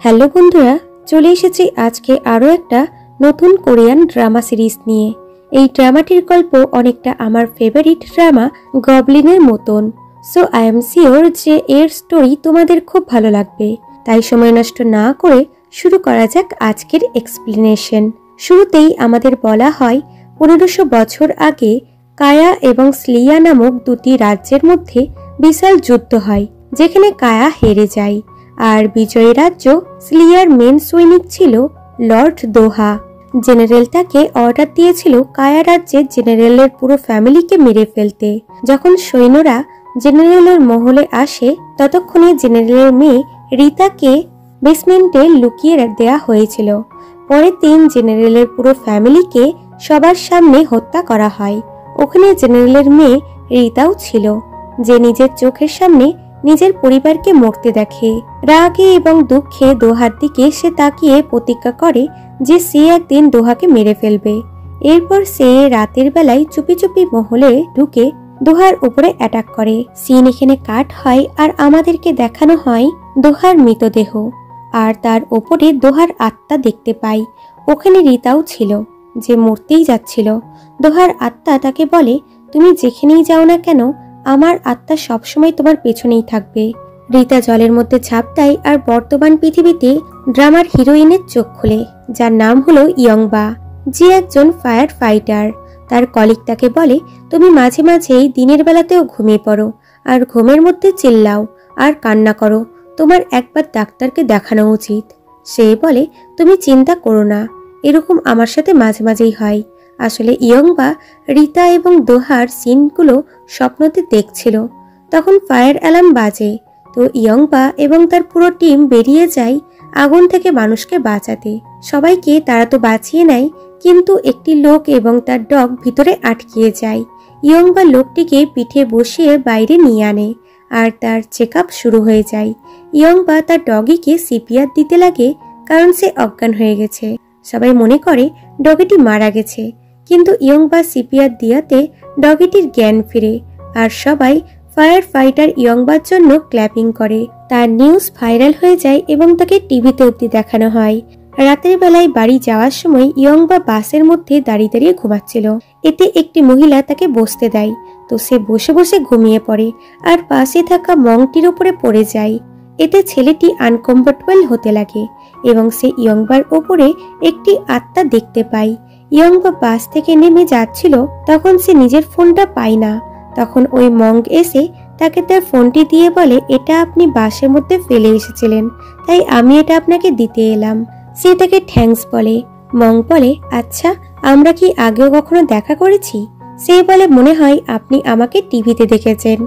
Hello বন্ধুরা, চলে এসেছি আজকে আরও একটা নতুন কোরিয়ান ড্রামা সিরিজ নিয়ে। এই ড্রামাটির গল্প অনেকটা আমার ফেভারিট ড্রামা গবলিনের মতন। সো আই এম শিওর যে এর স্টোরি তোমাদের খুব ভালো লাগবে। তাই সময় নষ্ট না করে শুরু করা যাক আজকের এক্সপ্লেনেশন। শুরুতেই আমাদের বলা হয় 1500 বছর আগে কায়া এবং স্লিয়া নামক দুটি রাজ্যের মধ্যে বিশাল যুদ্ধ হয়, যেখানে কায়া হেরে যায়। আর বিজয়ী রাজ্য স্লিয়ার মেন সৈনিক ছিল লর্ড দোহা। জেনারেল তাকে অর্ডার দিয়েছিল কায়া রাজ্যের জেনারেলের পুরো ফ্যামিলিকে মেরে ফেলতে। যখন সৈন্যরা জেনারেলের মহলে আসে, ততক্ষণে জেনারেলের মেয়ে রিতাকে বেসমেন্টে লুকিয়ে দেয়া হয়েছিল। পরের দিন জেনারেলের পুরো ফ্যামিলিকে সবার সামনে হত্যা করা হয়। ওখানে জেনারেলের মেয়ে রিতাও ছিল, যে নিজের চোখের সামনে নিজের পরিবারকে মরতে দেখে। রাগে এবং দুঃখে দোহার দিকে সে তাকিয়ে প্রতিজ্ঞা করে যে সে একদিন দোহাকে মেরে ফেলবে। এরপর সে রাতের বেলায় চুপি চুপি মহলে ঢুকে দোহার উপরে অ্যাটাক করে। সিন এখানে কাট হয় আর আমাদেরকে দেখানো হয় দোহার মৃতদেহ, আর তার ওপরে দোহার আত্মা দেখতে পাই। ওখানে রিতাও ছিল, যে মরতেই যাচ্ছিল। দোহার আত্মা তাকে বলে, তুমি যেখানেই যাও না কেন, আমার আত্মা সবসময় তোমার পেছনেই থাকবে। রিতা জলের মধ্যে ঝাঁপ দেয় আর বর্তমান পৃথিবীতে ড্রামার হিরোইনের চোখ খোলে, যার নাম হলো ইয়ংবা, যে একজন ফায়ার ফাইটার। তার কলিগ তাকে বলে, তুমি মাঝে মাঝেই দিনের বেলাতেও ঘুমিয়ে পড়ো আর ঘুমের মধ্যে চিল্লাও আর কান্না করো, তোমার একবার ডাক্তারকে দেখানো উচিত। সে বলে, তুমি চিন্তা করো না, এরকম আমার সাথে মাঝে মাঝেই হয়। আসলে ইয়ংবা রিতা এবং দোহার সিনগুলো স্বপ্নতে দেখছিল। তখন ফায়ার অ্যালার্ম বাজে, তো ইয়ংবা এবং তার পুরো টিম বেরিয়ে যায় আগুন থেকে মানুষকে বাঁচাতে। সবাইকে তারা তো বাঁচিয়ে নেয়, কিন্তু একটি লোক এবং তার ডগ ভিতরে আটকিয়ে যায়। ইয়ংবা লোকটিকে পিঠে বসিয়ে বাইরে নিয়ে আনে আর তার চেক আপ শুরু হয়ে যায়। ইয়ংবা তার ডগিকে সিপিআর দিতে লাগে, কারণ সে অজ্ঞান হয়ে গেছে। সবাই মনে করে ডগিটি মারা গেছে, কিন্তু ইয়ংবা সিপিআর দিয়াতে ডগিটির জ্ঞান ফিরে আর সবাই ফায়ার ফাইটার ইয়ংবার জন্য ক্ল্যাপিং করে। তার নিউজ ভাইরাল হয়ে যায় এবং তাকে টিভিতে অবধি দেখানো হয়। রাতের বেলায় বাড়ি যাওয়ার সময় ইয়ংবা বাসের মধ্যে দাঁড়িয়ে দাঁড়িয়ে ঘুমাচ্ছিল। এতে একটি মহিলা তাকে বসতে দেয়, তো সে বসে বসে ঘুমিয়ে পড়ে আর পাশে থাকা মংটির উপরে পড়ে যায়। এতে ছেলেটি আনকমফোর্টেবল হতে লাগে এবং সে ইয়ংবার ওপরে একটি আত্মা দেখতে পায়। ইয়ংবা বাস থেকে নেমে যাচ্ছিল, তখন সে নিজের ফোনটা পায় না। তখন ওই মঙ্ক এসে তাকে তার ফোনটি দিয়ে বলে, এটা আপনি বাসের মধ্যে ফেলে এসেছিলেন, তাই আমি এটা আপনাকে দিতে এলাম। সে তাকে থ্যাঙ্কস বলে। মঙ্ক বলে, আচ্ছা, আমরা কি আগেও কখনো দেখা করেছি? সে বলে, মনে হয় আপনি আমাকে টিভিতে দেখেছেন।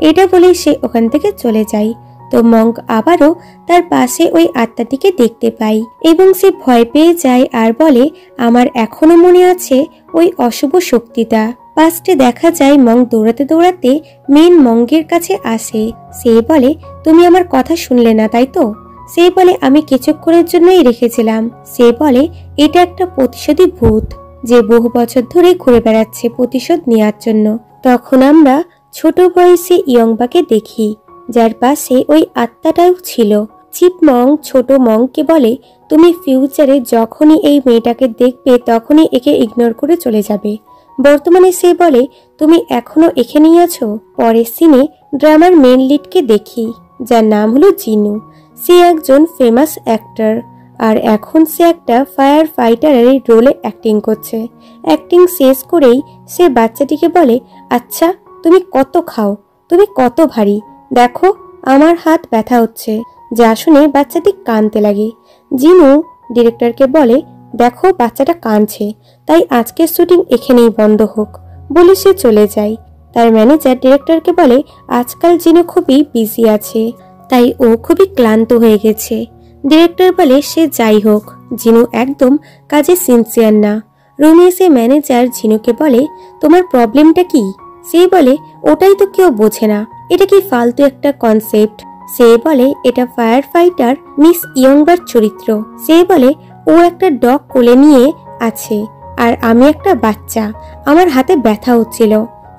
এটা বলে সে ওখান থেকে চলে যায়। তো মঙ্ক আবারও তার পাশে ওই আত্মাটিকে দেখতে পায় এবং সে ভয় পেয়ে যায় আর বলে, আমার এখনো মনে আছে ওই অশুভ শক্তিটা। পাস্টে দেখা যায় মঙ্ক দৌড়াতে দৌড়াতে মেন মঙ্কের কাছে আসে। সে বলে, তুমি আমার কথা শুনলে না, তাই তো? সে বলে, আমি কিছুক্ষণের জন্যই রেখেছিলাম। সে বলে, এটা একটা প্রতিশোধী ভূত, যে বহু বছর ধরে ঘুরে বেড়াচ্ছে প্রতিশোধ নেওয়ার জন্য। তখন আমরা ছোট বয়সে ইয়ংবাকে দেখি, যার পাশে ওই আত্মাটাও ছিল। চিপমং ছোট মংকে বলে, তুমি ফিউচারে যখনই এই মেয়েটাকে দেখবে তখনই একে ইগনোর করে চলে যাবে। বর্তমানে সে বলে, তুমি এখনো এখানেই আছো। পরের সিনে ড্রামার মেন লিডকে দেখি, যার নাম হলো জিনু। সে একজন ফেমাস অ্যাক্টর আর এখন সে একটা ফায়ার ফাইটারের রোলে অ্যাক্টিং করছে। অ্যাক্টিং শেষ করেই সে বাচ্চাটিকে বলে, আচ্ছা, তুমি কত খাও, তুমি কত ভারী, দেখো আমার হাত ব্যথা হচ্ছে। যা শুনে বাচ্চাটি কাঁদতে লাগে। জিনু ডিরেক্টরকে বলে, দেখো বাচ্চাটা কাঁদছে, তাই আজকের শুটিং এখানেই বন্ধ হোক বলে সে চলে যায়। তার ম্যানেজার ডিরেক্টরকে বলে, আজকাল জিনু খুবই বিজি আছে, তাই ও খুবই ক্লান্ত হয়ে গেছে। ডিরেক্টর বলে, সে যাই হোক, জিনু একদম কাজে সিনসিয়ার না। রুমে এসে ম্যানেজার জিনুকে বলে, তোমার প্রবলেমটা কি? সে বলে, ওটাই তো কেউ বোঝে না, এটা কি ফালতু একটা কনসেপ্ট। সে বলে, এটা ফায়ার ফাইটার মিস ইয়ংবার চরিত্র। সে বলে, ও একটা ডগ কোলে নিয়ে আছে আর আমি একটা বাচ্চা, আমার হাতে ব্যথা হচ্ছিল,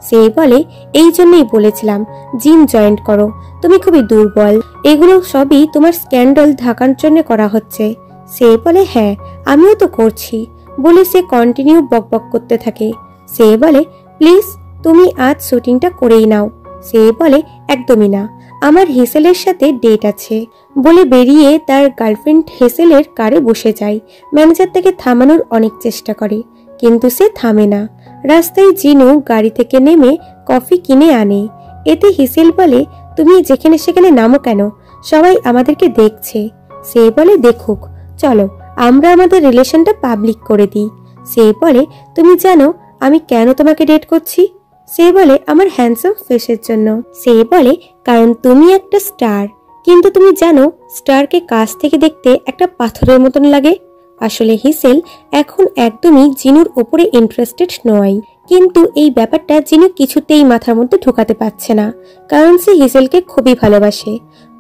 সে বলে, এই জন্যই বলেছিলাম জিম জয়েন করো, তুমি খুবই দুর্বল, এগুলো সবই তোমার স্ক্যান্ডাল ঢাকার জন্য করা হচ্ছে। সে বলে, হ্যাঁ আমিও তো করছি, বলে সে কন্টিনিউ বকবক করতে থাকে। সে বলে, প্লিজ তুমি আজ শুটিংটা করেই নাও। সে বলে, একদমই না, আমার হেসেলের সাথে ডেট আছে, বলে বেরিয়ে তার গার্লফ্রেন্ড হেসেলের কারে বসে যায়। ম্যানেজার তাকে থামানোর অনেক চেষ্টা করে, কিন্তু সে থামে না। রাস্তায় জিনু গাড়ি থেকে নেমে কফি কিনে আনে। এতে হেসেল বলে, তুমি যেখানে সেখানে নামো কেন, সবাই আমাদেরকে দেখছে। সে বলে, দেখুক, চলো আমরা আমাদের রিলেশনটা পাবলিক করে দিই। সে বলে, তুমি জানো আমি কেন তোমাকে ডেট করছি? সে বলে, আমার হ্যান্ডসাম ফেসের জন্য। সে বলে, কারণ তুমি একটা স্টার, কিন্তু তুমি জানো স্টারকে কাছ থেকে দেখতে একটা পাথরের মতন লাগে। আসলে হেসেল এখন একদমই জিনুর ওপরে ইন্টারেস্টেড নয়, কিন্তু এই ব্যাপারটা জিনু কিছুতেই মাথার মধ্যে ঢোকাতে পারছে না, কারণ সে হেসেলকে খুবই ভালোবাসে।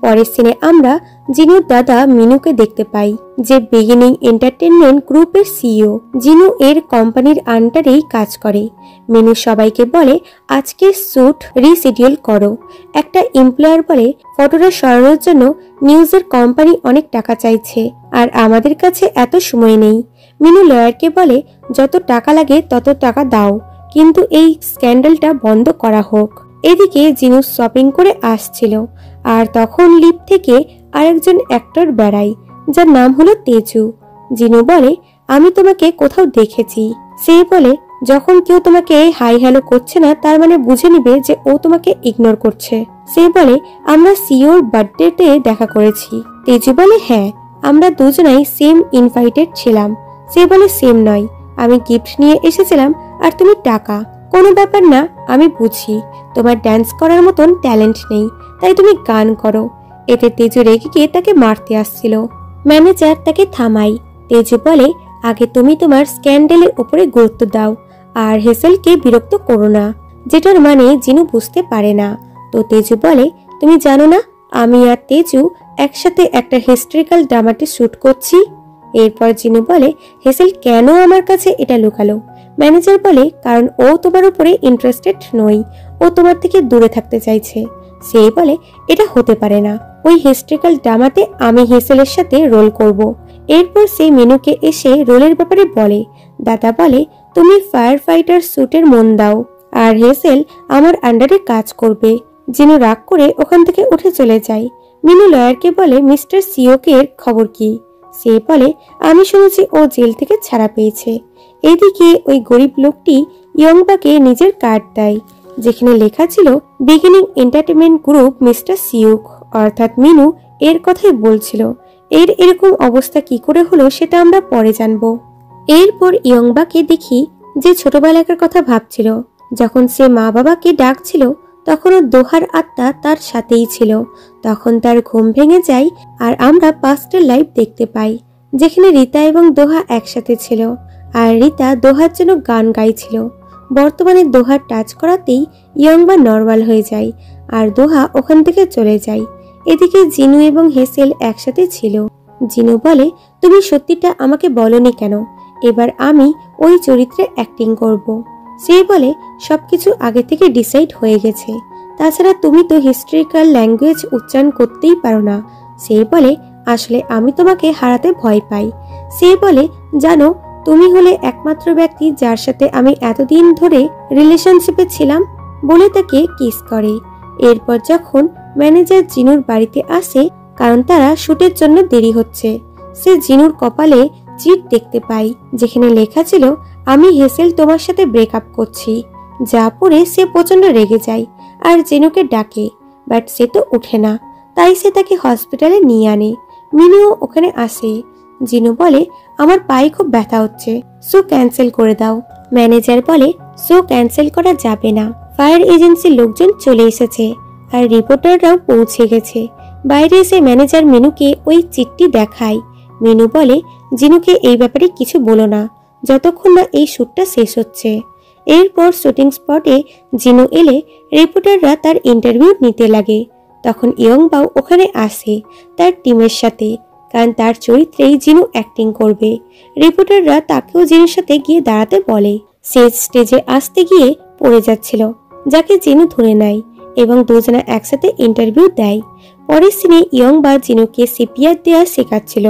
পরের সিনে আমরা জিনুর দাদা মিনুকে দেখতে পাই, যে বিগিনিং এন্টারটেনমেন্ট গ্রুপের সিইও। জিনু এর কোম্পানির আন্ডারেই কাজ করে। মিনু সবাইকে বলে, আজকে শুট রিশিডিউল করো। একটা এমপ্লয়ার বলে, ফটোটা সরানোর জন্য নিউজের কোম্পানি অনেক টাকা চাইছে, আর আমাদের কাছে এত সময় নেই। মিনু লয়ারকে বলে, যত টাকা লাগে তত টাকা দাও, কিন্তু এই স্ক্যান্ডালটা বন্ধ করা হোক। এদিকে জিনু শপিং করে আসছিল, আর তখন লিফট থেকে আরেকজন অ্যাক্টর বেড়ায়, যার নাম হলো তেজু। জিনু বলে, আমি তোমাকে কোথাও দেখেছি। সে বলে, যখন কেউ তোমাকে হাই হ্যালো করছে না, তার মানে বুঝে নিবে যে ও তোমাকে ইগনোর করছে। সে বলে, আমরা সিওর বার্থডেতে দেখা করেছি। তেজু বলে, হ্যাঁ আমরা দুজনাই সেম ইনভাইটেড ছিলাম। সে বলে, সেম নয়, আমি গিফট নিয়ে এসেছিলাম আর তুমি টাকা। কোনো ব্যাপার না, আমি বুঝি তোমার ড্যান্স করার মতন ট্যালেন্ট নেই, তাই তুমি গান করো। এতে তেজু রেগে গিয়ে তাকে মারতে আসছিল। ম্যানেজার তাকে থামাই। তেজু বলে, আগে তুমি তোমার স্ক্যান্ডেলের উপরে গুরুত্ব দাও, আর হেসেলকে বিরক্ত করো না, যেটার মানে জিনু বুঝতে পারে না। তো তেজু বলে, তুমি জানো না আমি আর তেজু একসাথে একটা হিস্ট্রিক্যাল ড্রামাতে শুট করছি? এরপর জিনু বলে, হেসেল কেন আমার কাছে এটা লুকালো? ম্যানেজার বলে, কারণ ও তোমার উপরে ইন্টারেস্টেড নয়, ও তোমার থেকে দূরে থাকতে চাইছে। সে বলে, এটা হতে পারে না, ওই হিস্ট্রিক্যাল ড্রামাতে আমি হেসেলের সাথে রোল করব। এরপর সে মিনুকে এসে রোলের ব্যাপারে বলে। দাদা বলে, তুমি ফায়ার ফাইটার স্যুটের মন দাও, আর হেসেল আমার আন্ডারে কাজ করবে। জিনু রাগ করে ওখান থেকে উঠে চলে যায়। মিনু লয়ারকে বলে, মিস্টার সিওকে এর খবর কি? সে বলে, আমি শুনেছি ও জেল থেকে ছাড়া পেয়েছে। এদিকে ওই গরিব লোকটি ইয়ংবাকে নিজের কার্ড দেয়, যেখানে লেখা ছিল বিগিনিং এন্টারটেনমেন্ট গ্রুপ মিস্টার সিউক, অর্থাৎ মিনু এর কথাই বলছিল। এর এরকম অবস্থা কি করে হলো সেটা আমরা পরে জানবো। এরপর ইয়ংবাকে দেখি, যে ছোটবেলাকার কথা ভাবছিল। যখন সে মা বাবাকে ডাকছিল, তখনও দোহার আত্মা তার সাথেই ছিল। তখন তার ঘুম ভেঙে যায়, আর আমরা পাস্টের লাইফ দেখতে পাই, যেখানে রীতা এবং দোহা একসাথে ছিল, আর রীতা দোহার জন্য গান গাইছিল। বর্তমানে দোহার টাচ করাতেই ইয়ংবা নর্মাল হয়ে যায়, আর দোহা ওখান থেকে চলে যায়। এদিকে জিনু এবং হেসেল একসাথে ছিল। জিনু বলে, তুমি সত্যিটা আমাকে বলনি কেন? এবার আমি ওই চরিত্রে অ্যাক্টিং করব। সে বলে, সবকিছু আগে থেকে ডিসাইড হয়ে গেছে, তাছাড়া তুমি তো হিস্ট্রিক্যাল ল্যাঙ্গুয়েজ উচ্চারণ করতেই পারো না। সে বলে, আসলে আমি তোমাকে হারাতে ভয় পাই। সে বলে, জানো তুমি হলে একমাত্র ব্যক্তি যার সাথে আমি এতদিন ধরে রিলেশনশিপে ছিলাম, বলে তাকে কিস করে। এরপর যখন ম্যানেজার জিনুর বাড়িতে আসে, কারণ তারা শুটের জন্য দেরি হচ্ছে, সে জিনুর কপালে চিট দেখতে পাই, যেখানে লেখা ছিল, আমি হেসেল তোমার সাথে ব্রেকআপ করছি। যা পড়ে সে প্রচন্ড রেগে যায়, আর জিনুকে ডাকে, বাট সে তো উঠে না, তাই সে তাকে হসপিটালে নিয়ে আনে। মিনুও ওখানে আসে। জিনু বলে, আমার পায়ে খুব ব্যথা হচ্ছে, শো ক্যান্সেল করে দাও। ম্যানেজার বলে, শো ক্যান্সেল করা যাবে না, ফায়ার এজেন্সির লোকজন চলে এসেছে, আর রিপোর্টাররাও পৌঁছে গেছে। বাইরে এসে ম্যানেজার মিনুকে ওই চিঠি দেখায়। মিনু বলে, জিনুকে এই ব্যাপারে কিছু বলো না, যতক্ষণ না এই শ্যুটটা শেষ হচ্ছে। এরপর শুটিং স্পটে জিনু এলে রিপোর্টাররা তার ইন্টারভিউ নিতে লাগে। তখন ইয়ংবাও ওখানে আসে তার টিমের সাথে, কারণ তার চরিত্রেই জিনু অ্যাক্টিং করবে। রিপোর্টাররা তাকেও জিনুর সাথে গিয়ে দাঁড়াতে বলে। সে স্টেজে আসতে গিয়ে পড়ে যাচ্ছিল, যাকে জিনু ধরে নেয় এবং দুজনে একসাথে ইন্টারভিউ দেয়। পরের সিনে ইয়ংবা জিনুকে সিপিআর দেওয়া শেখাচ্ছিল,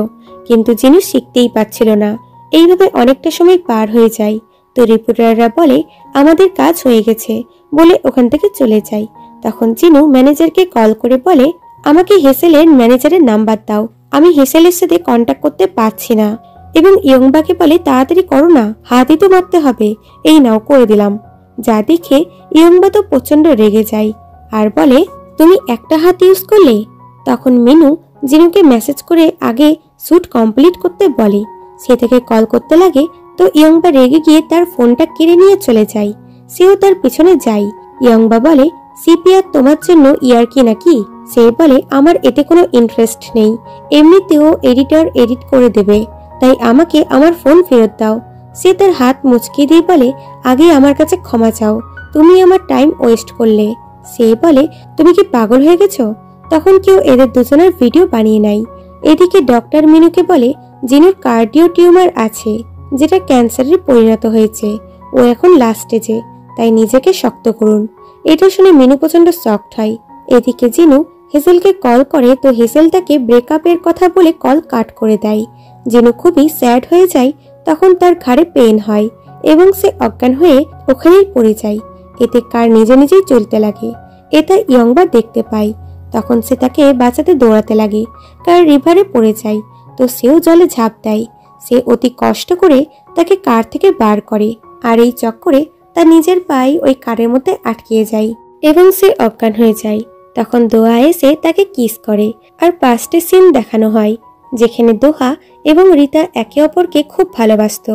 কিন্তু জিনু শিখতেই পারছিল না। এইভাবে অনেকটা সময় পার হয়ে যায়। তো রিপোর্টাররা বলে আমাদের কাজ হয়ে গেছে বলে ওখান থেকে চলে যায়। তখন জিনু ম্যানেজারকে কল করে বলে আমাকে হেসেলের ম্যানেজারের নাম্বার দাও, আমি হেসেলের সাথে কন্ট্যাক্ট করতে পারছি না। এবং ইয়ংবাকে বলে তাড়াতাড়ি করো না, হাতই তো মারতে হবে, এই নাও করে দিলাম। যা দেখে ইয়ংবা তো প্রচন্ড রেগে যায় আর বলে তুমি একটা হাত ইউজ করলে। তখন মিনু জিনুকে মেসেজ করে আগে শুট কমপ্লিট করতে বলে। সে থেকে কল করতে লাগে, তো ইয়ংবা রেগে গিয়ে তার ফোনটা কেড়ে নিয়ে চলে যায়। সেও তার পিছনে যায়। ইয়ংবা বলে সিপিআর তোমার জন্য ইয়ারকি নাকি? সে বলে আমার এতে কোনো ইন্টারেস্ট নেই, এমনিতেও এডিটর এডিট করে দেবে, তাই আমাকে আমার ফোন ফেরত দাও। সে তার হাত মুচকে দিয়ে বলে আগে আমার কাছে ক্ষমা চাও, তুমি আমার টাইম ওয়েস্ট করলে। সে বলে তুমি কি পাগল হয়ে গেছো? তখন কেউ এদের দুজনের ভিডিও বানিয়ে নেয়। এদিকে ডক্টর মিনুকে বলে জিনুর কার্ডিও টিউমার আছে, যেটা ক্যান্সারে পরিণত হয়েছে। ও এখন লাস্ট স্টেজে, তাই নিজেকে শক্ত করুন। এটা শুনে মিনু প্রচন্ড শকড হয়। এদিকে জিনু হেসেলকে কল করে, তো হেসেল তাকে ব্রেকআপের কথা বলে কল কাট করে দেয়। জিনু খুবই স্যাড হয়ে যায়। তখন তার ঘাড়ে পেইন হয় এবং সে অজ্ঞান হয়ে ওখানেই পড়ে যায়। এতে কার নিজে নিজেই চলতে লাগে। এটা ইয়ংবা দেখতে পায়। তখন সে তাকে বাঁচাতে দৌড়াতে লাগে। কার রিভারে পড়ে যায়, তো সেও জলে ঝাঁপ দেয়। সে অতি কষ্ট করে তাকে কার থেকে বার করে, আর এই চক্করে তার নিজের পায়ে ওই কারের মধ্যে আটকিয়ে যায় এবং সে অজ্ঞান হয়ে যায়। তখন দোহা এসে তাকে কিস করে, আর পাস্টের সিন দেখানো হয় যেখানে দোহা এবং রিতা একে অপরকে খুব ভালোবাসত।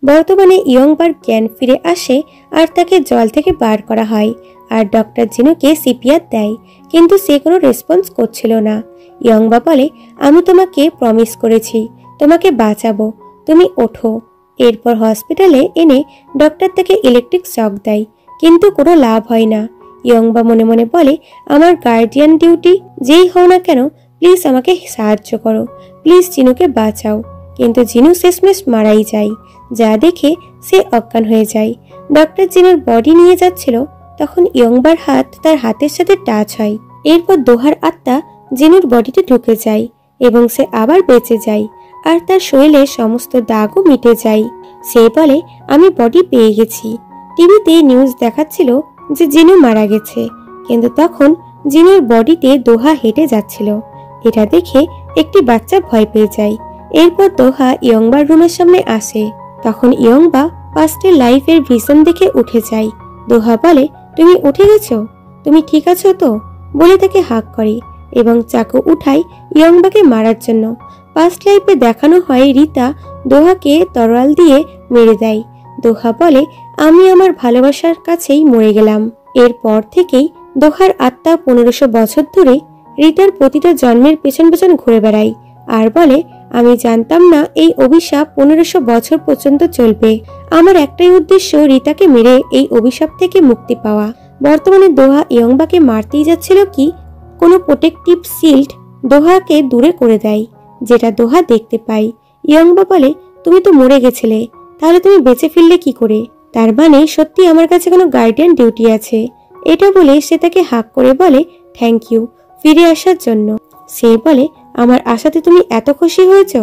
বর্তমানে ইয়ংবার জ্ঞান ফিরে আসে আর তাকে জল থেকে বার করা হয়, আর ডক্টর জিনুকে সিপিআর দেয়, কিন্তু সে কোনো রেসপন্স করছিল না। ইয়ংবা বলে আমি তোমাকে প্রমিস করেছি তোমাকে বাঁচাবো, তুমি ওঠো। এরপর হসপিটালে এনে ডক্টর তাকে ইলেকট্রিক শক দেয়, কিন্তু কোনো লাভ হয় না। ইয়ংবা মনে মনে বলে আমার গার্ডিয়ান ডিউটি যেই হও না কেন, প্লিজ আমাকে সাহায্য করো, প্লিজ জিনুকে বাঁচাও। কিন্তু জিনু শেষমেশ মারাই যায়। যা দেখে সে অজ্ঞান হয়ে যায়। ডক্টর জিনুর বডি নিয়ে যাচ্ছিল, তখন ইয়ংবার হাত তার হাতের সাথে টাচ হয়। এরপর দোহার আত্মা জিনুর বডিতে ঢুকে যায় এবং সে আবার বেঁচে যায়, আর তার শরীরে সমস্ত দাগও মিটে যায়। সে বলে আমি বডি পেয়ে গেছি। টিভিতে নিউজ দেখাচ্ছিল যে জিনু মারা গেছে, কিন্তু তখন জিনুর বডিতে দোহা হেঁটে যাচ্ছিল। এটা দেখে একটি বাচ্চা ভয় পেয়ে যায়। এরপর দোহা ইয়ংবার রুমের সামনে আসে। তখন ইয়ংবা পাস্টের লাইফের ভিশন দেখে উঠে যায়। দোহা বলে তুমি উঠে গেছো, তুমি ঠিক আছো তো? বলে তাকে হাক করে এবং চাকু উঠায় ইয়ংবাকে মারার জন্য। পাস্ট লাইফে দেখানো হয় রিতা দোহাকে তরোয়াল দিয়ে মেরে দেয়। দোহা বলে আমি আমার ভালোবাসার কাছেই মরে গেলাম। এরপর থেকেই দোহার আত্মা 1500 বছর ধরে রিতার প্রতিটা জন্মের পেছন পেছন ঘুরে বেড়ায় আর বলে আমি জানতাম না এই অভিশাপ 1500 বছর পর্যন্ত চলবে। আমার একটাই উদ্দেশ্য রিতাকে মেরে এই অভিশাপ থেকে মুক্তি পাওয়া। বর্তমানে দোহা ইয়ংবাকে মারতেই যাচ্ছিল কি কোনো প্রোটেক্টিভ শিল্ড দোহাকে দূরে করে দেয়, যেটা দোহা দেখতে পায়। ইয়ংবা বলে তুমি তো মরে গেছিলে, তাহলে তুমি বেঁচে ফিরলে কি করে? তার মানে সত্যি আমার কাছে কোনো গার্ডিয়ান ডিউটি আছে। এটা বলে সে তাকে হাক করে বলে থ্যাংক ইউ ফিরে আসার জন্য। সে বলে আমার আশাতে তুমি এত খুশি হয়েছ?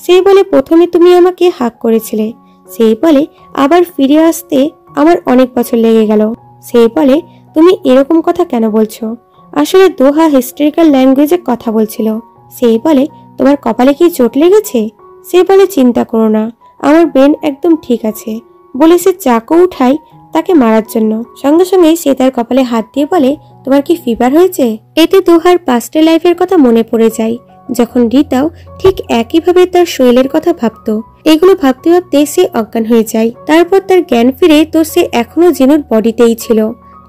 সে বলে প্রথমে তুমি আমাকে হাক করেছিলে। সে বলে আবার ফিরে আসতে আমার অনেক বছর লেগে গেল। সে বলে তুমি এরকম কথা কেন বলছো? আসলে দোহা হিস্ট্রিক্যাল ল্যাঙ্গুয়েজে কথা বলছিল। সে বলে তোমার কপালে কি চোট লেগেছে? সে বলে চিন্তা করো না, আমার ব্রেন একদম ঠিক আছে। বলে সে চাকু উঠায় তাকে মারার জন্য। সঙ্গে সঙ্গে সে তার কপালে হাত দিয়ে বলে তোমার কি ফিভার হয়েছে? এতে দোহার পাস্টের লাইফের কথা মনে পড়ে যায়, যখন রিতাও ঠিক একইভাবে তার শরীরের কথা ভাবতো। এগুলো ভাবতে ভাবতে সে অজ্ঞান হয়ে যায়। তারপর তার জ্ঞান ফিরে, তো সে এখনো জিনুর বডিতেই ছিল।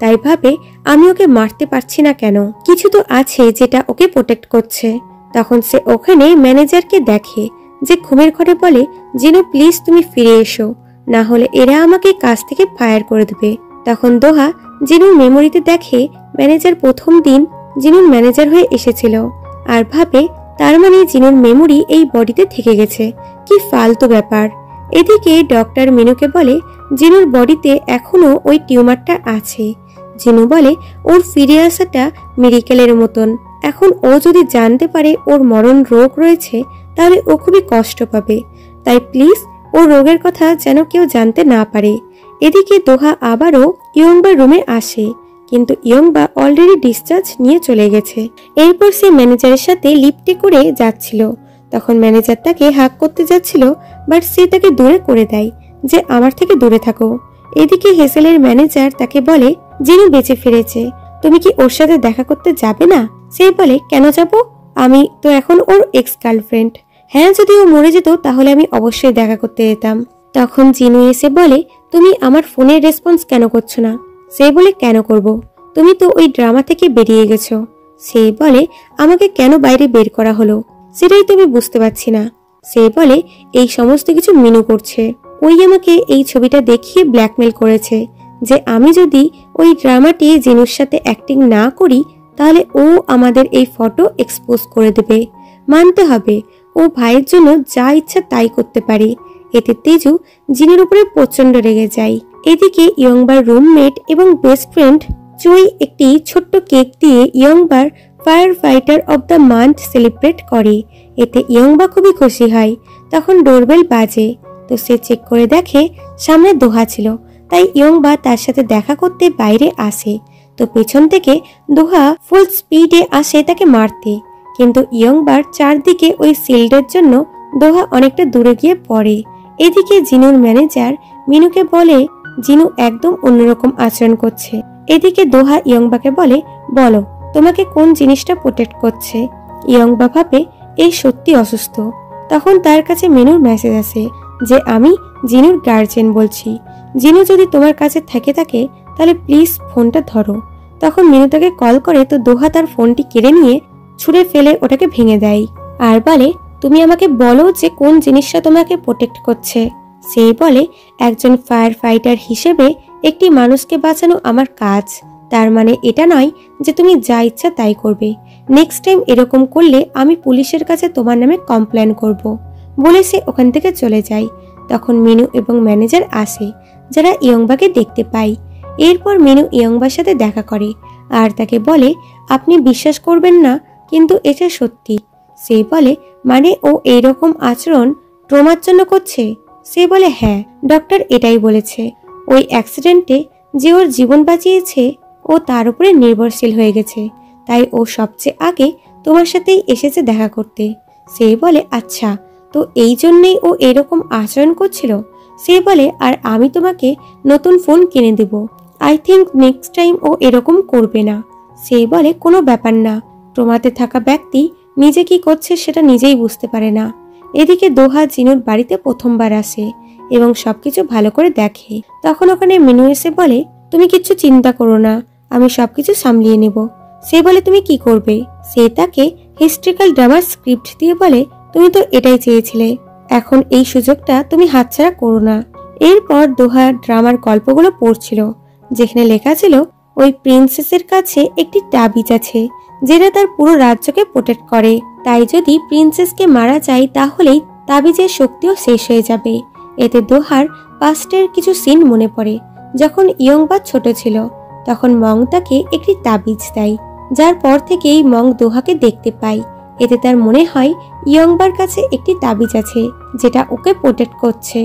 তাই ভাবে আমি ওকে মারতে পারছি না কেন, কিছু তো আছে যেটা ওকে প্রোটেক্ট করছে। তখন সে ওখানে ম্যানেজারকে দেখে যে ঘুমের ঘরে বলে জিনু প্লিজ তুমি ফিরে এসো, না হলে এরা আমাকে কাজ থেকে ফায়ার করে দেবে। তখন দোহা জিনুর মেমোরিতে দেখে ম্যানেজার প্রথম দিন জিনুর ম্যানেজার হয়ে এসেছিল, আর ভাবে তার মানে জিনুর মেমোরি এই বডিতে থেকে গেছে। কি ফালতু ব্যাপার। এদিকে ডক্টর মিনুকে বলে জিনুর বডিতে এখনো ওই টিউমারটা আছে, জিনু বলে ওর ফিরে আসাটা মিরাকেলের মতন। এখন ও যদি জানতে পারে ওর মরণ রোগ রয়েছে তাহলে ও খুবই কষ্ট পাবে, তাই প্লিজ ওর রোগের কথা যেন কেউ জানতে না পারে। এদিকে দোহা আবারও ইয়ংবার রুমে আসে, কিন্তু ইয়ংবা অলরেডি ডিসচার্জ নিয়ে চলে গেছে। এরপর সে ম্যানেজারের সাথে লিফটে করে যাচ্ছিল, তখন ম্যানেজার তাকে হাক করতে যাচ্ছিল, বাট সে তাকে দূরে করে দেয় যে আমার থেকে দূরে থাকো। এদিকে হেসেলের ম্যানেজার তাকে বলে জিনু বেঁচে ফিরেছে, তুমি কি ওর সাথে দেখা করতে যাবে না? সে বলে কেন যাব, আমি তো এখন ওর এক্স গার্লফ্রেন্ড। হ্যাঁ, যদি ও মরে যেত তাহলে আমি অবশ্যই দেখা করতে যেতাম। তখন জিনু এসে বলে তুমি আমার ফোনের রেসপন্স কেন করছো না? সে বলে কেন করব, তুমি তো ওই ড্রামা থেকে বেরিয়ে গেছো। সে বলে আমাকে কেন বাইরে বের করা হলো সেটাই তুমি বুঝতে পারছি না। সে বলে এই সমস্ত কিছু মিনু করছে, ওই আমাকে এই ছবিটা দেখিয়ে ব্ল্যাকমেল করেছে যে আমি যদি ওই ড্রামাটি জিনুর সাথে অ্যাক্টিং না করি তাহলে ও আমাদের এই ফটো এক্সপোজ করে দেবে। মানতে হবে ও ভাইয়ের জন্য যা ইচ্ছা তাই করতে পারে। এতে তেজু জিনুর উপরে প্রচন্ড রেগে যায়। এদিকে ইয়ংবার রুমমেট এবং বেস্ট ফ্রেন্ড চুই একটি ছোট্ট কেক দিয়ে ইয়ংবার fire fighter of the month celebrate করে। এতে ইয়ংবা খুবই খুশি হয়। তখন ডোরবেল বাজে, তো সে চেক করে দেখে সামনে দোহা ছিল, তাই ইয়ংবা তার সাথে দেখা করতে বাইরে আসে। তো পেছন থেকে দোহা ফুল স্পিডে আসে তাকে মারতে, কিন্তু ইয়ংবার চারদিকে ওই শিল্ডের জন্য দোহা অনেকটা দূরে গিয়ে পড়ে। এদিকে জিনুর ম্যানেজার মিনুকে বলে জিনু একদম অন্যরকম আচরণ করছে। এদিকে দোহা ইয়ংবাকে বলে বলো তোমাকে কোন জিনিসটা প্রোটেক্ট করছে। ইয়ংবা ভাবে এই সত্যি অসুস্থ। তখন তার কাছে মিনুর মেসেজ আসে যে আমি জিনুর গার্জেন বলছি, জিনু যদি তোমার কাছে থেকে থাকে তাহলে প্লিজ ফোনটা ধরো। তখন মিনু তাকে কল করে, তো দোহা তার ফোনটি কেড়ে নিয়ে ছুঁড়ে ফেলে ওটাকে ভেঙে দেয় আর বলে তুমি আমাকে বলো যে কোন জিনিসটা তোমাকে প্রোটেক্ট করছে। সে বলে একজন ফায়ার ফাইটার হিসেবে একটি মানুষকে বাঁচানো আমার কাজ, তার মানে এটা নয় যে তুমি যা ইচ্ছা তাই করবে। নেক্সট টাইম এরকম করলে আমি পুলিশের কাছে তোমার নামে কমপ্লেন করব বলে সে ওখান থেকে চলে যায়। তখন মিনু এবং ম্যানেজার আসে, যারা ইয়ংবাকে দেখতে পায়। এরপর মিনু ইয়ংবার সাথে দেখা করে আর তাকে বলে আপনি বিশ্বাস করবেন না কিন্তু এটা সত্যি। সে বলে মানে ও এইরকম আচরণ ট্রমার জন্য করছে? সে বলে হ্যাঁ, ডক্টর এটাই বলেছে। ওই অ্যাক্সিডেন্টে যে ওর জীবন বাঁচিয়েছে ও তার উপরে নির্ভরশীল হয়ে গেছে, তাই ও সবচেয়ে আগে তোমার সাথেই এসেছে দেখা করতে। সে বলে আচ্ছা, তো এই জন্যই ও এরকম আচরণ করছিল? সে বলে আর আমি তোমাকে নতুন ফোন কিনে দেব, আই থিঙ্ক নেক্সট টাইম ও এরকম করবে না। সে বলে কোনো ব্যাপার না, ট্রমাতে থাকা ব্যক্তি নিজে কি করছে সেটা নিজেই বুঝতে পারে না। এদিকে দোহা জিনুর বাড়িতে প্রথমবার আসে এবং সবকিছু ভালো করে দেখে। তখন ওখানে মিনু এসে বলে তুমি কিচ্ছু চিন্তা করো না, আমি সবকিছু সামলিয়ে নেব। সে বলে তুমি কি করবে? সে তাকে হিস্ট্রিক্যাল ড্রামার স্ক্রিপ্ট দিয়ে বলে তুমি তো এটাই চেয়েছিলে, এখন এই সুযোগটা তুমি হাতছাড়া করো না। এরপর দোহা ড্রামার গল্পগুলো পড়ছিল, যেখানে লেখা ছিল ওই প্রিন্সেসের কাছে একটি তাবিজ আছে যেটা তার পুরো রাজ্যকে প্রোটেক্ট করে, তাই যদি প্রিন্সেসকে মারা যায় তাহলেই তাবিজের শক্তিও শেষ হয়ে যাবে। এতে দোহার পাস্টের কিছু সিন মনে পড়ে। যখন ইয়ংবা ছোট ছিল তখন মং তাকে একটি তাবিজ দেয়, যার পর থেকেই মং দোহাকে দেখতে পায়। এতে তার মনে হয় ইয়ংবার কাছে একটি তাবিজ আছে যেটা ওকে প্রোটেক্ট করছে,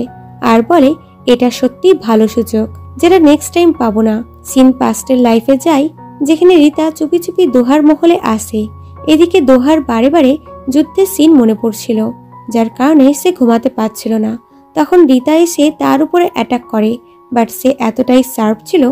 আর বলে এটা সত্যি ভালো সুযোগ যেটা নেক্সট টাইম পাবো না। সিন পাস্টের লাইফে যায়, যেখানে রিতা চুপি চুপি দোহার মহলে আসে। এদিকে দোহার বারে বারে যুদ্ধের সিন মনে পড়ছিল, যার কারণে সে ঘুমাতে পারছিল না। তখন রিতা এসে তার উপরে অ্যাটাক করে, বাট সে এতটাই শার্প ছিল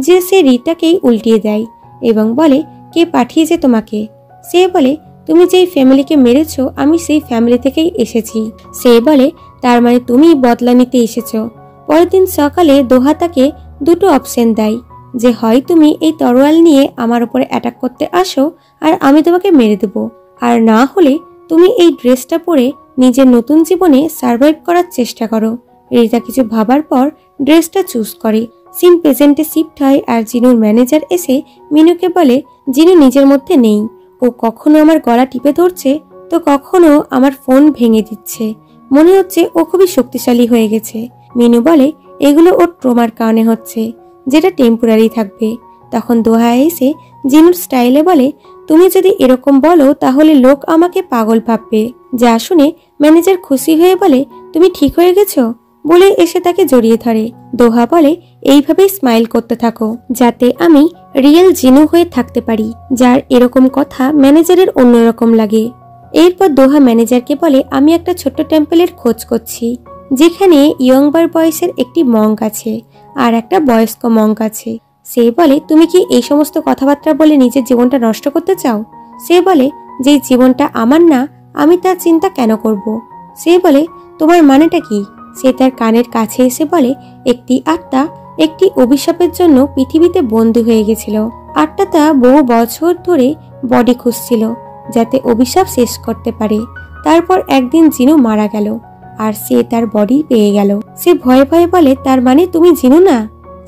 যে সে রিতাকেই উল্টিয়ে দেয় এবং বলে কে পাঠিয়েছে তোমাকে? সে বলে তুমি যেই ফ্যামিলিকে মেরেছো আমি সেই ফ্যামিলি থেকেই এসেছি। সে বলে তার মানে তুমি বদলা নিতে এসেছো। পরের দিন সকালে দোহা তাকে দুটো অপশন দেয় যে হয় তুমি এই তরোয়াল নিয়ে আমার উপরে অ্যাটাক করতে আসো আর আমি তোমাকে মেরে দেব, আর না হলে তুমি এই ড্রেসটা পরে নিজের নতুন জীবনে সার্ভাইভ করার চেষ্টা করো। রিতা কিছু ভাবার পর ড্রেসটা চুজ করে। সিন প্রেজেন্টে শিফট হয় আর জিনুর ম্যানেজার এসে মিনুকে বলে জিনু নিজের মধ্যে নেই, ও কখনো আমার গলা টিপে ধরছে তো কখনো আমার ফোন ভেঙে দিচ্ছে, মনে হচ্ছে ও খুবই শক্তিশালী হয়ে গেছে। মিনু বলে এগুলো ওর ট্রমার কারণে হচ্ছে, যেটা টেম্পোরারি থাকবে। তখন দোহা এসে জিনুর স্টাইলে বলে, তুমি যদি এরকম বলো তাহলে লোক আমাকে পাগল ভাববে। যা শুনে ম্যানেজার খুশি হয়ে বলে, তুমি ঠিক হয়ে গেছো বলে এসে তাকে জড়িয়ে ধরে। দোহা বলে, এইভাবেই স্মাইল করতে থাকো যাতে আমি রিয়েল জিনু হয়ে থাকতে পারি। যার এরকম কথা ম্যানেজারের অন্যরকম লাগে। এরপর দোহা ম্যানেজারকে বলে, আমি একটা ছোট্ট টেম্পলের খোঁজ করছি যেখানে ইয়ংবার বয়সের একটি মঙ্ক আছে আর একটা বয়স্ক মঙ্ক আছে। সে বলে, তুমি কি এই সমস্ত কথাবার্তা বলে নিজের জীবনটা নষ্ট করতে চাও? সে বলে, যে জীবনটা আমার না আমি তার চিন্তা কেন করব? সে বলে, তোমার মানেটা কি? সে তার কানের কাছে এসে বলে, একটি আত্মা একটি অভিশাপের জন্য পৃথিবীতে বন্দী হয়ে গেছিল। আত্মাটা বহু বছর ধরে বডি খুঁজছিল যাতে অভিশাপ শেষ করতে পারে। তারপর একদিন জিনু মারা গেল আর সে তার বডি পেয়ে গেল। সে ভয়ে ভয়ে বলে, তার মানে তুমি জিনু না?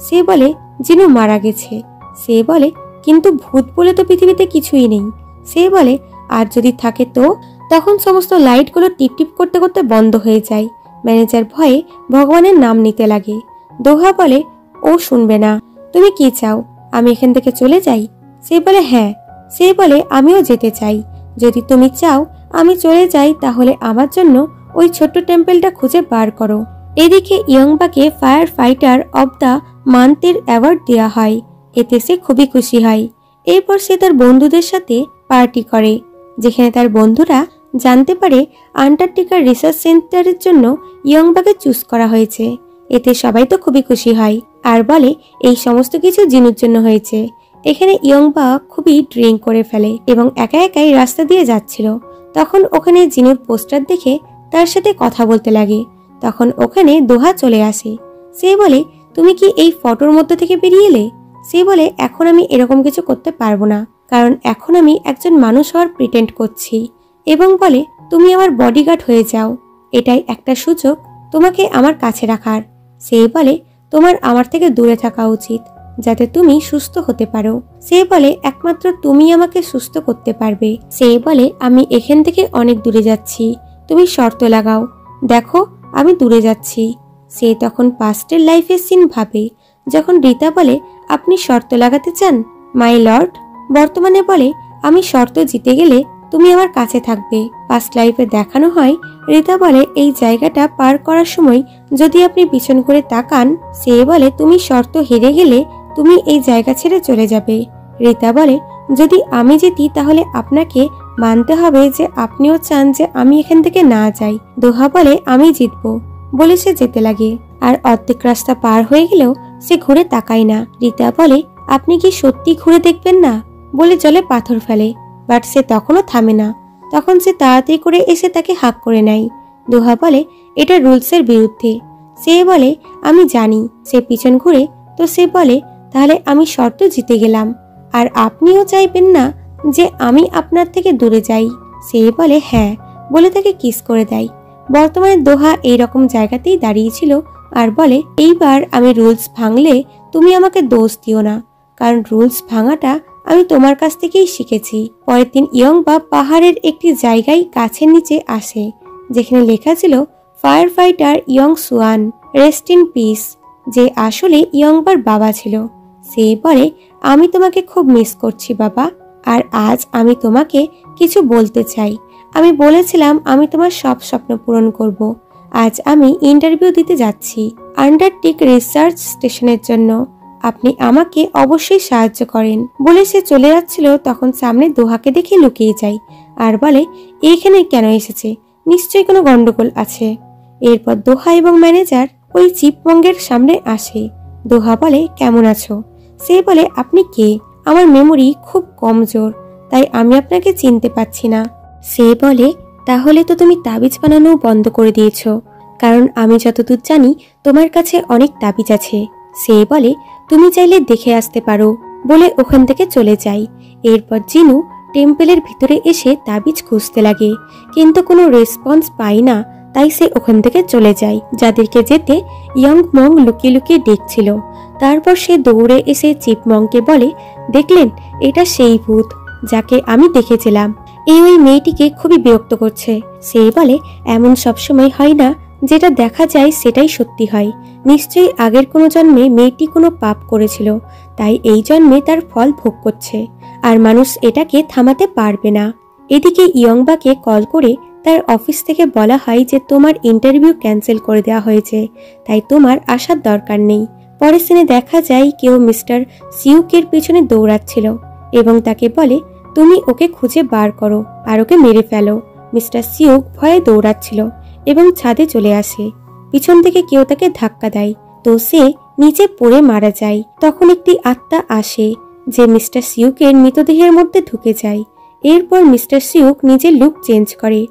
সে বলে, জিনু মারা গেছে। সে বলে, কিন্তু ভূত বলে তো পৃথিবীতে কিছুই নেই। সে বলে, আর যদি থাকে তো? তখন সমস্ত লাইটগুলো টিপটিপ করতে করতে বন্ধ হয়ে যায়। ম্যানেজার ভয়ে ভগবানের নাম নিতে লাগে। দোহা বলে, ও শুনবে না। তুমি কি চাও, আমি এখান থেকে চলে যাই? সে বলে, হ্যাঁ। সে বলে, আমিও যেতে চাই। যদি তুমি চাও আমি চলে যাই তাহলে আমার জন্য ওই ছোট্ট টেম্পলটা খুঁজে বার করো। এদিকে ইয়ংবাকে ফায়ার ফাইটার অব দ্য মান্থের অ্যাওয়ার্ড দেওয়া হয়। এতে সে খুবই খুশি হয়। এরপর সে তার বন্ধুদের সাথে পার্টি করে, যেখানে তার বন্ধুরা জানতে পারে আন্টার্কটিকার রিসার্চ সেন্টারের জন্য ইয়ংবাকে চুজ করা হয়েছে। এতে সবাই তো খুবই খুশি হয় আর বলে, এই সমস্ত কিছু জিনুর জন্য হয়েছে। এখানে ইয়ংবা খুবই ড্রিঙ্ক করে ফেলে এবং একা একাই রাস্তা দিয়ে যাচ্ছিল। তখন ওখানে জিনুর পোস্টার দেখে তার সাথে কথা বলতে লাগে। তখন ওখানে দোহা চলে আসে। সে বলে, তুমি কি এই ফটোর মধ্যে থেকে বেরিয়ে এলে? সে বলে, এখন আমি এরকম কিছু করতে পারবো না, কারণ এখন আমি একজন মানুষ হওয়ার প্রিটেন্ড করছি। এবং বলে, তুমি আমার বডিগার্ড হয়ে যাও, এটাই একটা সুযোগ তোমাকে আমার কাছে রাখার। সে বলে, তোমার আমার থেকে দূরে থাকা উচিত যাতে তুমি সুস্থ হতে পারো। সে বলে, একমাত্র তুমি আমাকে সুস্থ করতে পারবে। সে বলে, আমি এখান থেকে অনেক দূরে যাচ্ছি, তুমি শর্ত লাগাও। দেখো আমি দূরে যাচ্ছি। সে তখন পাস্টের লাইফের সিন ভাবে, যখন রীতা বলে, আপনি শর্ত লাগাতে চান মাই লর্ড? বর্তমানে বলে, আমি শর্ত জিতে গেলে তুমি আমার কাছে থাকবে। পাস্ট লাইফে দেখানো হয়, রীতা বলে, এই জায়গাটা পার করার সময় যদি আপনি পিছন করে তাকান, সে বলে, তুমি শর্ত হেরে গেলে তুমি এই জায়গা ছেড়ে চলে যাবে। রীতা বলে, যদি আমি জিতি তাহলে আপনাকে মানতে হবে যে আপনিও চান যে আমি এখান থেকে না যাই। দোহা বলে, আমি জিতবো বলে সে যেতে লাগে। আর অর্ধেক রাস্তা পার হয়ে গেলেও সে ঘুরে তাকায় না। রীতা বলে, আপনি কি সত্যি ঘুরে দেখবেন না বলে জলে পাথর ফেলে, বাট সে তখনও থামে না। তখন সে তাড়াতাড়ি করে এসে তাকে হাক করে নেয়। দোহা বলে, এটা রুলসের বিরুদ্ধে। সে বলে, আমি জানি। সে পিছন ঘুরে তো সে বলে, তাহলে আমি শর্ত জিতে গেলাম আর আপনিও চাইবেন না যে আমি আপনার থেকে দূরে যাই? সে বলে, হ্যাঁ বলে তাকে কিস করে দেয়। বর্তমানে দোহা এইরকম জায়গাতেই দাঁড়িয়েছিল আর বলে, এইবার আমি রুলস ভাঙলে তুমি আমাকে দোষ দিও না, কারণ রুলস ভাঙাটা আমি তোমার কাছ থেকেই শিখেছি। পরের দিন ইয়ংবা পাহাড়ের একটি জায়গায় গাছের নিচে আসে, যেখানে লেখা ছিল fire fighter young swan rest in peace, যে আসলে ইয়ংবার বাবা ছিল। সে বলে, আমি তোমাকে খুব মিস করছি বাবা, আর আজ আমি তোমাকে কিছু বলতে চাই। আমি বলেছিলাম আমি তোমার সব স্বপ্ন পূরণ করব। আজ আমি ইন্টারভিউ দিতে যাচ্ছি আন্টার্কটিক রিসার্চ স্টেশনের জন্য। আপনি আমাকে অবশ্যই সাহায্য করেন বলে সে চলে যাচ্ছিল। তখন সামনে দোহাকে দেখে লুকিয়ে যায় আর বলে, এইখানে কেন এসেছে? নিশ্চয়ই কোনো গন্ডগোল আছে। এরপর দোহা এবং ম্যানেজার ওই চিপমঙ্গের সামনে আসে। দোহা বলে, কেমন আছো? সে বলে, আপনি কে? আমার মেমোরি খুব কমজোর, তাই আমি আপনাকে চিনতে পারছি না। সে বলে, তাহলে তো তুমি তাবিজ বানানো বন্ধ করে দিয়েছো, কারণ আমি যতদূর জানি তোমার কাছে অনেক তাবিজ আছে। সে বলে, তুমি চাইলে দেখে আসতে পারো বলে ওখান থেকে চলে যায়। এরপর জিনু টেম্পলের ভিতরে এসে তাবিজ খুঁজতে লাগে, কিন্তু কোনো রেসপন্স পায় না, তাই সে ওখান থেকে চলে যায়। যাদেরকে যেতে ইয়ং মং লুকিয়ে লুকিয়ে দেখছিল। তারপর সে দৌড়ে এসে চিপমংকে বলে, দেখলেন, এটা সেই ভূত যাকে আমি দেখেছিলাম। ওই মেয়েটিকে খুবই বিরক্ত করছে। সে বলে, এমন সবসময় হয় না, যেটা দেখা যায় সেটাই সত্যি হয়। নিশ্চয়ই আগের কোনো জন্মে মেয়েটি কোনো পাপ করেছিল, তাই এই জন্মে তার ফল ভোগ করছে, আর মানুষ এটাকে থামাতে পারবে না। এদিকে ইয়ংবাকে কল করে তার অফিস থেকে বলা হয় যে তোমার ইন্টারভিউ ক্যান্সেল করে দেওয়া হয়েছে, তাই তোমার আসার দরকার নেই। পরের সিনে দেখা যায় কেউ মিস্টার সিউকের পিছনে দৌড়াচ্ছিল এবং তাকে বলে তুমি ওকে খুঁজে বার করো আর ওকে মেরে ফেলো। মিস্টার সিউক ভয়ে দৌড়াচ্ছিল এবং ছাদে চলে আসে। পিছন থেকে কেউ তাকে ধাক্কা দেয়, তো সে নিচে পড়ে মারা যায়। তখন একটি আত্মা আসে যে মিস্টার সিউকের মৃতদেহের মধ্যে ঢুকে যায়। এরপর মিস্টার সিউক নিজের লুক চেঞ্জ করে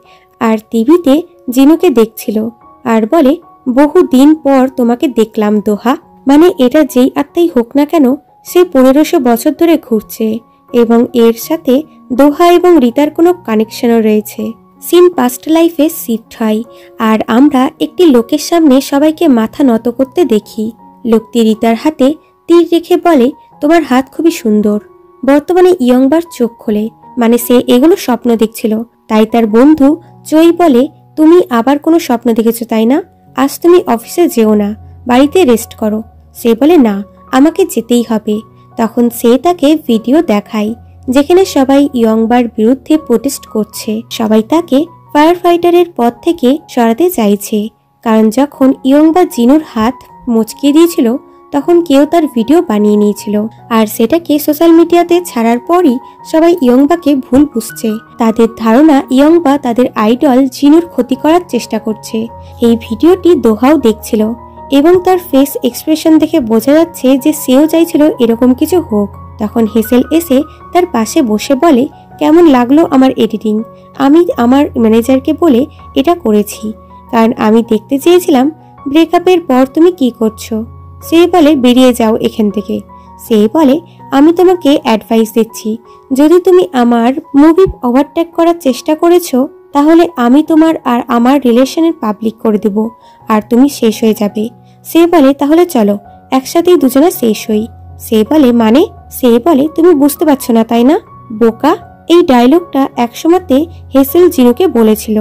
আর টিভিতে জিনুকে দেখছিল আর বলে বহু দিন পর তোমাকে দেখলাম দোহা। মানে এটা যেই আত্মাই হোক না কেন, সে 1500 বছর ধরে ঘুরছে এবং এর সাথে দোহা এবং রিতার কোনো কানেকশনও রয়েছে। সিন পাস্ট লাইফে শিফট হয় আর আমরা একটি লোকের সামনে সবাইকে মাথা নত করতে দেখি। লোকটি রিতার হাতে তীর রেখে বলে তোমার হাত খুবই সুন্দর। বর্তমানে ইয়ংবার চোখ খোলে, মানে সে এগুলো স্বপ্ন দেখছিল। তাই তার বন্ধু জয় বলে তুমি আবার কোনো স্বপ্ন দেখেছো তাই না, আজ তুমি অফিসে যেও না, বাড়িতে রেস্ট করো। সে বলে না, আমাকে যেতেই হবে। তখন সে তাকে ভিডিও দেখায় যেখানে সবাই ইয়ংবার বিরুদ্ধে প্রোটেস্ট করছে। সবাই তাকে ফায়ার ফাইটারের পদ থেকে সরাতে চাইছে, কারণ যখন ইয়ংবা জিনুর হাত মুচকিয়ে দিয়েছিল তখন কেউ তার ভিডিও বানিয়ে নিয়েছিল আর সেটাকে সোশ্যাল মিডিয়াতে ছাড়ার পরই সবাই ইয়ংবাকে ভুল বুঝছে। তাদের ধারণা ইয়ংবা তাদের আইডল জিনুর ক্ষতি করার চেষ্টা করছে। এই ভিডিওটি দোহাও দেখছিল এবং তার ফেস এক্সপ্রেশন দেখে বোঝা যাচ্ছে যে সেও চাইছিল এরকম কিছু হোক। তখন হেসেল এসে তার পাশে বসে বলে কেমন লাগলো আমার এডিটিং? আমি আমার ম্যানেজারকে বলে এটা করেছি, কারণ আমি দেখতে চেয়েছিলাম ব্রেকআপের পর তুমি কি করছো। সে বলে বেরিয়ে যাও এখান থেকে। সে বলে আমি তোমাকে অ্যাডভাইস দিচ্ছি, যদি তুমি আমার মুভি ওভারটেক করার চেষ্টা করেছো তাহলে আমি তোমার আর আমার রিলেশনের পাবলিক করে দেব আর তুমি শেষ হয়ে যাবে। সে বলে তাহলে চলো একসাথেই দুজনে শেষ হই। সে বলে মানে? সে বলে তুমি বুঝতে পারছো না তাই না বোকা। এই ডায়লগটা একসময়তে হেসেল জিনুকে বলেছিল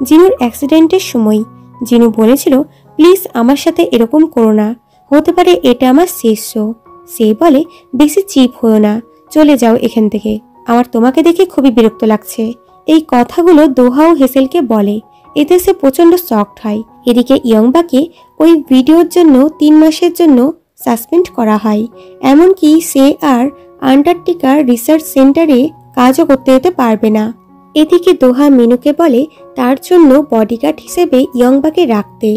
জিনুর অ্যাক্সিডেন্টের সময়। জিনু বলেছিল প্লিজ আমার সাথে এরকম করো না, হতে পারে এটা আমার শেষ শো। সে বলে বেশি চিপ হও না, চলে যাও এখান থেকে, আমার তোমাকে দেখে খুবই বিরক্ত লাগছে। এই কথাগুলো দোহাও হেসেলকে বলে, এতে সে প্রচন্ড শকড হয়। এদিকে ইয়ংবাকে ওই ভিডিওর জন্য 3 মাসের জন্য সাসপেন্ড করা হয়, এমনকি সে আর আন্টার্কটিকার রিসার্চ সেন্টারে কাজও করতে যেতে পারবে না। এদিকে দোহা মিনুকে বলে তার জন্য বডিগার্ড হিসেবে ইয়ংবাকে রাখতে।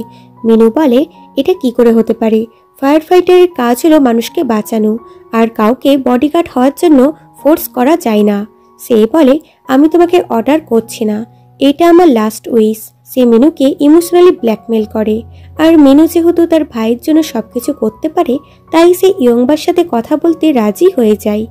মিনু বলে এটা কি করে হতে পারে, ফায়ার ফাইটারের কাজ হলো মানুষকে বাঁচানো, আর কাউকে বডিগার্ড হওয়ার জন্য ফোর্স করা যায় না। সে বলে আমি তোমাকে অর্ডার করছি না, এটা আমার লাস্ট উইশ। সে মিনুকে ইমোশনালি ব্ল্যাকমেল করে, আর মিনু যেহেতু তার ভাইয়ের জন্য সবকিছু করতে পারে তাই সে ইয়ংবার সাথে কথা বলতে রাজি হয়ে যায়।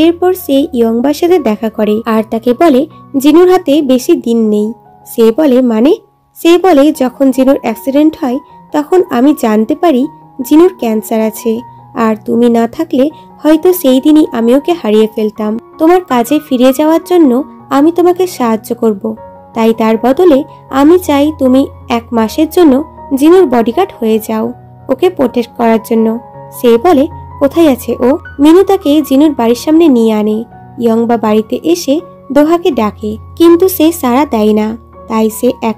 এরপর সে ইয়ংবার সাথে দেখা করে আর তাকে বলে জিনুর হাতে বেশি দিন নেই। সে বলে মানে? সে বলে যখন জিনুর অ্যাক্সিডেন্ট হয় তখন আমি জানতে পারি জিনুর ক্যান্সার আছে, আর তুমি না থাকলে হয়তো সেই দিনই আমি ওকে হারিয়ে ফেলতাম। তোমার কাজে ফিরে যাওয়ার জন্য আমি তোমাকে সাহায্য করব, তাই তার বদলে আমি চাই তুমি 1 মাসের জন্য জিনুর বডিগার্ড হয়ে যাও, ওকে প্রোটেক্ট করার জন্য। সে বলে কোথায় আছে ও? মিনু তাকে জিনুর বাড়ির সামনে নিয়ে আনে। ইয়ংবা বাড়িতে এসে দোহাকে ডাকে, কিন্তু সে সাড়া দেয় না, তাই সে এক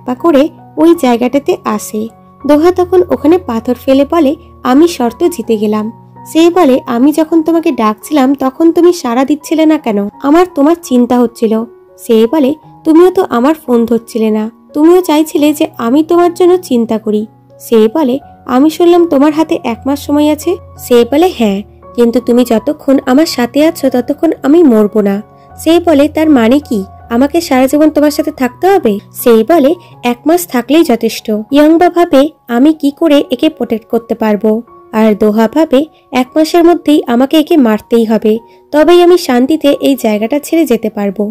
পা করে ওই জায়গাটাতে আসে। দোহা তখন ওখানে পাথর ফেলে বলে আমি শর্ত জিতে গেলাম। সে বলে আমি যখন তোমাকে ডাকছিলাম তখন তুমি সাড়া দিচ্ছিলে না কেন? আমার তোমার চিন্তা হচ্ছিল। সে বলে তুমিও তো আমার ফোন ধরছিলে না, তুমিও চাইছিলে যে আমি তোমার জন্য চিন্তা করি। সে বলে আমি শুনলাম তোমার হাতে 1 মাস সময় আছে। সে বলে হ্যাঁ, কিন্তু তুমি যতক্ষণ আমার সাথে আছো ততক্ষণ আমি মরবো না। সে বলে তার মানে কি, আমাকে সারা জীবন তোমার সাথে থাকতে হবে? সে বলে 1 মাস থাকলেই যথেষ্ট। ইয়ংবা ভাবে আমি কি করে একে প্রোটেক্ট করতে পারবো, আর দোহা ভাবে 1 মাসের মধ্যেই আমাকে একে মারতেই হবে, তবেই আমি শান্তিতে এই জায়গাটা ছেড়ে যেতে পারবো।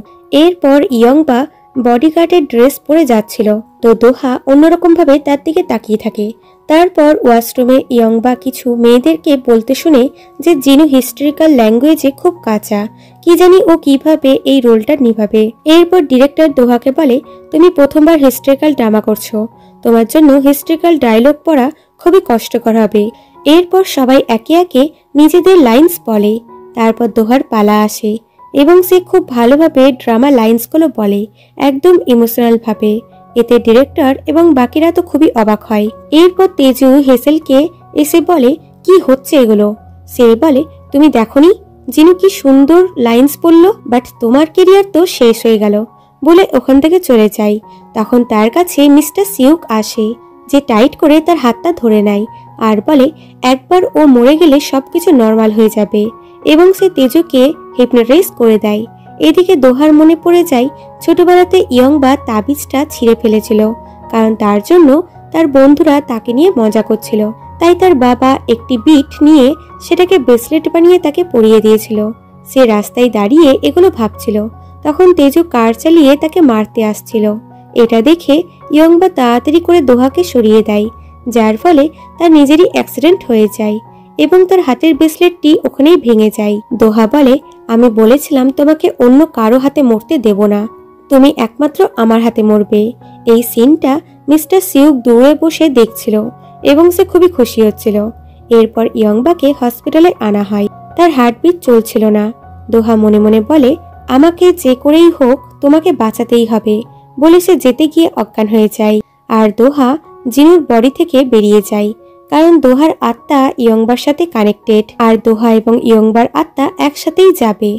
এরপর ইয়ংবা বডিগার্ডের ড্রেস পরে যাচ্ছিল, তো দোহা অন্যরকম ভাবে তার দিকে তাকিয়ে থাকে। তারপর ওয়াশরুমে ইয়ংবা কিছু মেয়েদেরকে বলতে শুনে যে জিনু হিস্ট্রিক্যাল ল্যাঙ্গুয়েজে খুব কাঁচা, কি জানি ও কিভাবে এই রোলটা নিভাবে। এরপর ডিরেক্টর দোহাকে বলে তুমি প্রথমবার হিস্ট্রিক্যাল ড্রামা করছো, তোমার জন্য হিস্ট্রিক্যাল ডায়লগ পড়া খুবই কষ্টকর হবে। এরপর সবাই একে একে নিজেদের লাইন্স বলে। তারপর দোহার পালা আসে এবং সে খুব ভালোভাবে ড্রামা লাইন্সগুলো বলে, একদম ইমোশনাল ভাবে। এতে ডিরেক্টর এবং বাকিরা তো খুবই অবাক হয়। এরপর তেজু হেসেলকে এসে বলে, কি হচ্ছে এগুলো? সে বলে, তুমি দেখোনি জিনু কি সুন্দর লাইন্স বলল, বাট তোমার কেরিয়ার তো শেষ হয়ে গেল, বলে ওখান থেকে চলে যায়। তখন তার কাছে মিস্টার সিউক আসে, যে টাইট করে তার হাতটা ধরে নেয় আর বলে একবার ও মরে গেলে সবকিছু নর্মাল হয়ে যাবে, এবং সে তেজুকে হিপনোটাইজ করে দেয়। এদিকে দোহার মনে পড়ে যায় ছোটবেলাতে ইয়ংবা তাবিজটা ছিঁড়ে ফেলেছিল, কারণ তার জন্য তার বন্ধুরা তাকে নিয়ে মজা করছিল। তাই তার বাবা একটি বিট নিয়ে সেটাকে ব্রেসলেট বানিয়ে তাকে পরিয়ে দিয়েছিল। সে রাস্তায় দাঁড়িয়ে এগুলো ভাবছিল, তখন তেজু কার চালিয়ে তাকে মারতে আসছিল। এটা দেখে ইয়ংবা তাড়াতাড়ি করে দোহাকে সরিয়ে দেয়, যার ফলে তার নিজেরই অ্যাক্সিডেন্ট হয়ে যায় এবং তার হাতের ব্রেসলেটটি ওখানেই ভেঙে যায়। দোহা বলে, আমি বলেছিলাম তোমাকে অন্য কারো হাতে মরতে দেব না, তুমি একমাত্র আমার হাতে মরবে। এই সিনটা মিস্টার সিউক দূরে বসে দেখছিল এবং সে খুবই খুশি হচ্ছিল। এরপর ইয়ংবাকে হসপিটালে আনা হয়। তার হার্টবিট চলছিল না। দোহা মনে মনে বলে, আমাকে যে করেই হোক তোমাকে বাঁচাতেই হবে, বলে সে যেতে গিয়ে অজ্ঞান হয়ে যায়। আর দোহা জিনুর বডি থেকে বেরিয়ে যায়, কারণ দোহার আত্মা ইয়ংবার সাথে কানেক্টেড, আর দোহা এবং ইয়ংবার আত্মা একসাথেই যাবে।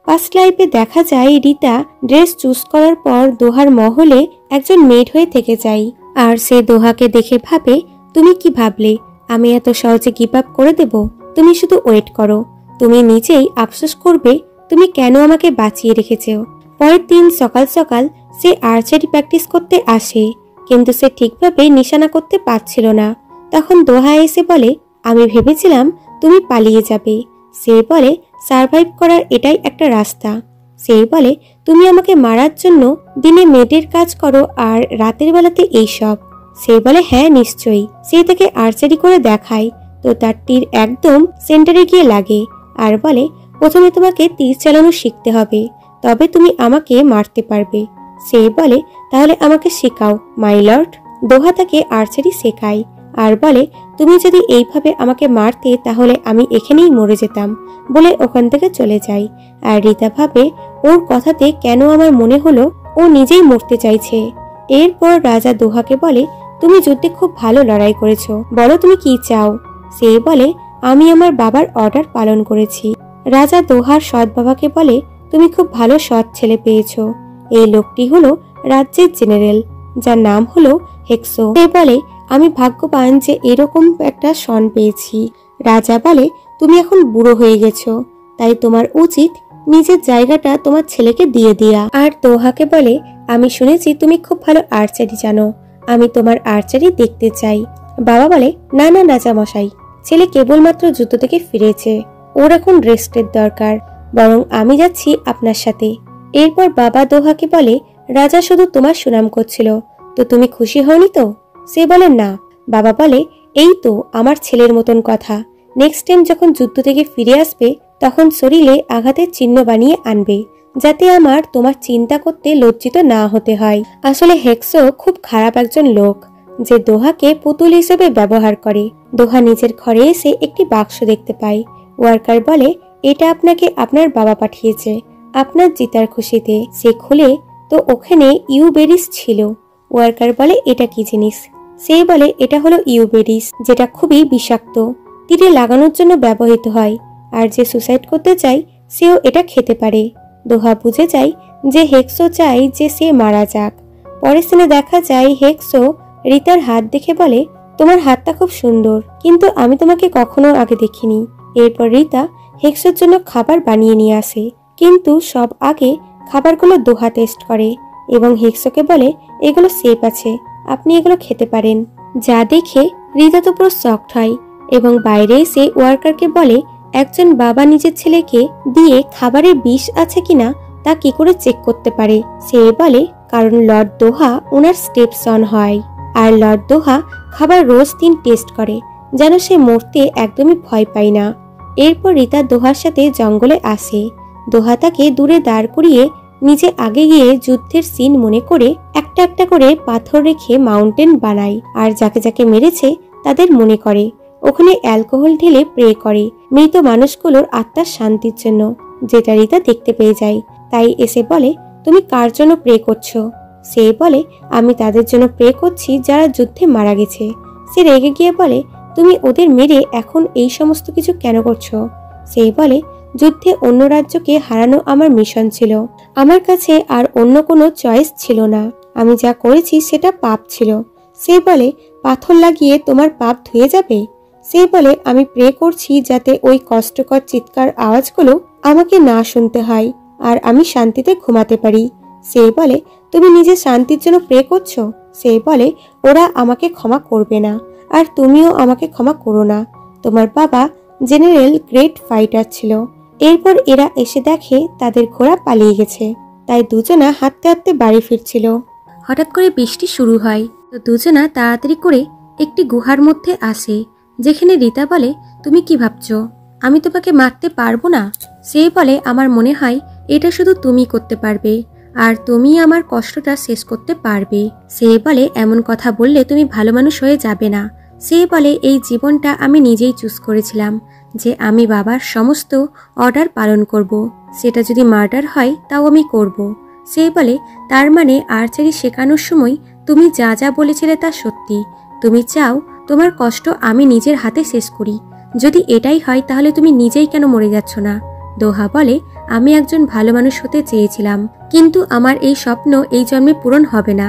পাস্ট লাইফে দেখা যায় রিতা ড্রেস চুজ করার পর দোহার মহলে একজন মেড হয়ে থেকে যায়, আর সে দোহাকে দেখে ভাবে, তুমি কি ভাবলে আমি এত সহজে গিভ আপ করে দেব? তুমি শুধু ওয়েট করো, তুমি নিজেই আফসোস করবে তুমি কেন আমাকে বাঁচিয়ে রেখেছো। পরের দিন সকাল সকাল সে আর্চারি প্র্যাকটিস করতে আসে, কিন্তু সে ঠিকভাবে নিশানা করতে পারছিল না। তখন দোহা এসে বলে, আমি ভেবেছিলাম তুমি পালিয়ে যাবে। সে বলে, সারভাইভ করার এটাই একটা রাস্তা। সে বলে, তুমি আমাকে মারার জন্য দিনে মেডের কাজ করো আর রাতের বেলাতে এইসব। সে বলে, হ্যাঁ নিশ্চয়ই। সে তাকে আর্চারি করে দেখায়, তো তার তীর একদম সেন্টারে গিয়ে লাগে আর বলে, প্রথমে তোমাকে তীর চালানো শিখতে হবে, তবে তুমি আমাকে মারতে পারবে। সে বলে, তাহলে আমাকে শেখাও মাই লর্ড। দোহা তাকে আর্চারি শেখায় আর বলে, তুমি যদি এইভাবে আমাকে মারতে তাহলে আমি এখানেই মরে যেতাম, বলে ওখান থেকে চলে যায়। আর রিতা ভাবে, ওর কথাতে কেন আমার মনে হলো ও নিজেই মরতে চাইছে। এরপর রাজা দোহাকে বলে, তুমি যুদ্ধে খুব ভালো লড়াই করেছো, বলো তুমি কি চাও। সে বলে, আমি আমার বাবার অর্ডার পালন করেছি। রাজা দোহার সৎ বাবাকে বলে, তুমি খুব ভালো সৎ ছেলে পেয়েছো। এই লোকটি হলো রাজ্যের জেনারেল, যার নাম হলো হেক্সো। সে বলে, আমি ভাগ্যবান যে এরকম একটা সন পেয়েছি। রাজা বলে, তুমি এখন বুড়ো হয়ে গেছো, তাই তোমার উচিত নিজের জায়গাটা তোমার ছেলেকে দিয়ে দেয়া। আর দোহাকে বলে, আমি শুনেছি তুমি খুব ভালো আর্চারি জানো, আমি তোমার আর্চারি দেখতে চাই। বাবা বলে, না না রাজা মশাই, ছেলে কেবলমাত্র যুদ্ধ থেকে ফিরেছে, ওর এখন রেস্টের দরকার, বরং আমি যাচ্ছি আপনার সাথে। এরপর বাবা দোহাকে বলে, রাজা শুধু তোমার সুনাম করছিল, তো তুমি খুশি হওনি তো? সে বলে, না। বাবা বলে, এই তো আমার ছেলের মতন কথা, নেক্সট টাইম যখন যুদ্ধ থেকে ফিরে আসবে তখন শরীরে আঘাতের চিহ্ন বানিয়ে আনবে, যাতে আমার তোমার চিন্তা করতে লজ্জিত না হতে হয়। আসলে হেক্সো খুব খারাপ একজন লোক, যে দোহাকে পুতুল হিসেবে ব্যবহার করে। দোহা নিজের ঘরে এসে একটি বাক্স দেখতে পায়। ওয়ার্কার বলে, এটা আপনাকে আপনার বাবা পাঠিয়েছে আপনার জিতার খুশিতে। সে খুলে তো ওখানে ইউবেরিস ছিল। ওয়ার্কার বলে, এটা কি জিনিস? সে বলে, এটা হলো ইউবেরিস, যেটা খুবই বিষাক্ত, তীরে লাগানোর জন্য ব্যবহৃত হয়, আর যে সুসাইড করতে চায় সেও এটা খেতে পারে। দোহা বুঝে যায় যে হেক্সো চায় যে সে মারা যাক। পরের সিনে দেখা যায় হেক্সো রিতার হাত দেখে বলে, তোমার হাতটা খুব সুন্দর, কিন্তু আমি তোমাকে কখনো আগে দেখিনি। এরপর রিতা হেক্সোর জন্য খাবার বানিয়ে নিয়ে আসে, কিন্তু সব আগে খাবারগুলো দোহা টেস্ট করে এবং হেক্সোকে বলে, এগুলো সেফ আছে, আপনি এগুলো খেতে পারেন। যা দেখে রিতা তো পুরো শকড হয় এবং বাইরে এসে ওয়ার্কারকে বলে, একজন বাবা নিজের ছেলেকে দিয়ে খাবারের বিষ আছে কিনা তা কি করে চেক করতে পারে। সে বলে, কারণ লর্ড দোহা ওনার স্টেপসন হয়, আর লর্ড দোহা খাবার রোজ দিন টেস্ট করে, যেন সে মরতে একদমই ভয় পায় না। এরপর রিতা দোহার সাথে জঙ্গলে আসে। দোহা তাকে দূরে দাঁড় করিয়ে নিজে আগে গিয়ে যুদ্ধের সিন মনে করে একটা একটা করে পাথর রেখে মাউন্টেন বানায়, আর যাকে যাকে মেরেছে তাদের মনে করে। ওখানে অ্যালকোহল ঢেলে প্রে করে মৃত মানুষগুলোর আত্মার শান্তির জন্য, যেটা রিতা দেখতে পেয়ে যায়। তাই এসে বলে, তুমি কার জন্য প্রে করছো? সে বলে, আমি তাদের জন্য প্রে করছি যারা যুদ্ধে মারা গেছে। সে রেগে গিয়ে বলে, তুমি ওদের মেরে এখন এই সমস্ত কিছু কেন করছো? সে বলে, যুদ্ধে অন্য রাজ্যকে হারানো আমার মিশন ছিল। আমার কাছে আর অন্য কোনো চয়েস ছিল না। আমি যা করেছি সেটা পাপ ছিল। সে বলে, পাথর লাগিয়ে তোমার পাপ ধুয়ে যাবে? সে বলে, আমি প্রে করছি যাতে ওই কষ্টকর চিৎকার আওয়াজগুলো আমাকে না শুনতে হয় আর আমি শান্তিতে ঘুমাতে পারি। সে বলে, তুমি নিজের শান্তির জন্য প্রে করছো? সে বলে, ওরা আমাকে ক্ষমা করবে না আর তুমিও আমাকে ক্ষমা করো না। তোমার বাবা জেনারেল গ্রেট ফাইটার ছিল। এরপর এরা এসে দেখে তাদের ঘোড়া পালিয়ে গেছে, তাই দুজনা হাঁটতে হাঁটতে বাড়ি ফিরছিল। হঠাৎ করে বৃষ্টি শুরু হয়, তো দুজনা তাড়াতাড়ি করে একটি গুহার মধ্যে আসে, যেখানে রিতা বলে, তুমি কি ভাবছো আমি তোমাকে মারতে পারবো না? সে বলে, আমার মনে হয় এটা শুধু তুমি করতে পারবে আর তুমি আমার কষ্টটা শেষ করতে পারবে। সে বলে, এমন কথা বললে তুমি ভালো মানুষ হয়ে যাবে না। সে বলে, এই জীবনটা আমি নিজেই চুজ করেছিলাম যে আমি বাবার সমস্ত অর্ডার পালন করব। সেটা যদি মার্ডার হয় তাও আমি করব। সে বলে, তার মানে আর্চারি শেখানোর সময় তুমি যা যা বলেছিলে তা সত্যি। তুমি চাও তোমার কষ্ট আমি নিজের হাতে শেষ করি। যদি এটাই হয় তাহলে তুমি নিজেই কেন মরে যাচ্ছ না? দোহা বলে, আমি একজন ভালো মানুষ হতে চেয়েছিলাম, কিন্তু আমার এই স্বপ্ন এই জন্মে পূরণ হবে না।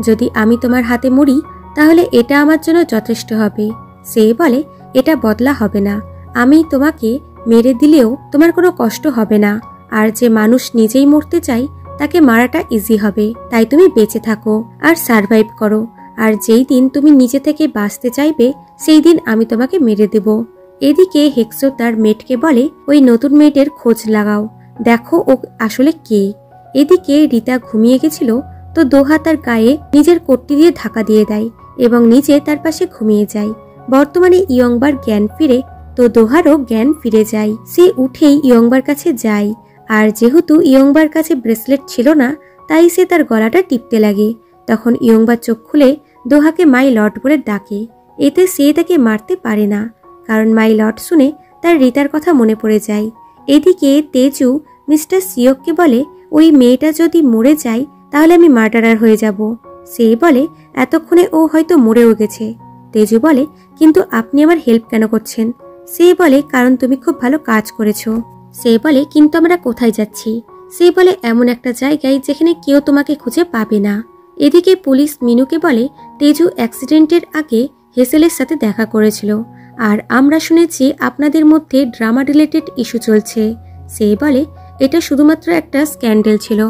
যদি আমি তোমার হাতে মরি তাহলে এটা আমার জন্য যথেষ্ট হবে। সে বলে, এটা বদলা হবে না। আমি তোমাকে মেরে দিলেও তোমার কোনো কষ্ট হবে না, আর যে মানুষ নিজেই মরতে চায় তাকে মারাটা ইজি হবে। তাই তুমি বেঁচে থাকো আর সারভাইভ করো, আর যেই দিন তুমি নিজে থেকে বাঁচতে চাইবে সেই দিন আমি তোমাকে মেরে দেব। এদিকে হেক্সো তার মেটকে বলে, ওই নতুন মেয়েটের খোঁজ লাগাও, দেখো ও আসলে কে। এদিকে রিতা ঘুমিয়ে গেছিল, তো দোহা তার গায়ে নিজের কোটটি দিয়ে ঢাকা দিয়ে দেয় এবং নিজে তার পাশে ঘুমিয়ে যায়। বর্তমানে ইয়ংবার জ্ঞান ফিরে, তো দোহারও জ্ঞান ফিরে যায়। সে উঠেই ইয়ংবার কাছে যায়, আর যেহেতু ইয়ংবার কাছে ব্রেসলেট ছিল না তাই সে তার গলাটা টিপতে লাগে। তখন ইয়ংবার চোখ খুলে দোহাকে মাই লর্ড বলে ডাকে। এতে সে তাকে মারতে পারে না, কারণ মাই লর্ড শুনে তার রিতার কথা মনে পড়ে যায়। এদিকে তেজু মিস্টার সিয়ককে বলে, ওই মেয়েটা যদি মরে যায় তাহলে আমি মার্ডারার হয়ে যাব। সে বলে, এতক্ষণে ও হয়তো মরেও গেছে। তেজু বলে, কিন্তু আপনি আমার হেল্প কেন করছেন? সে বলে, কারণ তুমি খুব ভালো কাজ করেছো। সে বলে, কিন্তু আমরা কোথায় যাচ্ছি? সে বলে, এমন একটা জায়গায় যেখানে কেউ তোমাকে খুঁজে পাবে না। এদিকে পুলিশ মিনুকে বলে, তেজু অ্যাক্সিডেন্টের আগে হেসেলের সাথে দেখা করেছিল, আর আমরা শুনেছি আপনাদের মধ্যে ড্রামা রিলেটেড ইস্যু চলছে। সে বলে, এটা শুধুমাত্র একটা স্ক্যান্ডেল ছিল।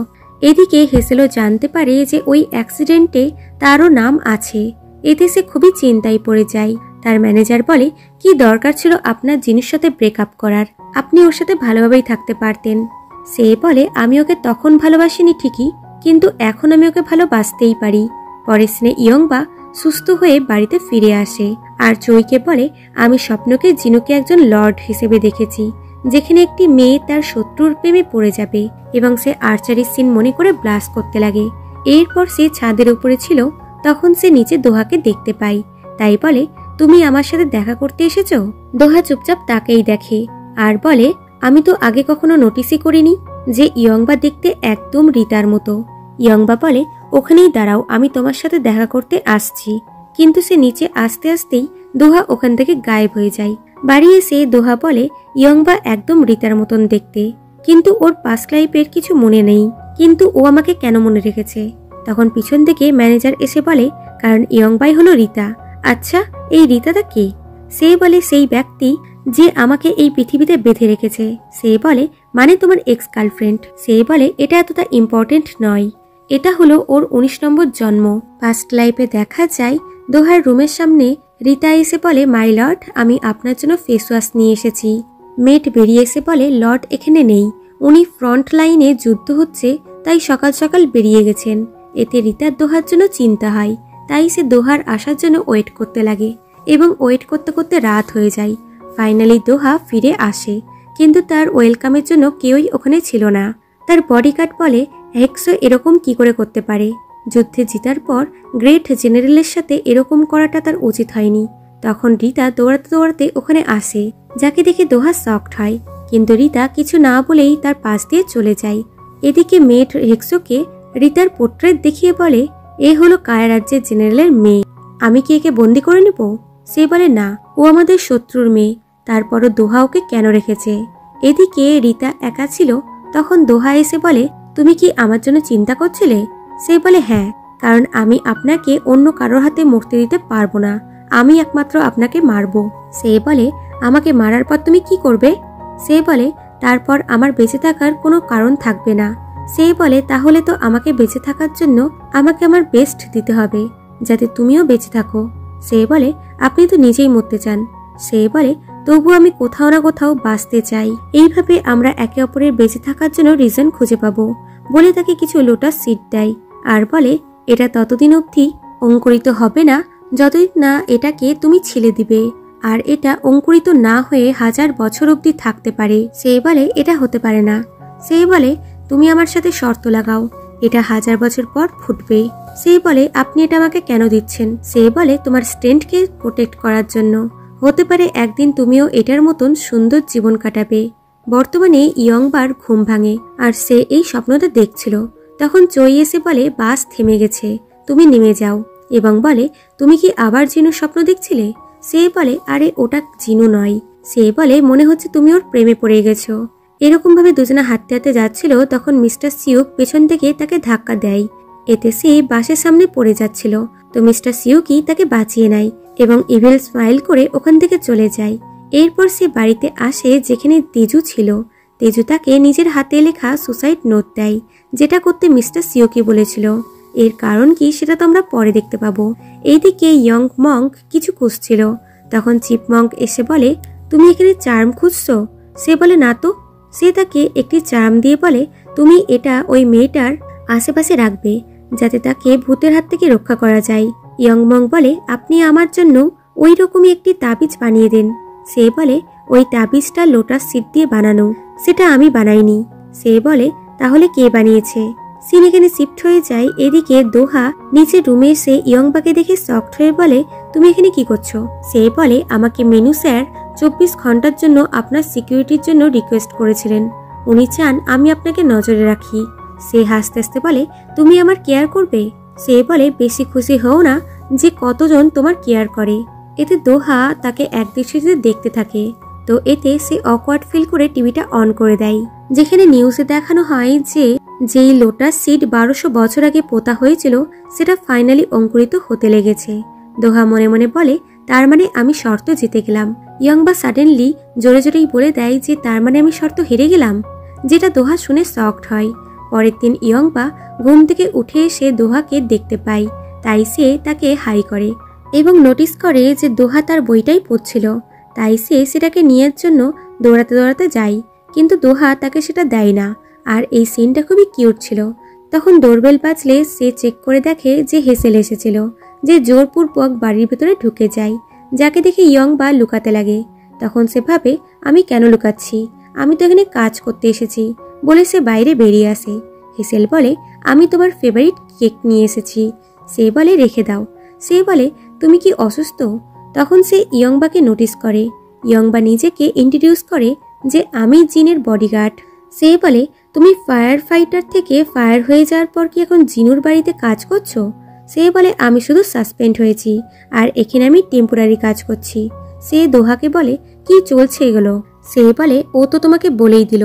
এদিকে হেসেলও জানতে পারে যে ওই অ্যাক্সিডেন্টে তারও নাম আছে। এতে সে খুবই চিন্তায় পড়ে যায়। তার ম্যানেজার বলে, কি দরকার ছিল আপনার জিনিস সাথে ব্রেকআপ করার? আপনি ওর সাথে ভালোভাবেই থাকতে পারতেন। সে বলে, আমি ওকে তখন ভালোবাসিনি ঠিকই, কিন্তু এখন আমি ওকে ভালোবাসতেই পারি। পরের সিনে ইয়ংবা সুস্থ হয়ে বাড়িতে ফিরে আসে, আর চুইকে বলে, আমি স্বপ্নকে জিনুকে একজন লর্ড হিসেবে দেখেছি, যেখানে একটি মেয়ে তার শত্রুর প্রেমে পড়ে যাবে, এবং সে আর্চারির সিন মনে করে ব্লাস করতে লাগে। এরপর সে ছাদের উপরে ছিল, তখন সে নিচে দোহাকে দেখতে পায়। তাই বলে, তুমি আমার সাথে দেখা করতে এসেছো? দোহা চুপচাপ তাকেই দেখে আর বলে, আমি তো আগে কখনো নোটিসই করিনি যে ইয়ংবা দেখতে একদম রিতার মতো। ইয়ংবা বলে, ওখানেই দাঁড়াও, আমি তোমার সাথে দেখা করতে আসছি। কিন্তু সে নিচে আসতে আসতেই দোহা ওখান থেকে গায়েব হয়ে যায়। বাড়ি এসে দোহা বলে, ইয়ংবা একদম রিতার মতন দেখতে, কিন্তু ওর পাস্ট লাইফের কিছু মনে নেই, কিন্তু ও আমাকে কেন মনে রেখেছে? তখন পিছন থেকে ম্যানেজার এসে বলে, কারণ ইয়ংবাই হলো রিতা। আচ্ছা, এই রিতাটা কে? সে বলে, সেই ব্যক্তি যে আমাকে এই পৃথিবীতে বেঁধে রেখেছে। সে বলে, মানে তোমার এক্স গার্লফ্রেন্ড? সে বলে, এটা এতটা ইম্পর্টেন্ট নয়, এটা হলো ওর 19 নম্বর জন্ম। পাস্ট লাইফে দেখা যায় দোহার রুমের সামনে রিতা এসে বলে, মাই লর্ড, আমি আপনার জন্য ফেস ওয়াশ নিয়ে এসেছি। মেট বেরিয়ে এসে বলে, লর্ড এখানে নেই, উনি ফ্রন্ট লাইনে যুদ্ধ হচ্ছে তাই সকাল সকাল বেরিয়ে গেছেন। এতে রিতার দোহার জন্য চিন্তা হয়, তাই সে দোহার আসার জন্য ওয়েট করতে লাগে, এবং ওয়েট করতে করতে রাত হয়ে যায়। ফাইনালি দোহা ফিরে আসে, কিন্তু তার ওয়েলকামের জন্য কেউই ওখানে ছিল না। তার বডিগার্ড বলে, হেক্সো এরকম কি করে করতে পারে? যুদ্ধে জিতার পর গ্রেট জেনারেলের সাথে এরকম করাটা তার উচিত হয়নি। তখন রিতা দৌড়াতে দৌড়াতে ওখানে আসে, যাকে দেখে দোহা শকড হয়, কিন্তু রিতা কিছু না বলেই তার পাশ দিয়ে চলে যায়। এদিকে মেড হেক্সোকে রিতার পোর্ট্রেট দেখিয়ে বলে, এ হলো কায়া রাজ্যের জেনারেলের মেয়ে, আমি কি একে বন্দি করে নেব? সে বলে, না, ও আমাদের শত্রুর মেয়ে, তারপরও দোহা ওকে কেন রেখেছে? এদিকে রিতা একা ছিল, তখন দোহা এসে বলে, তুমি কি আমার জন্য চিন্তা করছিলে? সে বলে, হ্যাঁ, কারণ আমি আপনাকে অন্য কারোর হাতে মরতে দিতে পারবো না, আমি একমাত্র আপনাকে মারবো। সে বলে, আমাকে মারার পর তুমি কি করবে? সে বলে, তারপর আমার বেঁচে থাকার কোনো কারণ থাকবে না। সে বলে, তাহলে তো আমাকে বেঁচে থাকার জন্য আমাকে আমার বেস্ট দিতে হবে, যাতে তুমিও বেঁচে থাকো। সে বলে, আপনি তো নিজেই মরতে চান। সে বলে, তবু আমি কোথাও না কোথাও বাঁচতে চাই, এইভাবে আমরা একে অপরের বেঁচে থাকার জন্য রিজন খুঁজে পাবো, বলে তাকে কিছু লোটাস সিড দেয় আর বলে, এটা ততদিন অবধি অঙ্কুরিত হবে না যতদিন না এটাকে তুমি ছিলে দিবে, আর এটা অঙ্কুরিত না হয়ে 1000 বছর অবধি থাকতে পারে। সে বলে, এটা হতে পারে না। সে বলে, তুমি আমার সাথে শর্ত লাগাও, এটা 1000 বছর পর ফুটবে। সে বলে, আপনি এটা আমাকে কেন দিচ্ছেন? সে বলে, তোমার স্ট্রেন্থকে প্রোটেক্ট করার জন্য, হতে পারে একদিন তুমিও এটার মতন সুন্দর জীবন কাটাবে। বর্তমানে ইয়ংবার ঘুম ভাঙে আর সে এই স্বপ্নটা দেখছিল। তখন চই এসে বলে, বাস থেমে গেছে, তুমি নেমে যাও, এবং বলে, তুমি কি আবার জিনুর স্বপ্ন দেখছিলে? সে বলে, আরে ওটা জিনু নয়। সে বলে, মনে হচ্ছে তুমি ওর প্রেমে পড়ে গেছো। এরকম ভাবে দুজনে হাঁটতে হাঁটতে যাচ্ছিল, তখন মিস্টার সিউক পেছন থেকে তাকে ধাক্কা দেয়, এতে সে বাসের সামনে পড়ে যাচ্ছিল। তো মিস্টার সিউকি তাকে বাঁচিয়ে নেয় এবং ইভিল স্মাইল করে ওখান থেকে চলে যায়। এরপর সে বাড়িতে আসে যেখানে তেজু ছিল। তেজু তাকে নিজের হাতে লেখা সুসাইড নোট দেয়, যেটা করতে মিস্টার সিউকি বলেছিল। এর কারণ কি সেটা তো আমরা পরে দেখতে পাবো। এইদিকে ইয়ং মঙ্ক কিছু খুঁজছিল, তখন চিপ মঙ্ক এসে বলে, তুমি এখানে চার্ম খুঁজছো? সে বলে, না তো। সে তাকে একটি চার্ম দিয়ে বলে, তুমি এটা ওই মেয়েটার আশেপাশে রাখবে, যাতে তাকে ভূতের হাত থেকে রক্ষা করা যায়। ইয়ং মঙ্ক বলে, আপনি আমার জন্য ওই রকমই একটি তাবিজ বানিয়ে দেন। সে বলে, ওই তাবিজটা লোটাস সিড দিয়ে বানানো, সেটা আমি বানাইনি। সে বলে, তাহলে কে বানিয়েছে? সিন এখানে শিফট হয়ে যায়। এদিকে দোহা নিচের রুমে এসে ইয়ংবাকে দেখে শকড হয়ে বলে, তুমি এখানে কি করছো? সে বলে, আমাকে মেনু স্যার 24 ঘন্টার জন্য আপনার সিকিউরিটির জন্য রিকোয়েস্ট করেছিলেন, উনি চান আমি আপনাকে নজরে রাখি। সে হাসতে হাসতে বলে, তুমি আমার কেয়ার করবে? সে বলে, বেশি খুশি হও না যে কতজন তোমার কেয়ার করে। এতে দোহা তাকে একদৃষ্টিতে দেখতে থাকে, তো এতে সে অকওয়ার্ড ফিল করে টিভিটা অন করে দেয়, যেখানে নিউজে দেখানো হয় যে যেই লোটাস সিড 1200 বছর আগে পোতা হয়েছিল সেটা ফাইনালি অঙ্কুরিত হতে লেগেছে। দোহা মনে মনে বলে, তার মানে আমি শর্ত জিতে গেলাম। ইয়ংবা সাডেনলি জোরে জোরেই বলে দেয় যে তার মানে আমি শর্ত হেরে গেলাম, যেটা দোহা শুনে শকড হয়। পরের দিন ইয়ংবা ঘুম থেকে উঠে এসে দোহাকে দেখতে পায়, তাই সে তাকে হাই করে এবং নোটিস করে যে দোহা তার বইটাই পড়ছিল। তাই সে সেটাকে নেওয়ার জন্য দৌড়াতে দৌড়াতে যায়, কিন্তু দোহা তাকে সেটা দেয় না। আর এই সিনটা খুবই কিউট ছিল। তখন ডোরবেল বাজলে সে চেক করে দেখে যে হেসেল এসেছিল, যে জোরপূর্বক বাড়ির ভেতরে ঢুকে যায়, যাকে দেখে ইয়ংবা লুকাতে লাগে। তখন সে ভাবে, আমি কেন লুকাচ্ছি, আমি তো এখানে কাজ করতে এসেছি, বলে সে বাইরে বেরিয়ে আসে। হেসেল বলে, আমি তোমার ফেভারিট কেক নিয়ে এসেছি। সে বলে, রেখে দাও। সে বলে, তুমি কি অসুস্থ? তখন সে ইয়ংবাকে নোটিস করে। ইয়ংবা নিজেকে ইন্ট্রোডিউস করে যে আমি জিনের বডিগার্ড। সে বলে, তুমি ফায়ার ফাইটার থেকে ফায়ার হয়ে যাওয়ার পর কি এখন জিনুর বাড়িতে কাজ করছো? সে বলে, আমি শুধু সাসপেন্ড হয়েছি আর এখানে আমি টেম্পোরারি কাজ করছি। সে দোহাকে বলে, কি চলছে এগুলো? সে বলে, ও তো তোমাকে বলেই দিল।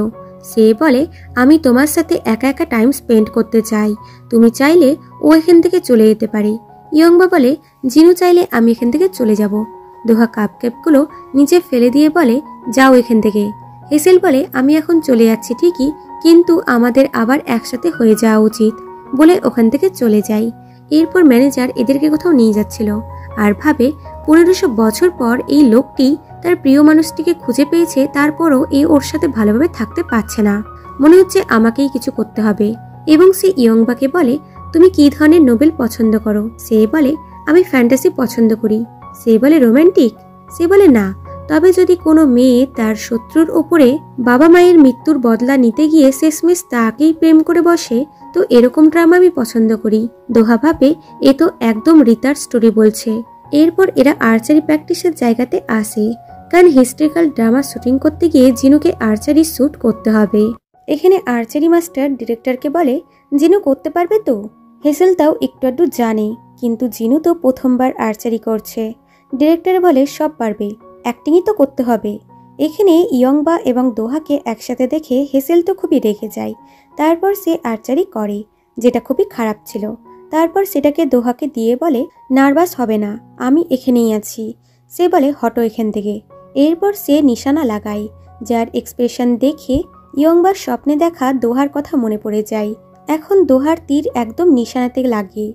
সে বলে, আমি তোমার সাথে একা একা টাইম স্পেন্ড করতে চাই, তুমি চাইলে ও এখান থেকে চলে যেতে পারে। ইয়ংবা বলে, জিনু চাইলে আমি এখান থেকে চলে যাব। দোহা কাপকেপগুলো নিচে ফেলে দিয়ে বলে, যাও এখান থেকে। হেসেল বলে, আমি এখন চলে যাচ্ছি ঠিকই, কিন্তু আমাদের আবার একসাথে হয়ে যাওয়া উচিত, বলে ওখান থেকে চলে যায়। এরপর ম্যানেজার এদেরকে কোথাও নিয়ে যাচ্ছিল আর ভাবে 1500 বছর পর এই লোকটি তার প্রিয় মানুষটিকে খুঁজে পেয়েছে, তারপরও ওর সাথে ভালোভাবে থাকতে পারছে না, মনে হচ্ছে আমাকেই কিছু করতে হবে। এবং সে ইয়ংবাকে বলে, তুমি কি ধরনের নোবেল পছন্দ করো? সে বলে, আমি ফ্যান্টাসি পছন্দ করি। সে বলে, রোমান্টিক? সে বলে, না, তবে যদি কোনো মেয়ে তার শত্রুর ওপরে বাবা মায়ের মৃত্যুর বদলা নিতে গিয়ে শেষমেশ তাকেই প্রেম করে বসে, তো এরকম ড্রামা আমি পছন্দ করি। দোহা ভাবে, এ তো একদম রিতার স্টোরি বলছে। এরপর এরা আর্চারি প্র্যাকটিসের জায়গাতে আসে, কারণ হিস্ট্রিক্যাল ড্রামা শুটিং করতে গিয়ে জিনুকে আর্চারি শ্যুট করতে হবে। এখানে আর্চারি মাস্টার ডিরেক্টরকে বলে, জিনু করতে পারবে তো? হেসেল তাও একটু আধটু জানে, কিন্তু জিনু তো প্রথমবার আর্চারি করছে। ডিরেক্টর বলে সব পারবে, অ্যাক্টিংই তো করতে হবে। এখানে ইয়ংবা এবং দোহাকে একসাথে দেখে হেসেল তো খুবই রেগে যায়। তারপর সে আর্চারি করে, যেটা খুবই খারাপ ছিল। তারপর সেটাকে দোহাকে দিয়ে বলে, নার্ভাস হবে না, আমি এখানেই আছি। সে বলে, হটো এখান থেকে। এরপর সে নিশানা লাগায়, যার এক্সপ্রেশন দেখে ইয়ংবার স্বপ্নে দেখা দোহার কথা মনে পড়ে যায়। এখন দোহার তীর একদম নিশানাতে লাগে,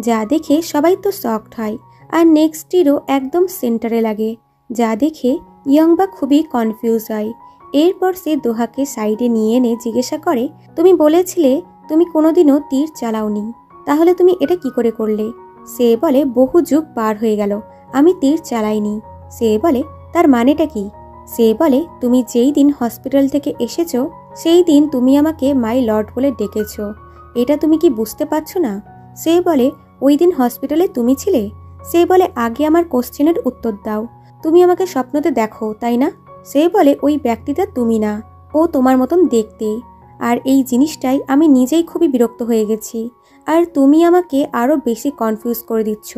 যা দেখে সবাই তো শকড হয়। আর নেক্সট তীরও একদম সেন্টারে লাগে, যা দেখে ইয়ংবা খুবই কনফিউজ হয়। এরপর সে দোহাকে সাইডে নিয়ে এনে জিজ্ঞাসা করে, তুমি বলেছিলে তুমি কোনোদিনও তীর চালাওনি, তাহলে তুমি এটা কি করে করলে? সে বলে, বহু যুগ পার হয়ে গেল, আমি তীর চালাইনি। সে বলে, তার মানেটা কি? সে বলে, তুমি যেই দিন হসপিটাল থেকে এসেছো সেই দিন তুমি আমাকে মাই লর্ড বলে ডেকেছ, এটা তুমি কি বুঝতে পারছো না? সে বলে, ওই দিন হসপিটালে তুমি ছিলে? সে বলে, আগে আমার কোশ্চেনের উত্তর দাও, তুমি আমাকে স্বপ্নতে দেখো তাই না? সে বলে, ওই ব্যক্তিটা তুমি না, ও তোমার মতন দেখতে। আর এই জিনিসটাই আমি নিজেই খুবই বিরক্ত হয়ে গেছি, আর তুমি আমাকে আরও বেশি কনফিউজ করে দিচ্ছ।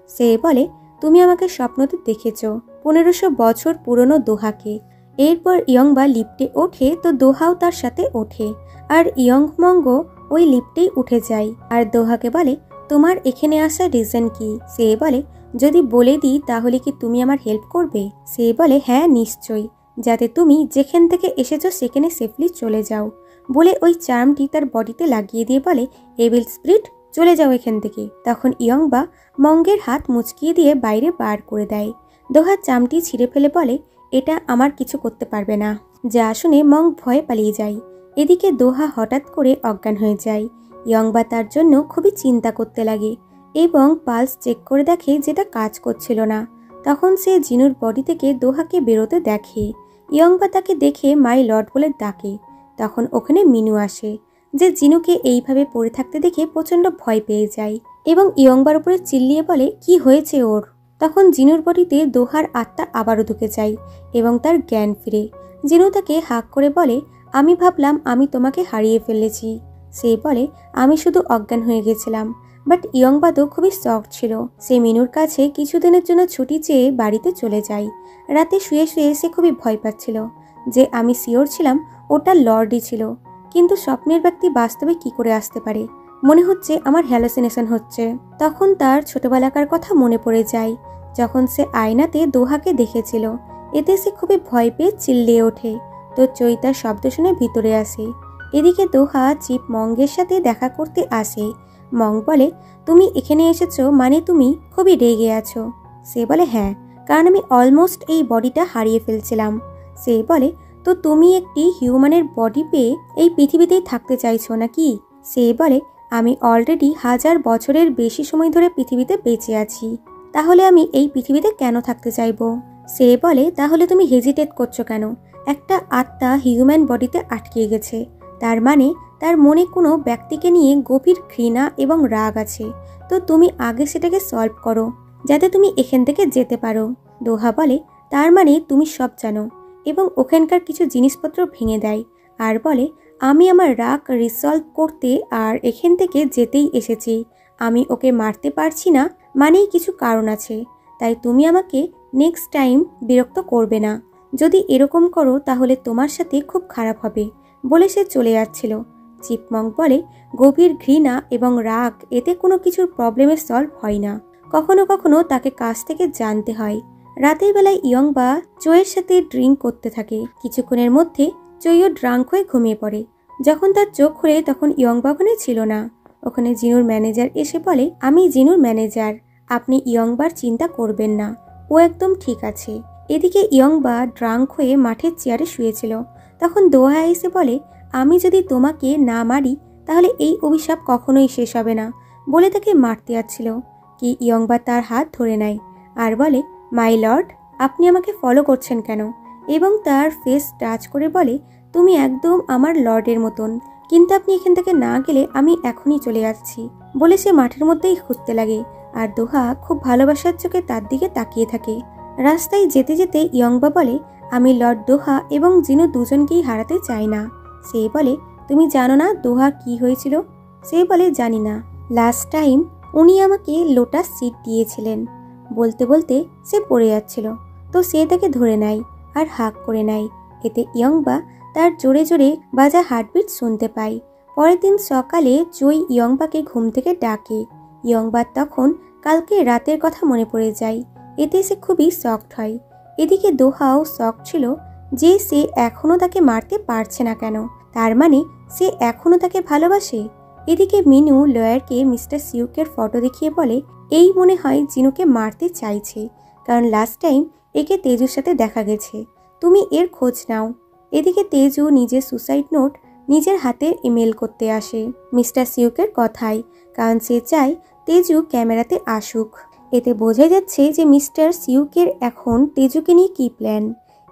সে বলে, তুমি আমাকে স্বপ্নতে দেখেছ 1500 বছর পুরনো দোহাকে। এরপর ইয়ংবা লিফটে ওঠে তো দোহাও তার সাথে ওঠে, আর ইয়ংমঙ্গ ওই লিফটেই উঠে যায়। আর দোহাকে বলে, তোমার এখানে আসার রিজন কি? সে বলে, যদি বলে দিই তাহলে কি তুমি আমার হেল্প করবে? সে বলে, হ্যাঁ নিশ্চয়ই, যাতে তুমি যেখান থেকে এসেছো সেখানে সেফলি চলে যাও। বলে ওই চার্মটি তার বডিতে লাগিয়ে দিয়ে বলে, এভিল স্পিরিট চলে যাও এখান থেকে। তখন ইয়ংবা মঙ্গের হাত মুচকিয়ে দিয়ে বাইরে বার করে দেয়। দোহা চামটি ছিঁড়ে ফেলে বলে, এটা আমার কিছু করতে পারবে না। যা শুনে মং ভয়ে পালিয়ে যায়। এদিকে দোহা হঠাৎ করে অজ্ঞান হয়ে যায়। ইয়ংবা তার জন্য খুবই চিন্তা করতে লাগে এবং পালস চেক করে দেখে যেটা কাজ করছিল না। তখন সে জিনুর বডি থেকে দোহাকে বেরোতে দেখে। ইয়ংবা তাকে দেখে মাই লর্ড বলে ডাকে। তখন ওখানে মিনু আসে, যে জিনুকে এইভাবে পড়ে থাকতে দেখে প্রচণ্ড ভয় পেয়ে যায় এবং ইয়ংবার উপরে চিল্লিয়ে বলে, কি হয়েছে ওর? তখন জিনুর বডিতে দোহার আত্মা আবারও ঢুকে যায় এবং তার জ্ঞান ফিরে। জিনু তাকে হাঁক করে বলে, আমি ভাবলাম আমি তোমাকে হারিয়ে ফেলেছি। সে বলে, আমি শুধু অজ্ঞান হয়ে গেছিলাম। বাট ইয়ংবাদও খুবই শক ছিল। সে মিনুর কাছে কিছুদিনের জন্য ছুটি চেয়ে বাড়িতে চলে যায়। রাতে শুয়ে শুয়ে সে খুবই ভয় পাচ্ছিল যে আমি শিওর ছিলাম ওটা লর্ডই ছিল, কিন্তু স্বপ্নের ব্যক্তি বাস্তবে কি করে আসতে পারে? মনে হচ্ছে আমার হ্যালোসিনেশন হচ্ছে। তখন তার ছোটবেলাকার কথা মনে পড়ে যায়, যখন সে আয়নাতে দোহাকে দেখেছিল। এতে সে খুবই ভয় পেয়ে চিল্লিয়ে ওঠে। তো চৈতার শব্দ শুনে ভিতরে আসে। এদিকে দোহা চিপ মঙ্গের সাথে দেখা করতে আসে। মং বলে, তুমি এখানে এসেছো মানে তুমি খুবই রেগে আছো। সে বলে, হ্যাঁ, কারণ আমি অলমোস্ট এই বডিটা হারিয়ে ফেলছিলাম। সে বলে, তো তুমি একটি হিউম্যানের বডি পেয়ে এই পৃথিবীতেই থাকতে চাইছো নাকি? সে বলে, আমি অলরেডি 1000 বছরের বেশি সময় ধরে পৃথিবীতে বেঁচে আছি, তাহলে আমি এই পৃথিবীতে কেন থাকতে চাইবো? সে বলে, তাহলে তুমি হেজিটেট করছো কেন? একটা আত্মা হিউম্যান বডিতে আটকে গেছে, তার মানে তার মনে কোনো ব্যক্তিকে নিয়ে গভীর ঘৃণা এবং রাগ আছে। তো তুমি আগে সেটাকে সলভ করো, যাতে তুমি এখান থেকে যেতে পারো। দোহা বলে, তার মানে তুমি সব জানো, এবং ওখানকার কিছু জিনিসপত্র ভেঙে দেয় আর বলে, আমি আমার রাগ রিসলভ করতে আর এখান থেকে যেতেই এসেছি। আমি ওকে মারতে পারছি না মানেই কিছু কারণ আছে, তাই তুমি আমাকে নেক্সট টাইম বিরক্ত করবে না। যদি এরকম করো তাহলে তোমার সাথে খুব খারাপ হবে। বলে সে চলে যাচ্ছিল। চিপমঙ্ক বলে, গভীর ঘৃণা এবং রাগ এতে কোনো কিছুর প্রবলেমের সলভ হয় না, কখনো কখনো তাকে কাছ থেকে জানতে হয়। রাতের বেলায় ইয়ংবা চোয়ের সাথে ড্রিঙ্ক করতে থাকে। কিছুক্ষণের মধ্যে চৈও ড্রাঙ্ক হয়ে ঘুমিয়ে পড়ে। যখন তার চোখ খুলে তখন ইয়ংবা ওখানে ছিল না। ওখানে জিনুর ম্যানেজার এসে বলে, আমি জিনুর ম্যানেজার, আপনি ইয়ংবার চিন্তা করবেন না, ও একদম ঠিক আছে। এদিকে ইয়ংবা ড্রাঙ্ক হয়ে মাঠের চেয়ারে শুয়েছিল। তখন দোহা এসে বলে, আমি যদি তোমাকে না মারি তাহলে এই অভিশাপ কখনোই শেষ হবে না। বলে তাকে মারতে যাচ্ছিল কি ইয়ংবা তার হাত ধরে নেয় আর বলে, মাই লর্ড, আপনি আমাকে ফলো করছেন কেন? এবং তার ফেস টাচ করে বলে, তুমি একদম আমার লর্ডের মতন, কিন্তু আপনি এখান থেকে না গেলে আমি এখনই চলে যাচ্ছি। বলে সে মাঠের মধ্যেই খুঁজতে লাগে আর দোহা খুব ভালোবাসার চোখে তার দিকে তাকিয়ে থাকে। রাস্তায় যেতে যেতে ইয়ংবা বলে, আমি লর্ড দোহা এবং জিনু দুজনকেই হারাতে চাই না। সে বলে, তুমি জানো না দোহা কি হয়েছিল? সে বলে, জানি না। লাস্ট টাইম উনি আমাকে লোটাস সিড দিয়েছিলেন। বলতে বলতে সে পড়ে যাচ্ছিল, তো সে তাকে ধরে নেয় আর হাক করে নেয়। এতে ইয়ংবা তার জোরে জোরে বাজা হার্টবিট শুনতে পায়। পরের দিন সকালে জয় ইয়ংবাকে ঘুম থেকে ডাকে। ইয়ংবার তখন কালকে রাতের কথা মনে পড়ে যায়। এতে সে খুবই শকড হয়। এদিকে দোহাও শক ছিল যে সে এখনও তাকে মারতে পারছে না কেন, তার মানে সে এখনও তাকে ভালোবাসে। এদিকে মিনু লয়ারকে মিস্টার সিউকের ফটো দেখিয়ে বলে, এই মনে হয় জিনুকে মারতে চাইছে, কারণ লাস্ট টাইম একে তেজুর সাথে দেখা গেছে, তুমি এর খোঁজ নাও। এদিকে তেজু নিজের সুসাইড নোট নিজের হাতে ইমেল করতে আসে মিস্টার সিউকের কথায়, কারণ সে চায় তেজু ক্যামেরাতে আসুক। এতে বোঝা যাচ্ছে যে মিস্টার সিউকের এখন তেজুকে নিয়ে কী প্ল্যান।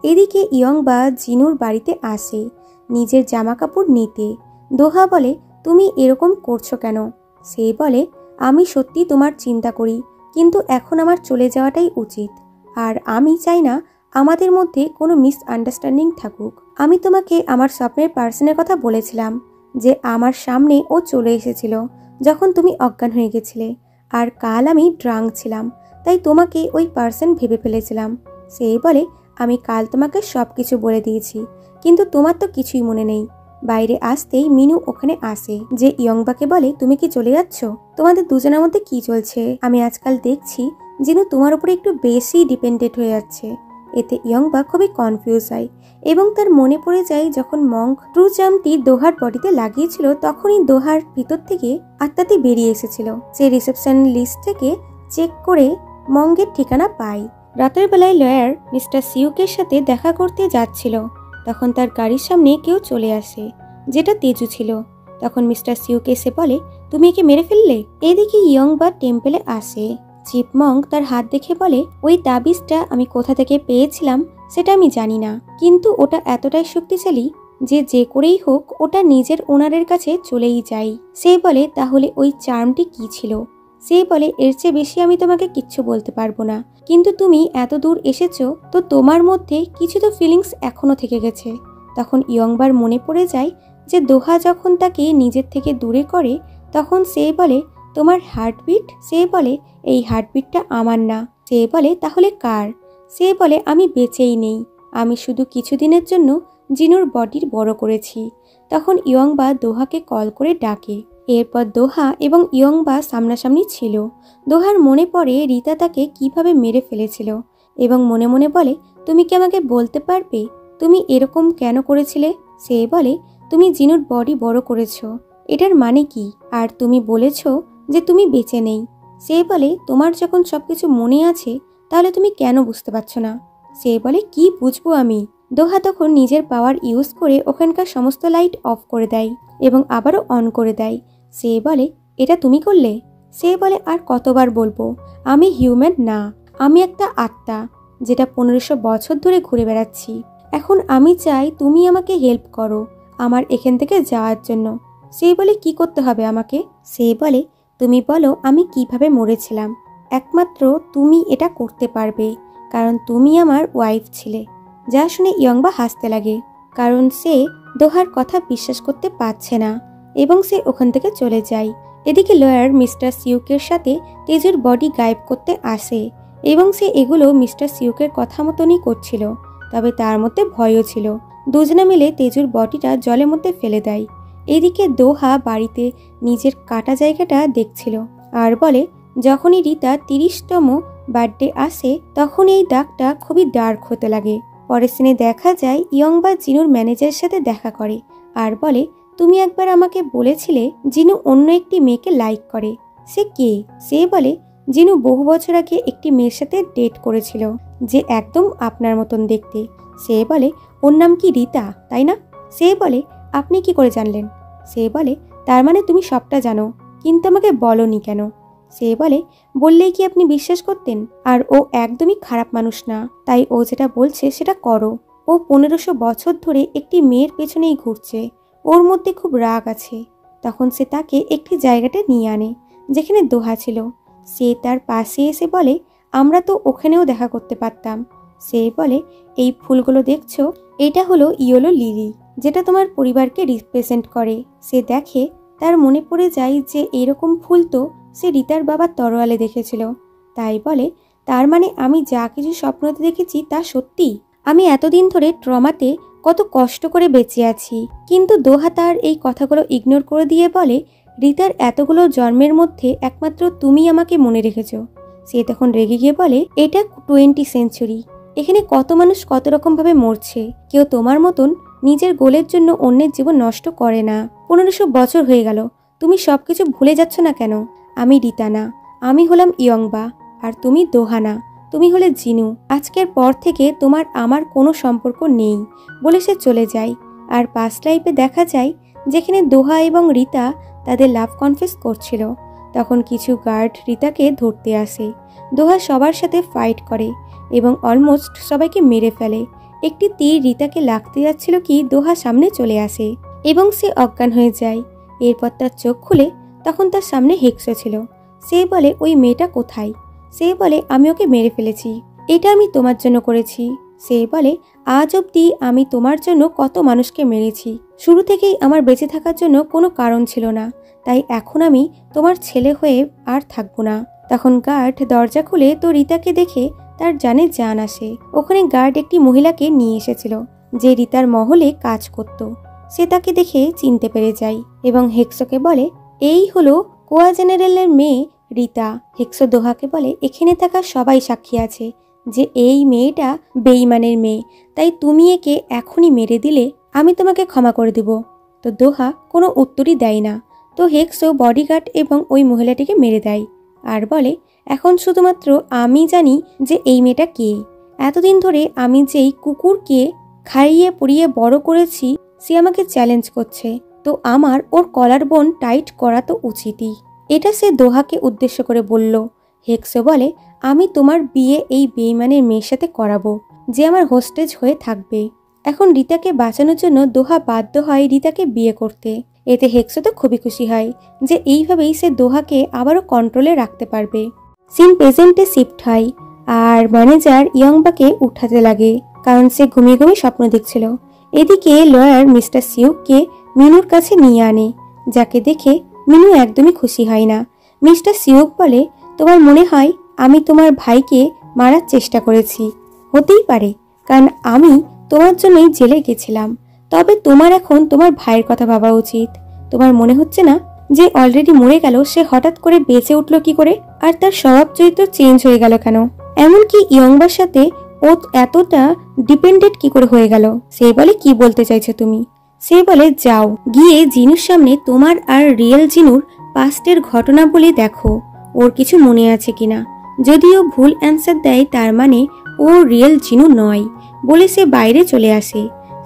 এদিকে ইয়ংবা জিনুর বাড়িতে আসে নিজের জামা কাপড় নিতে। দোহা বলে, তুমি এরকম করছো কেন? সে বলে, আমি সত্যি তোমার চিন্তা করি, কিন্তু এখন আমার চলে যাওয়াটাই উচিত। আর আমি চাই না আমাদের মধ্যে কোনো মিসআন্ডারস্ট্যান্ডিং থাকুক। আমি তোমাকে আমার স্বপ্নের পার্সনের কথা বলেছিলাম যে আমার সামনে ও চলে এসেছিল যখন তুমি অজ্ঞান হয়ে গেছিলে, আর কাল আমি ড্রাঙ্ক ছিলাম, তাই তোমাকে ওই পার্সন ভেবে ফেলেছিলাম। সে বলে, আমি কাল তোমাকে সব কিছু বলে দিয়েছি, কিন্তু তোমার তো কিছুই মনে নেই। বাইরে আসতেই মিনু ওখানে আসে, যে ইয়ংবাকে বলে, তুমি কি চলে যাচ্ছ? তোমাদের দুজনের মধ্যে কি চলছে? আমি আজকাল দেখছি জিনু তোমার উপরে একটু বেশি ডিপেন্ডেন্ট হয়ে যাচ্ছে। এতে ইয়ংবা খুবই কনফিউজ হয় এবং তার মনে পড়ে যায় যখন মঙ্ক ট্রু চার্মটি দোহার বডিতে লাগিয়েছিল, তখনই দোহার ভিতর থেকে আত্মাটি বেরিয়ে এসেছিল। সে রিসেপশন লিস্ট থেকে চেক করে মঙ্গের ঠিকানা পায়। রাতের বেলায় লয়ার মিস্টার সিউকের সাথে দেখা করতে যাচ্ছিল, তখন তার গাড়ির সামনে কেউ চলে আসে, যেটা তেজু ছিল। তখন মিস্টার সিউক এসে বলে, তুমি একে মেরে ফেললে? এদিকে ইয়ংবা টেম্পলে আসে। চিপমঙ্ক তার হাত দেখে বলে, ওই তাবিজটা আমি কোথা থেকে পেয়েছিলাম সেটা আমি জানি না, কিন্তু ওটা এতটাই শক্তিশালী যে যে করেই হোক ওটা নিজের ওনারের কাছে চলেই যায়। সে বলে, তাহলে ওই চার্মটি কি ছিল? সে বলে, এর চেয়ে বেশি আমি তোমাকে কিচ্ছু বলতে পারবো না, কিন্তু তুমি এত দূর এসেছো তো তোমার মধ্যে কিছু তো ফিলিংস এখনো থেকে গেছে। তখন ইয়ংবার মনে পড়ে যায় যে দোহা যখন তাকে নিজের থেকে দূরে করে, তখন সে বলে, তোমার হার্টবিট? সে বলে, এই হার্টবিটটা আমার না। সে বলে, তাহলে কার? সে বলে, আমি বেঁচেই নেই, আমি শুধু কিছুদিনের জন্য জিনুর বডির বড় করেছি। তখন ইয়ংবা দোহাকে কল করে ডাকে। এরপর দোহা এবং ইয়ংবা সামনাসামনি ছিল। দোহার মনে পড়ে রিতা তাকে কিভাবে মেরে ফেলেছিল এবং মনে মনে বলে, তুমি কি আমাকে বলতে পারবে তুমি এরকম কেন করেছিলে? সে বলে, তুমি জিনুর বডি বড় করেছো, এটার মানে কি? আর তুমি বলেছো যে তুমি বেঁচে নেই। সে বলে, তোমার যখন সবকিছু মনে আছে তাহলে তুমি কেন বুঝতে পারছো না? সে বলে, কি বুঝবো আমি? দোহা তখন নিজের পাওয়ার ইউজ করে ওখানকার সমস্ত লাইট অফ করে দেয় এবং আবারও অন করে দেয়। সে বলে, এটা তুমি করলে? সে বলে, আর কতবার বলবো, আমি হিউম্যান না, আমি একটা আত্মা যেটা 1500 বছর ধরে ঘুরে বেড়াচ্ছি। এখন আমি চাই তুমি আমাকে হেল্প করো আমার এখান থেকে যাওয়ার জন্য। সে বলে, কি করতে হবে আমাকে? সে বলে, তুমি বলো আমি কিভাবে মরেছিলাম, একমাত্র তুমি এটা করতে পারবে, কারণ তুমি আমার ওয়াইফ ছিলে। যা শুনে ইয়ংবা হাসতে লাগে, কারণ সে দোহার কথা বিশ্বাস করতে পারছে না এবং সে ওখান থেকে চলে যায়। এদিকে লয়ার মিস্টার সিউকের সাথে তেজুর বডি গায়েব করতে আসে এবং সে এগুলো মিস্টার সিউকের কথা মতনই করছিল, তবে তার মধ্যে ভয়ও ছিল। দুজনে মিলে তেজুর বডিটা জলের মধ্যে ফেলে দেয়। এদিকে দোহা বাড়িতে নিজের কাটা জায়গাটা দেখছিল আর বলে, যখনই রিতা 30তম বার্থডে আসে তখন এই দাগটা খুবই ডার্ক হতে লাগে। পরের সিনে দেখা যায় ইয়ংবা জিনুর ম্যানেজারের সাথে দেখা করে আর বলে, তুমি একবার আমাকে বলেছিলে জিনু অন্য একটি মেয়েকে লাইক করে, সে কে? সে বলে, জিনু বহু বছর আগে একটি মেয়ের সাথে ডেট করেছিল যে একদম আপনার মতন দেখতে। সে বলে, ওর নাম কি রিতা, তাই না? সে বলে, আপনি কি করে জানলেন? সে বলে, তার মানে তুমি সবটা জানো, কিন্তু আমাকে বলনি কেন? সে বলে, বললেই কি আপনি বিশ্বাস করতেন? আর ও একদমই খারাপ মানুষ না, তাই ও যেটা বলছে সেটা করো। ও 1500 বছর ধরে একটি মেয়ের পেছনেই ঘুরছে, ওর মধ্যে খুব রাগ আছে। তখন সে তাকে একটি জায়গাতে নিয়ে আনে যেখানে দোহা ছিল। সে তার পাশে এসে বলে, আমরা তো ওখানেও দেখা করতে পারতাম। সে বলে, এই ফুলগুলো দেখছো, এটা হলো ইয়েলো লিলি, যেটা তোমার পরিবারকে রিপ্রেজেন্ট করে। সে দেখে, তার মনে পড়ে যায় যে এরকম ফুল তো সে রিতার বাবার তরোয়ালে দেখেছিল। তাই বলে, তার মানে আমি যা কিছু স্বপ্নতে দেখেছি তা সত্যি। আমি এতদিন ধরে ট্রমাতে কত কষ্ট করে বেঁচে আছি। কিন্তু দোহা তার এই কথাগুলো ইগনোর করে দিয়ে বলে, রিতার এতগুলো জন্মের মধ্যে একমাত্র তুমি আমাকে মনে রেখেছ। সে তখন রেগে গিয়ে বলে, এটা 20 সেঞ্চুরি, এখানে কত মানুষ কত রকমভাবে মরছে। কেউ তোমার মতন নিজের গোলের জন্য অন্যের জীবন নষ্ট করে না। 1500 বছর হয়ে গেল, তুমি সবকিছু ভুলে যাচ্ছ না কেন? আমি রিতা না, আমি হলাম ইয়ংবা, আর তুমি দোহা না, তুমি হলে জিনু। আজকের পর থেকে তোমার আমার কোনো সম্পর্ক নেই বলে সে চলে যায়। আর পাস্ট লাইফে দেখা যায় যেখানে দোহা এবং রিতা তাদের লাভ কনফেস করছিল, তখন কিছু গার্ড রিতাকে ধরতে আসে। দোহা সবার সাথে ফাইট করে এবং অলমোস্ট সবাইকে মেরে ফেলে। একটি তীর রিতাকে লাগতে যাচ্ছিল কি দোহা সামনে চলে আসে এবং সে অজ্ঞান হয়ে যায়। এরপর তার চোখ খুলে, তখন তার সামনে হেক্সো ছিল। সে বলে, ওই মেয়েটা কোথায়? সে বলে, আমি ওকে মেরে ফেলেছি, এটা আমি তোমার জন্য করেছি। সে বলে, আজ অবধি আমি তোমার জন্য কত মানুষকে মেরেছি, শুরু থেকেই আমার বেঁচে থাকার জন্য কোনো কারণ ছিল না, তাই এখন আমি তোমার ছেলে হয়ে আর থাকবো না। তখন গার্ড দরজা খুলে তো রিতাকে দেখে তার জানে জান আসে। ওখানে গার্ড একটি মহিলাকে নিয়ে এসেছিল যে রিতার মহলে কাজ করত। সে তাকে দেখে চিনতে পেরে যায় এবং হেক্সোকে বলে, এই হলো কোয়া জেনারেলের মেয়ে রিতা। হেক্সো দোহাকে বলে, এখানে থাকা সবাই সাক্ষী আছে যে এই মেয়েটা বেঈমানের মেয়ে, তাই তুমি একে এখনই মেরে দিলে আমি তোমাকে ক্ষমা করে দেব। তো দোহা কোনো উত্তরই দেয় না। তো হেক্সো বডিগার্ড এবং ওই মহিলাটিকে মেরে দেয় আর বলে, এখন শুধুমাত্র আমি জানি যে এই মেয়েটা কে। এতদিন ধরে আমি যেই কুকুরকে খাইয়ে পরিয়ে বড় করেছি সে আমাকে চ্যালেঞ্জ করছে, তো আমার ওর কলার বোন টাইট করা তো উচিতই। এটা সে দোহাকে উদ্দেশ্য করে বলল। হেক্সো বলে, আমি তোমার বিয়ে এই বেঈমানের মেয়ের সাথে করাবো যে আমার হোস্টেজ হয়ে থাকবে। এখন রিতাকে বাঁচানোর জন্য দোহা বাধ্য হয় রিতাকে বিয়ে করতে। এতে হেক্সো তো খুবই খুশি হয় যে এইভাবেই সে দোহাকে আবারও কন্ট্রোলে রাখতে পারবে। সিন প্রেজেন্টে শিফট হয় আর ম্যানেজার ইয়ংবাকে উঠাতে লাগে কারণ সে ঘুমিয়ে ঘুমিয়ে স্বপ্ন দেখছিল। এদিকে লয়ার মিস্টার সিউককে মিনুর কাছে নিয়ে আনে, যাকে দেখে মিনু একদমই খুশি হয় না। মিস্টার সিউক বলে, তোমার মনে হয় আমি তোমার ভাইকে মারার চেষ্টা করেছি? হতেই পারে, কারণ আমি তোমার জন্যই জেলে গেছিলাম। তবে তোমার এখন তোমার ভাইয়ের কথা ভাবা উচিত। তোমার মনে হচ্ছে না যে অলরেডি মরে গেল সে হঠাৎ করে বেঁচে উঠলো কি করে, আর তার স্বভাব চরিত্র চেঞ্জ হয়ে গেল কেন? এমনকি ইয়ংবার সাথে ও এতটা ডিপেন্ডেন্ট কি করে হয়ে গেল? সে বলে, কি বলতে চাইছো তুমি? সে বলে, যাও গিয়ে জিনুর সামনে তোমার আর রিয়েল জিনুর পাস্টের ঘটনা বলে দেখো ওর কিছু মনে আছে কিনা। যদিও ভুল অ্যান্সার দেয় তার মানে ও রিয়েল জিনু নয় বলে সে বাইরে চলে আসে।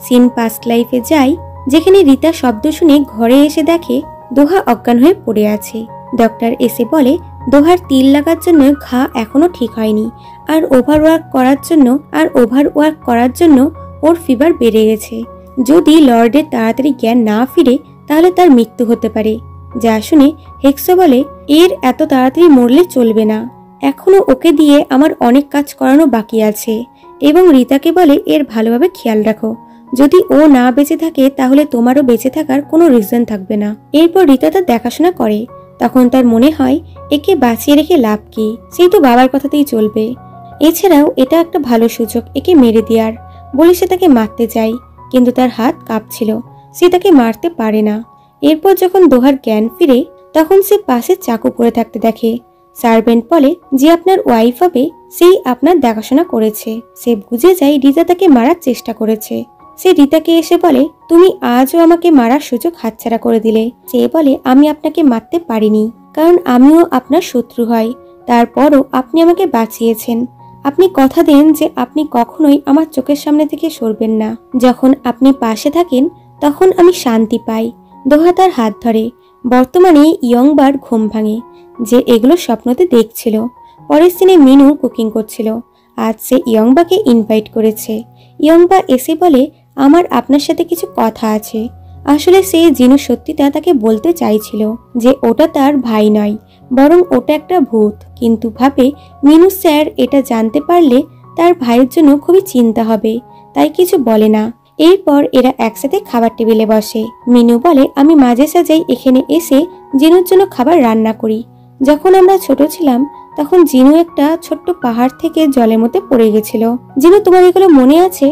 সিন পাস্ট লাইফে যায় যেখানে রিতা শব্দ শুনে ঘরে এসে দেখে দোহা অজ্ঞান হয়ে পড়ে আছে। ডক্টর এসে বলে, দোহার তিল লাগার জন্য ঘা এখনো ঠিক হয়নি, আর ওভারওয়ার্ক করার জন্য ওর ফিভার বেড়ে গেছে। যদি লর্ডের তাড়াতাড়ি জ্ঞান না ফিরে তাহলে তার মৃত্যু হতে পারে। যা শুনে হেক্সো বলে, এর এত তাড়াতাড়ি মরলে চলবে না, এখনো ওকে দিয়ে আমার অনেক কাজ করানো বাকি আছে। এবং রিতাকে বলে, এর ভালোভাবে খেয়াল রাখো, যদি ও না বেঁচে থাকে তাহলে তোমারও বেঁচে থাকার কোনো রিজন থাকবে না। এরপর রিতা তার দেখাশোনা করে। তখন তার মনে হয় একে বাঁচিয়ে রেখে লাভ কি, সেই তো বাবার কথাতেই চলবে। এছাড়াও এটা একটা ভালো সুযোগ একে মেরে দেওয়ার বলে সে তাকে মারতে চায়, কিন্তু তার হাত কাঁপছিল, সে তাকে মারতে পারে না। এরপর যখন দোহার জ্ঞান ফিরে তখন সে পাশে চাকু পড়ে থাকতে দেখে। সার্ভেন্ট বলে, যে আপনার ওয়াইফ হবে সেই আপনার দেখাশোনা করেছে। সে বুঝে যায় রিতা তাকে মারার চেষ্টা করেছে। সে রিতাকে এসে বলে, তুমি আজও আমাকে মারার সুযোগ হাতছাড়া করে দিলে। সে বলে, আমি আপনাকে মারতে পারিনি, কারণ আমিও আপনার শত্রু হয়, তারপরও আপনি আমাকে বাঁচিয়েছেন। আপনি কথা দেন যে আপনি কখনোই আমার চোখের সামনে থেকে সরবেন না। যখন আপনি পাশে থাকেন তখন আমি শান্তি পাই। দোহা তার হাত ধরে। বর্তমানে ইয়ংবার ঘুম ভাঙে যে এগুলো স্বপ্নতে দেখছিল। পরের দিনে মিনু কুকিং করছিল। আজ সে ইয়ংবাকে ইনভাইট করেছে। ইয়ংবা এসে বলে, আমার আপনার সাথে কিছু কথা আছে। আসলে সে জিনু সত্যিটা তাকে বলতে চাইছিল যে ওটা তার ভাই নয়, বরং ওটা একটা ভূত। কিন্তু ভাবে মিনু স্যার এটা জানতে পারলে তার ভাইয়ের জন্য খুবই চিন্তা হবে, তাই কিছু বলে না। এরপর এরা একসাথে খাবার টেবিলে বসে। মিনু বলে, আমি মাঝে সাঝেই এখানে এসে জিনুর জন্য খাবার রান্না করি। যখন আমরা ছোট ছিলাম তখন জিনু একটা ছোট্ট পাহাড় থেকে জলের মধ্যে পড়ে গেছিল। জিনু, তোমার এগুলো মনে আছে?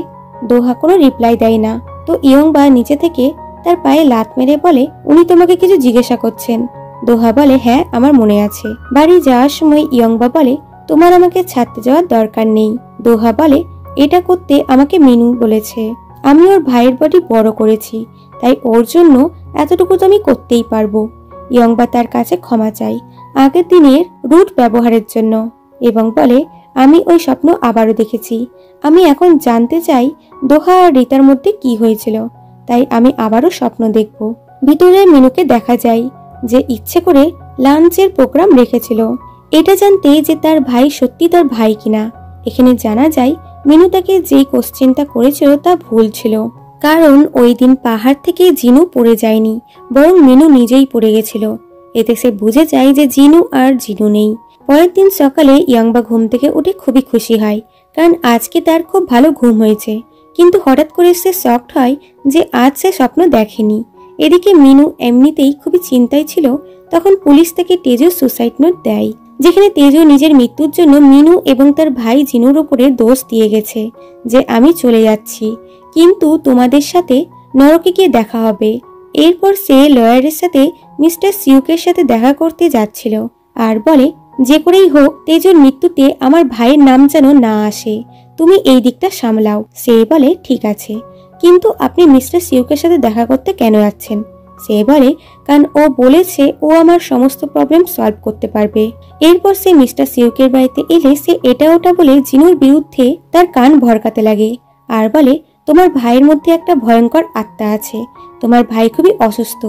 দোহা কোনো রিপ্লাই দেয় না। তো ইয়ংবা নিচে থেকে তার পায়ে লাত মেরে বলে, উনি তোমাকে কিছু জিজ্ঞাসা করছেন। দোহা বলে, হ্যাঁ আমার মনে আছে। বাড়ি যাওয়ার সময় ইয়ংবা বলে, তোমার আমাকে ছাড়তে যাওয়ার দরকার নেই। দোহা বলে, এটা করতে আমাকে মিনু বলেছে। আমি ওর ভাইয়ের বডি বড় করেছি, তাই ওর জন্য এতটুকু তো আমি করতেই পারবো। ইয়ংবা তার কাছে ক্ষমা চাই আগের দিনের রুট ব্যবহারের জন্য এবং বলে, আমি ওই স্বপ্ন আবারও দেখেছি। আমি এখন জানতে চাই দোহা আর রিতার মধ্যে কি হয়েছিল, তাই আমি আবারও স্বপ্ন দেখব। ভিতরে মিনুকে দেখা যায় যে ইচ্ছে করে লাঞ্চের প্রোগ্রাম রেখেছিল, এটা জানতে যে তার ভাই সত্যি তার ভাই কিনা। এখানে জানা যায় মিনু তাকে যেই কোশ্চেনটা করেছিল তা ভুল ছিল, কারণ ওই দিন পাহাড় থেকে জিনু পড়ে যায়নি, বরং মিনু নিজেই পড়ে গেছিল। এতে সে বুঝে যায় যে জিনু আর জিনু নেই। পরের দিন সকালে ইয়ংবা ঘুম থেকে উঠে খুবই খুশি হয়, কারণ আজকে তার খুব ভালো ঘুম হয়েছে। কিন্তু হঠাৎ করে সে শকড হয় যে আজ সে স্বপ্ন দেখেনি। এদিকে মিনু এমনিতেই খুবই চিন্তায় ছিল। তখন পুলিশ তাকে তেজু সুসাইড নোট দেয়, যেখানে তেজু নিজের মৃত্যুর জন্য মিনু এবং তার ভাই জিনুর উপরে দোষ দিয়ে গেছে যে আমি চলে যাচ্ছি, কিন্তু তোমাদের সাথে নরকে গিয়ে দেখা হবে। এরপর সে লয়ারের সাথে মিস্টার সিউকের সাথে দেখা করতে যাচ্ছিল আর বলে, যে করেই হোক তেজুর মৃত্যুতে আমার ভাইয়ের নাম যেন না আসে, তুমি এই দিকটা সামলাও। সে বলে, ঠিক আছে, কিন্তু আপনি মিস্টার সিউকের সাথে দেখা করতে কেন যাচ্ছেন? সে বলে, কারণ ও বলেছে ও আমার সমস্ত প্রবলেম সলভ করতে পারবে। এরপর সে মিস্টার সিউকের বাড়িতে এলে সে এটা ওটা বলে জিনুর বিরুদ্ধে তার কান ভরকাতে লাগে আর বলে, তোমার ভাইয়ের মধ্যে একটা ভয়ঙ্কর আত্মা আছে। তোমার ভাই খুবই অসুস্থ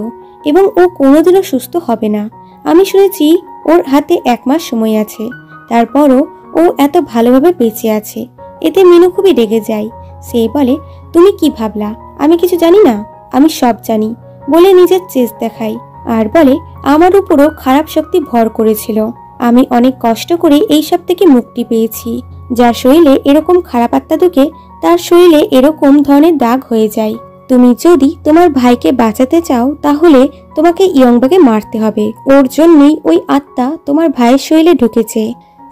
এবং ও কোনোদিনও সুস্থ হবে না। আমি শুনেছি ওর হাতে 1 মাস সময় আছে, তারপরও ও এত ভালোভাবে বেঁচে আছে। এতে মিনু খুবই রেগে যায়। সে বলে, তুমি কি ভাবলা আমি কিছু জানি না? আমি সব জানি বলে নিজের চেস্ট দেখায় আর বলে, আমার উপরও খারাপ শক্তি ভর করেছিল। আমি অনেক কষ্ট করে এই সব থেকে মুক্তি পেয়েছি। যার শরীরে এরকম খারাপ আত্মা ঢুকে তার শরীরে এরকম ধরনের দাগ হয়ে যায়। তুমি যদি তোমার ভাইকে বাঁচাতে চাও তাহলে তোমাকে ইয়ংবাকে মারতে হবে। ওর জন্যই ওই আত্মা তোমার ভাইয়ের শরীরে ঢুকেছে।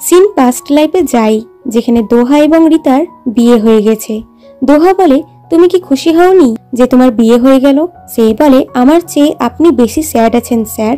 সিন পাস্ট লাইফে যাই, যেখানে দোহা এবং রিতার বিয়ে হয়ে গেছে। দোহা বলে, তুমি কি খুশি হওনি যে তোমার বিয়ে হয়ে গেল? সেই বলে, আমার চেয়ে আপনি বেশি স্যাড আছেন স্যার।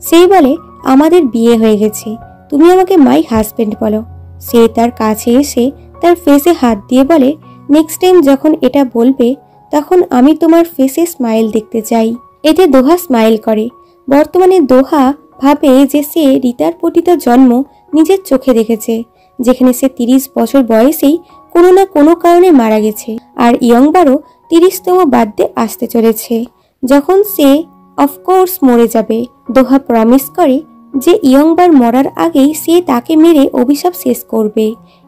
সেই বলে, আমাদের বিয়ে হয়ে গেছে, তুমি আমাকে মাই হাজবেন্ড বলো। সে তার কাছে এসে তার ফেসে হাত দিয়ে বলে, নেক্সট টাইম যখন এটা বলবে তখন আমি তোমার ফেসে স্মাইল দেখতে চাই। এতে দোহা স্মাইল করে। বর্তমানে দোহা ভাবে যে সে রিতার পতিত জন্ম নিজের চোখে দেখেছে, যেখানে সে 30 বছর বয়সেই কোনো না কোনো কারণে মারা গেছে আর ইয়ংবারও 30তম বার্থডে আসতে চলেছে, যখন সে অফকোর্স মরে যাবে। দোহা প্রমিস করে যে ইয়ংবার মরার আগেই সে তাকে মেরে অভিশাপ শেষ করবে।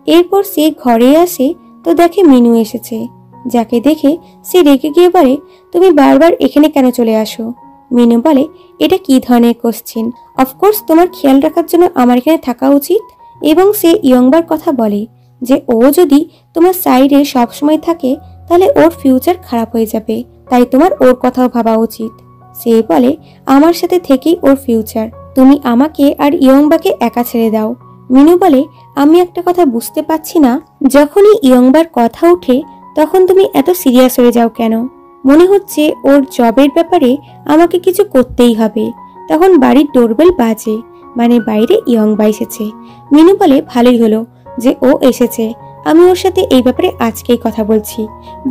এরপর সে ঘরে আসে তো দেখে মিনু এসেছে, যাকে দেখে সে রেগে গিয়ে বলে, তুমি বারবার এখানে কেন চলে আসো? মিনু বলে, এটা কি ধরনের কোশ্চেন? অফকোর্স তোমার খেয়াল রাখার জন্য আমার এখানে থাকা উচিত। এবং সে ইয়ংবার কথা বলে যে ও যদি তোমার সাইডে সবসময় থাকে তাহলে ওর ফিউচার খারাপ হয়ে যাবে, তাই তোমার ওর কথাও ভাবা উচিত। সে বলে, আমার সাথে থেকেই ওর ফিউচার, তুমি আমাকে আর ইয়ংবাকে একা ছেড়ে দাও। মিনু বলে, আমি একটা কথা বুঝতে পারছি না, যখনই ইয়ংবার কথা ওঠে তখন তুমি এত সিরিয়াস হয়ে যাও কেন? মনে হচ্ছে ওর জবের ব্যাপারে আমাকে কিছু করতেই হবে। তখন বাড়ির ডোরবেল বাজে, মানে বাইরে ইয়ংবা এসেছে। মিনু বলে, ভালোই হলো যে ও এসেছে, আমি ওর সাথে এই ব্যাপারে আজকেই কথা বলছি।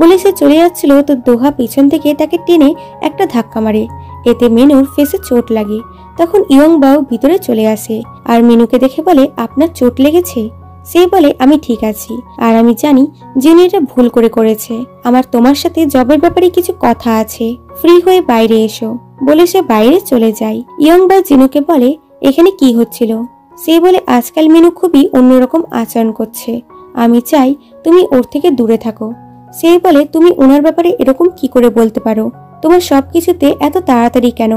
বলে সে চলে যাচ্ছিল তো দোহা পিছন থেকে তাকে টেনে একটা ধাক্কা মারে। এতে মিনুর ফেসে চোট লাগে। তখন ইয়ংবাও ভিতরে চলে আসে আর মিনুকে দেখে বলে, আপনার চোট লেগেছে? সে বলে, আমি ঠিক আছি আর আমি জানি জিনি এটা ভুল করেছে। আমার তোমার সাথে জবের ব্যাপারে কিছু কথা আছে, ফ্রি হয়ে বাইরে এসো। বলে সে বাইরে চলে যায়। ইয়ংবা জিনুকে বলে, এখানে কি হচ্ছিল? সে বলে, আজকাল মিনু খুবই অন্যরকম আচরণ করছে, আমি চাই তুমি ওর থেকে দূরে থাকো। সে বলে, তুমি ওনার ব্যাপারে এরকম কি করে বলতে পারো? তোমার সবকিছুতে এত তাড়াতাড়ি কেন?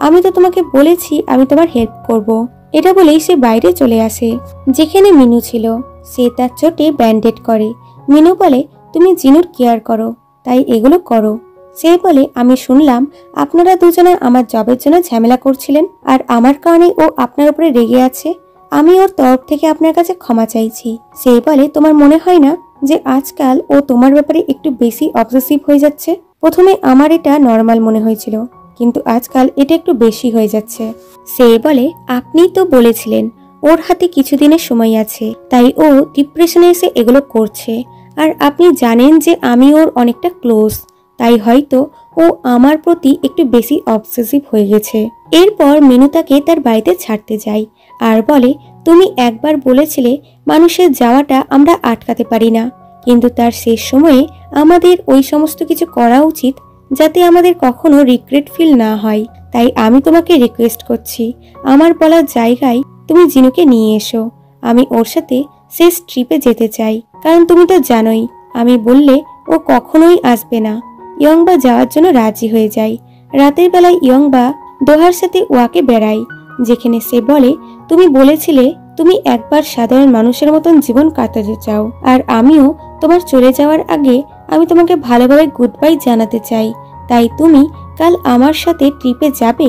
আমি তো তোমাকে বলেছি আমি তোমার হেল্প করব। এটা বলেই সে বাইরে চলে আসে। যেখানে মিনু ছিল সে তার চোটে ব্যান্ডেড করে। মিনু বলে, তুমি জিনুর কেয়ার করো, তাই এগুলো করো। সে বলে, আমি শুনলাম আপনারা দুজনে আমার জবের জন্য ঝামেলা করছিলেন, আর আমার কারণে ও আপনার উপরে রেগে আছে। আমি ওর তরফ থেকে আপনার কাছে ক্ষমা চাইছি। সে বলে, তোমার মনে হয় না যে আজকাল ও তোমার ব্যাপারে একটু বেশি অবসেসিভ হয়ে যাচ্ছে? প্রথমে আমার এটা নর্মাল মনে হয়েছিল, কিন্তু আজকাল এটা একটু বেশি হয়ে যাচ্ছে। সে বলে, আপনি তো বলেছিলেন ওর হাতে কিছুদিনের সময় আছে, তাই ও ডিপ্রেশনে এসে এগুলো করছে। আর আপনি জানেন যে আমি ওর অনেকটা ক্লোজ, তাই হয়তো ও আমার প্রতি একটু বেশি অবসেসিভ হয়ে গেছে। এরপর মিনু তাকে তার বাড়িতে ছাড়তে যায় আর বলে, তুমি একবার বলেছিলে মানুষের যাওয়াটা আমরা আটকাতে পারি না, কিন্তু তার শেষ সময়ে আমাদের ওই সমস্ত কিছু করা উচিত যাতে আমাদের কখনো রিগ্রেট ফিল না হয়। তাই আমি তোমাকে রিকোয়েস্ট করছি, আমার বলার জায়গায় তুমি জিনুকে নিয়ে এসো। আমি ওর সাথে শেষ ট্রিপে যেতে চাই, কারণ তুমি তো জানোই আমি বললে ও কখনোই আসবে না। ইয়ংবা যাওয়ার জন্য রাজি হয়ে যায়। রাতের বেলায় ইয়ংবা দোহার সাথে ওয়াকে বেড়ায়, যেখানে সে বলে, তুমি বলেছিলে তুমি একবার সাধারণ মানুষের মতন জীবন কাটাতে চাও, আর আমিও তোমার চলে যাওয়ার আগে আমি তোমাকে ভালোভাবে গুড বাই জানাতে চাই। তাই তুমি কাল আমার সাথে ট্রিপে যাবে?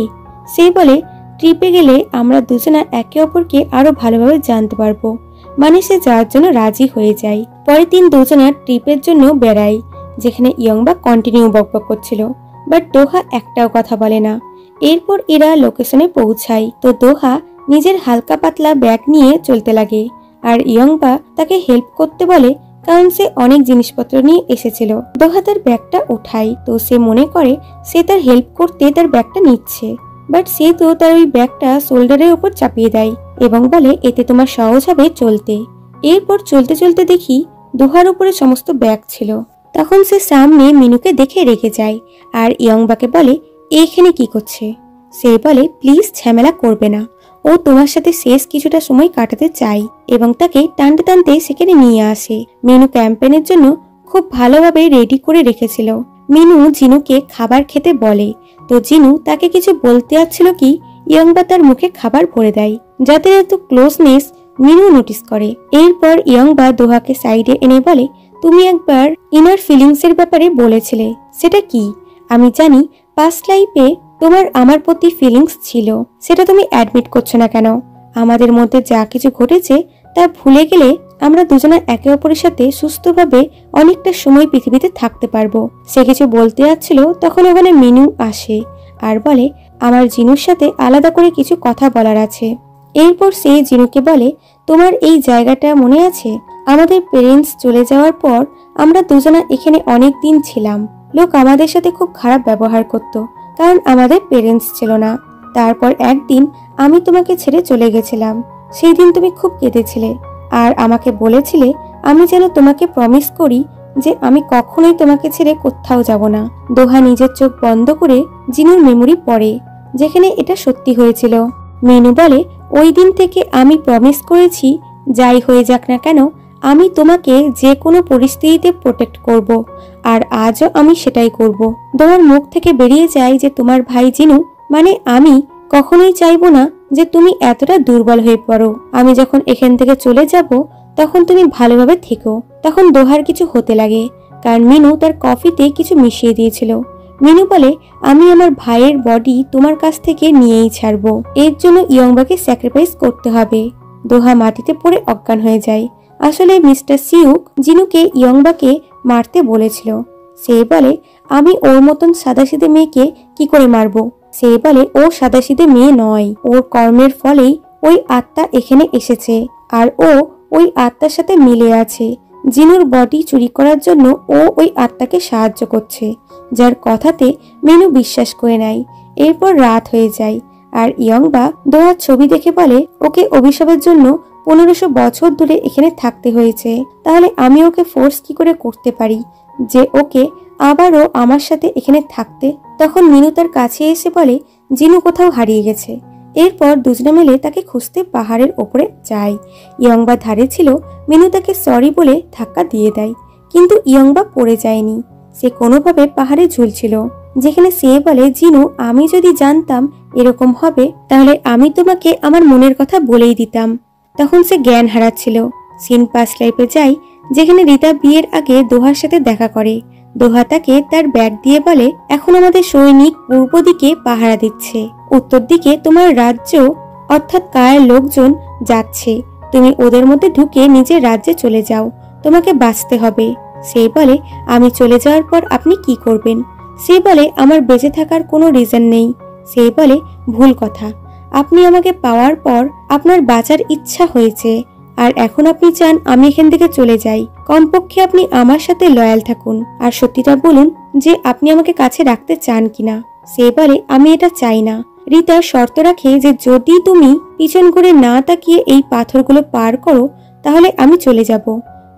সে বলে, ট্রিপে গেলে আমরা দুজনা একে অপরকে আরো ভালোভাবে জানতে পারবো। মানে সে যাওয়ার জন্য রাজি হয়ে যায়। পরের দিন দুজনা ট্রিপের জন্য বেড়ায়, যেখানে ইয়ংবা কন্টিনিউ বকবক করছিল, বাট দোহা একটাও কথা বলে না। এরপর এরা লোকেশনে পৌঁছায় তো দোহা নিজের হালকা পাতলা ব্যাগ নিয়ে চলতে লাগে, আর ইয়ংবা তাকে হেল্প করতে বলে, কারণ সে অনেক জিনিসপত্র নিয়ে এসেছিল। দোহা তার ব্যাগটা উঠায় তো সে মনে করে সে তার হেল্প করতে তার ব্যাগটা নিচ্ছে, বাট সে তো তার ওই ব্যাগটা শোল্ডারের উপর চাপিয়ে দেয় এবং বলে, এতে তোমার সহজ হবে চলতে। এরপর চলতে চলতে দেখি দোহার উপরে সমস্ত ব্যাগ ছিল। তখন সে সামনে মিনুকে দেখে রেগে যায় আর ইয়ংবাকে বলে, এখানে কি করছে? সে বলে, প্লিজ ঝামেলা করবে না, ও তোমার সাথে শেষ কিছুটা সময় কাটাতে চাই, এবং তাকে টানতে টানতে সেখানে নিয়ে আসে। মিনু ক্যাম্পেনের জন্য খুব ভালোভাবে রেডি করে রেখেছিল। মিনু জিনুকে খাবার খেতে বলে, তো জিনু তাকে কিছু বলতে যাচ্ছিল কি ইয়ংবা তার মুখে খাবার ভরে দেয়, যাতে এত ক্লোজনেস মিনু নোটিস করে। এরপর ইয়ংবা দোহাকে সাইডে এনে বলে, তুমি একবার ইনার ফিলিংস এর ব্যাপারে বলেছিলে, সেটা কি? আমি জানি পাস্ট লাইফে তোমার আমার প্রতি ফিলিংস ছিল, সেটা তুমি অ্যাডমিট করছো না কেন? আমাদের মধ্যে যা কিছু ঘটেছে তা ভুলে গেলে আমরা দুজনা একে অপরের সাথে সুস্থভাবে অনেকটা সময় পৃথিবীতে থাকতে পারবো। সে কিছু বলতে যাচ্ছিল, তখন ওখানে মিনু আসে আর বলে, আমার জিনুর সাথে আলাদা করে কিছু কথা বলার আছে। এরপর সে জিনুকে বলে, তোমার এই জায়গাটা মনে আছে? আমাদের পেরেন্টস চলে যাওয়ার পর আমরা দুজনা এখানে অনেক দিন ছিলাম। লোক আমাদের সাথে খুব খারাপ ব্যবহার করত, কারণ আমাদের পেরেন্টস ছিল না। তারপর একদিন আমি তোমাকে ছেড়ে চলে গেছিলাম। সেই দিন তুমি খুব কেঁদেছিলে আর আমাকে বলেছিলে আমি যেন তোমাকে প্রমিস করি যে আমি কখনোই তোমাকে ছেড়ে কোথাও যাব না। দোহা নিজের চোখ বন্ধ করে জিনুর মেমোরি পড়ে, যেখানে এটা সত্যি হয়েছিল। মিনু বলে, ওই দিন থেকে আমি প্রমিস করেছি যাই হয়ে যাক না কেন আমি তোমাকে যে কোনো পরিস্থিতিতে প্রোটেক্ট করব, আর আজও আমি সেটাই করব। দোহার মুখ থেকে বেরিয়ে যায় যে তোমার ভাই জিনু মানে আমি কখনোই চাইবো না যে তুমি এতটা দুর্বল হয়ে পড়ো। আমি যখন এখান থেকে চলে যাব তখন তুমি ভালোভাবে থেকো। তখন দোহার কিছু হতে লাগে, কারণ মিনু তার কফিতে কিছু মিশিয়ে দিয়েছিল। মিনু বলে, আমি আমার ভাইয়ের বডি তোমার কাছ থেকে নিয়েই ছাড়বো, এর জন্য ইয়ংবাকে স্যাক্রিফাইস করতে হবে। দোহা মাটিতে পড়ে অজ্ঞান হয়ে যায়। আসলে মিস্টার সিউক জিনুকে ইয়ংবাকে মারতে বলেছিল। সে বলে, আমি ওর মতন সাদাসিধে মেয়েকে কি করে মারবো? সে বলে, ও সাদাসিধে মেয়ে নয়, ওর কর্মের ফলেই ওই আত্মা এখানে এসেছে, আর ও ওই আত্মার সাথে মিলে আছে। জিনুর বডি চুরি করার জন্য ও ওই আত্মাকে সাহায্য করছে, যার কথাতে মিনু বিশ্বাস করে নেয়। এরপর রাত হয়ে যায় আর ইয়ংবা দোহার ছবি দেখে বলে, ওকে অভিশাপের জন্য 1500 বছর ধরে এখানে থাকতে হয়েছে, তাহলে আমি ওকে ফোর্স কি করে করতে পারি যে ওকে আবারও আমার সাথে এখানে থাকতে? তখন মিনু তার কাছে এসে বলে, জিনু কোথাও হারিয়ে গেছে। এরপর দুজনে মিলে তাকে খুঁজতে পাহাড়ের ওপরে যায়। ইয়ংবা ধারে ছিল, মিনু তাকে সরি বলে ধাক্কা দিয়ে দেয়, কিন্তু ইয়ংবা পড়ে যায়নি, সে কোনোভাবে পাহাড়ে ঝুলছিল। যেখানে সে বলে, জিনু আমি যদি জানতাম এরকম হবে তাহলে আমি তোমাকে আমার মনের কথা বলেই দিতাম। তখন সে জ্ঞান হারাচ্ছিল। সিন পাস লাইফে যায়, যেখানে রিতা বিয়ের আগে দোহার সাথে দেখা করে। দোহা তাকে তার ব্যাগ দিয়ে বলে, এখন আমাদের সৈনিক পূর্ব দিকে পাহারা দিচ্ছে, উত্তর দিকে তোমার রাজ্য অর্থাৎ কায়ের লোকজন যাচ্ছে, তুমি ওদের মধ্যে ঢুকে নিজের রাজ্যে চলে যাও, তোমাকে বাঁচতে হবে। সে বলে, আমি চলে যাওয়ার পর আপনি কি করবেন? সে বলে, আমার বেঁচে থাকার কোনো রিজন নেই। সে বলে, ভুল কথা, আপনি আমাকে পাওয়ার পর আপনার বাঁচার ইচ্ছা হয়েছে, আর এখন আপনি চান আমি এখান থেকে চলে যাই। কমপক্ষে আপনি আমার সাথে লয়াল থাকুন, আর সত্যিটা বলুন যে আপনি আমাকে কাছে রাখতে চান কিনা। সে বলে, আমি এটা চাই না। রিতা শর্ত রাখে যে যদি তুমি পিছন ঘুরে না তাকিয়ে এই পাথরগুলো পার করো তাহলে আমি চলে যাব।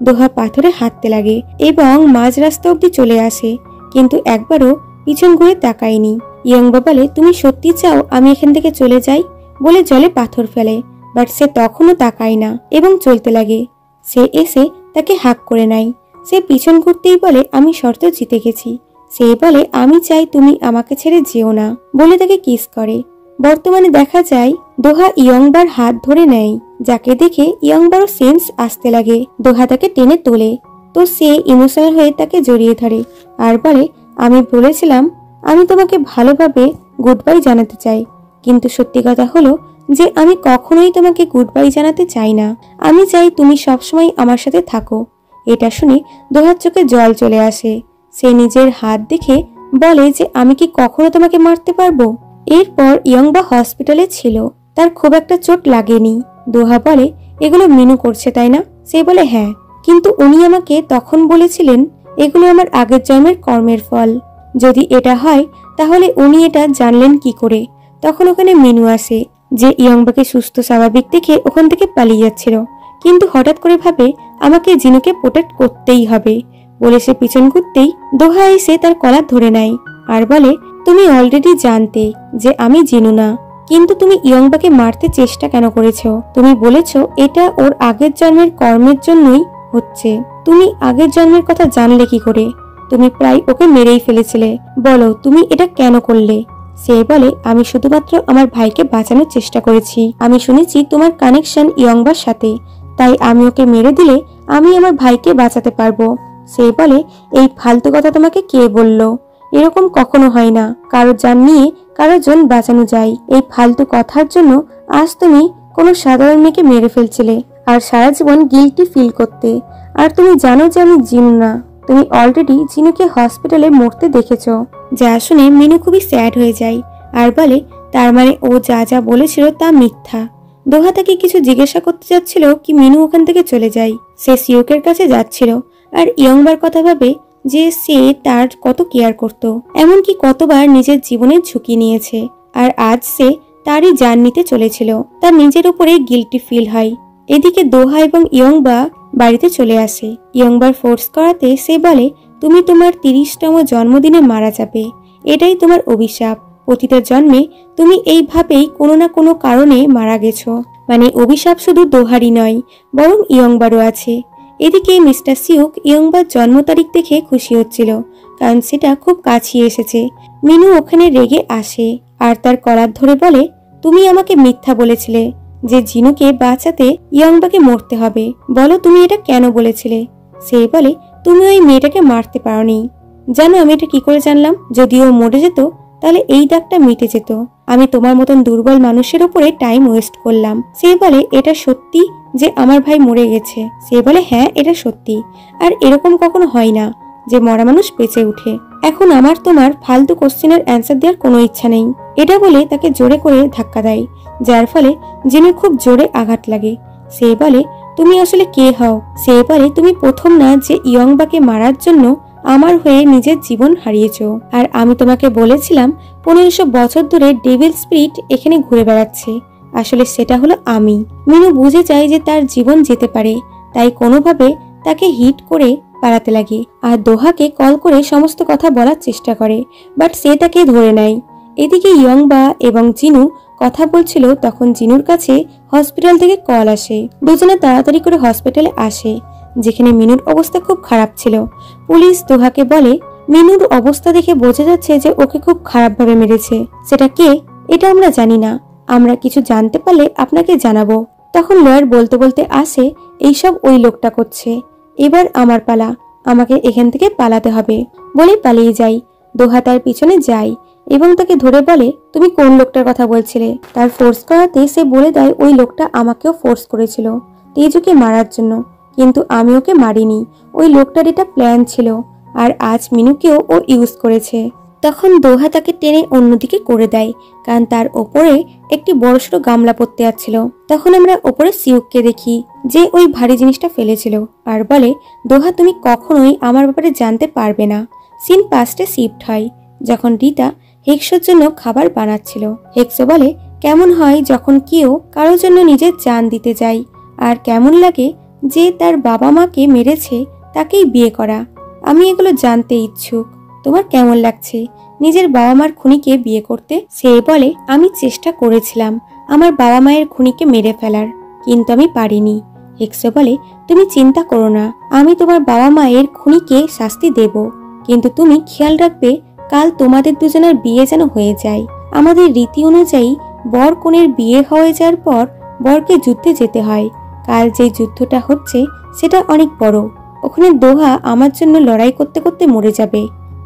দোহা পাথরে হাঁটতে লাগে এবং মাঝ রাস্তা অব্দি চলে আসে, কিন্তু একবারও পিছন ঘুরে তাকায়নি। ইয়ংবা বলে, তুমি সত্যি চাও আমি এখান থেকে চলে যাই? বলে জলে পাথর ফেলে, বাট সে তখনও তাকায় না এবং চলতে লাগে। সে এসে তাকে হাক করে নেয়। সে পিছন ঘুরতেই বলে, আমি শর্ত জিতে গেছি। সে বলে, আমি চাই তুমি আমাকে ছেড়ে যেও না, বলে তাকে কিস করে। বর্তমানে দেখা যায় দোহা ইয়ংবার হাত ধরে নেয়, যাকে দেখে ইয়ংবারও সেন্স আসতে লাগে। দোহা তাকে টেনে তোলে, তো সে ইমোশনাল হয়ে তাকে জড়িয়ে ধরে আর বলে, আমি বলেছিলাম আমি তোমাকে ভালোভাবে গুড বাই জানাতে চাই, কিন্তু সত্যি কথা হলো যে আমি কখনোই তোমাকে গুড বাই জানাতে চাই না। আমি চাই তুমি সবসময় আমার সাথে থাকো। এটা শুনে দোহার চোখে জল চলে আসে। সে নিজের হাত দেখে বলে যে আমি কি কখনো তোমাকে মারতে পারবো? এরপর ইয়ংবা হসপিটালে ছিল, তার খুব একটা চোট লাগেনি। দোহা বলে, এগুলো মিনু করছে তাই না? সে বলে, হ্যাঁ, কিন্তু উনি আমাকে তখন বলেছিলেন এগুলো আমার আগের জন্মের কর্মের ফল। যদি এটা হয় তাহলে উনি এটা জানলেন কি করে? তখন ওখানে মিনু আসে, যে ইয়ংবাকে সুস্থ স্বাভাবিক দেখে ওখান থেকে পালিয়ে যাচ্ছিল, কিন্তু হঠাৎ করে ভাবে আমাকে জিনুকে প্রোটেক্ট করতেই হবে বলে সে পিছন ঘুরতেই দোহা এসে তার কলার ধরে নেয় আর বলে, তুমি অলরেডি জানতে যে আমি জিনু না, কিন্তু তুমি ইয়ংবাকে মারতে চেষ্টা কেন করেছো? তুমি বলেছো এটা ওর আগের জন্মের কর্মের জন্যই হচ্ছে। তুমি আগের জন্মের কথা জানলে কি করে? তুমি প্রায় ওকে মেরেই ফেলেছিলে, বলো তুমি এটা কেন করলে? সে বলে, আমি শুধুমাত্র আমার ভাইকে বাঁচানোর চেষ্টা করেছি। আমি শুনেছি তোমার কানেকশন ইয়ংবার সাথে, তাই আমি ওকে মেরে দিলে আমি আমার ভাইকে বাঁচাতে পারবো। সে বলে, এই ফালতু কথা তোমাকে কে বললো? এরকম কখনো হয় না, কারো জান নিয়ে কারো জন বাঁচানো যায়। এই ফালতু কথার জন্য আজ তুমি কোনো সাধারণ মেয়েকে মেরে ফেলছিলে আর সারা জীবন গিল্টি ফিল করতে। আর তুমি জানো যে আমি জিনু না। তুমি অলরেডি জিনুকে হসপিটালে মরতে দেখেছো। যা শুনে মিনু খুবই স্যাড হয়ে যায় আর বলে, তার মানে ও যা যা বলেছিল তা মিথ্যা। দোহা তাকে কিছু জিজ্ঞাসা করতে যাচ্ছিল কি মিনু ওখান থেকে চলে যায়। সে সিউকের কাছে যাচ্ছিল আর ইয়ংবার কথা ভাবে যে সে তার কত কেয়ার করত, এমনকি কতবার নিজের জীবনের ঝুঁকি নিয়েছে, আর আজ সে তারই জান নিতে চলেছিল। তার নিজের উপরে গিল্টি ফিল হয়। এদিকে দোহা এবং ইয়ংবা বাড়িতে চলে আসে। ইয়ংবার ফোর্স করাতে সে বলে, তুমি তোমার 30তম জন্মদিনে মারা যাবে, এটাই তোমার অভিশাপ। প্রতিটা জন্মে তুমি এইভাবেই কোনো না কোনো কারণে মারা গেছো। মানে অভিশাপ শুধু দোহারই নয়, বরং ইয়ংবারও আছে। এদিকে মিস্টার সিউক ইয়ংবার জন্ম তারিখ দেখে খুশি হচ্ছিল, কারণ সেটা খুব কাছে এসেছে। মিনু ওখানে রেগে আসে আর তার কলার ধরে বলে, তুমি আমাকে মিথ্যা বলেছিলে যে জিনুকে বাঁচাতে ইয়ংবাকে মরতে হবে। বলো তুমি এটা কেন বলেছিলে? সে বলে, তুমি ওই মেয়েটাকে মারতে পারোনি। জানো আমি এটা কি করে জানলাম? যদি ও মরে যেত তাহলে এই দাগটা মিটে যেত। আমি তোমার মতন দুর্বল মানুষের উপরে টাইম ওয়েস্ট করলাম। সে বলে, এটা সত্যি যে আমার ভাই মরে গেছে? সে বলে, হ্যাঁ এটা সত্যি, আর এরকম কখনো হয় না যে মরা মানুষ বেঁচে উঠে। এখন আমার তোমার ফালতু কোশ্চেনের অ্যান্সার দেওয়ার কোনো ইচ্ছা নেই। এটা বলে তাকে জোরে করে ধাক্কা দেয়, যার ফলে জিনুর খুব জোরে আঘাত লাগে। সে বলে, তুমি আসলে কে হও? সে বলে, তুমি প্রথম না যে ইয়ংবাকে মারার জন্য আমার হয়ে নিজের জীবন হারিয়েছো, আর আমি তোমাকে বলেছিলাম 1500 বছর ধরে ডেভিল স্পিরিট এখানে ঘুরে বেড়াচ্ছে। আসলে সেটা হলো আমি। মিনু বুঝে যায় যে তার জীবন যেতে পারে, তাই কোনোভাবে তাকে হিট করে পালাতে লাগে আর দোহাকে কল করে সমস্ত কথা বলার চেষ্টা করে, বাট সে তাকে ধরে নেয়। এদিকে ইয়ংবা এবং জিনু কথা বলছিল, তখন জিনুর কাছে হসপিটাল থেকে কল আসে। দুজনে তাড়াতাড়ি করে হসপিটালে আসে, যেখানে মিনুর অবস্থা খুব খারাপ ছিল। পুলিশ দোহাকে বলে, মিনুর অবস্থা দেখে বোঝা যাচ্ছে যে ওকে খুব খারাপভাবে মেরেছে। সেটা কে এটা আমরা জানি না, আমরা কিছু জানতে পারলে আপনাকে জানাবো। তখন লয়ার বলতে বলতে আসে, এইসব ওই লোকটা করছে, এবার আমার পালা, আমাকে এখান থেকে পালাতে হবে বলে পালিয়ে যাই। দোহা তার পিছনে যায় এবং তাকে ধরে বলে, তুমি কোন লোকটার কথা বলছিলে? তার ফোর্স করাতে সে বলে দেয়, ওই লোকটা আমাকেও ফোর্স করেছিল তেজুকে মারার জন্য, কিন্তু আমি ওকে মারিনি। ওই লোকটার এটা প্ল্যান ছিল, আর আজ মিনুকেও ও ইউজ করেছে। তখন দোহা তাকে টেনে অন্যদিকে করে দেয়, কারণ তার ওপরে একটি বড়সড় গামলা পড়তে যাচ্ছিল। তখন আমরা ওপরে সিউককে দেখি, যে ওই ভারী জিনিসটা ফেলেছিল, আর বলে, দোহা তুমি কখনোই আমার ব্যাপারে জানতে পারবে না। সিন পাস্টে শিফট হয়, যখন রিতা হেক্সোর জন্য খাবার বানাচ্ছিল। হেক্সো বলে, কেমন হয় যখন কেউ কারোর জন্য নিজের জান দিতে যায়, আর কেমন লাগে যে তার বাবা মাকে মেরেছে তাকেই বিয়ে করা। আমি এগুলো জানতে ইচ্ছুক, তোমার কেমন লাগছে নিজের বাবা মার খুনিকে বিয়ে করতে? সে বলে, আমি চেষ্টা করেছিলাম আমার বাবা মায়ের খুনিকে মেরে ফেলার, কিন্তু আমি পারিনি। হেক্সো বলে, তুমি চিন্তা করো না, আমি তোমার বাবা মায়ের খুনিকে শাস্তি দেব, কিন্তু তুমি খেয়াল রাখবে কাল তোমাদের দুজনের বিয়ে যেন হয়ে যায়। আমাদের রীতি অনুযায়ী বর কনের বিয়ে হয়ে যাওয়ার পর বরকে যুদ্ধে যেতে হয়। কাল যে যুদ্ধটা হচ্ছে সেটা অনেক বড়, ওখানে দোহা আমার জন্য লড়াই করতে করতে মরে যাবে।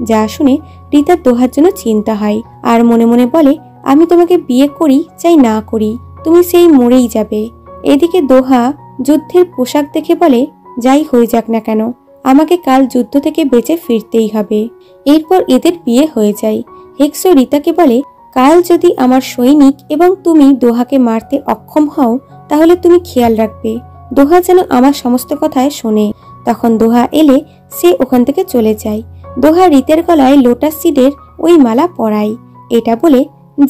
যা শুনে রিতার দোহার জন্য চিন্তা হয়, আর মনে মনে বলে, আমি তোমাকে বিয়ে করি চাই না করি, তুমি সেই মরেই যাবে। এদিকে দোহা যুদ্ধের পোশাক দেখে বলে, যাই হয়ে যাক না কেন, আমাকে কাল যুদ্ধ থেকে বেঁচে ফিরতেই হবে। এরপর এদের বিয়ে হয়ে যায়। হেক্সো রিতাকে বলে, কাল যদি আমার সৈনিক এবং তুমি দোহাকে মারতে অক্ষম হও, তাহলে তুমি খেয়াল রাখবে দোহা যেন আমার সমস্ত কথায় শোনে। তখন দোহা এলে সে ওখান থেকে চলে যায়। দোহা রিতের গলায় লোটাস সিডের ওই মালা পরায়, এটা বলে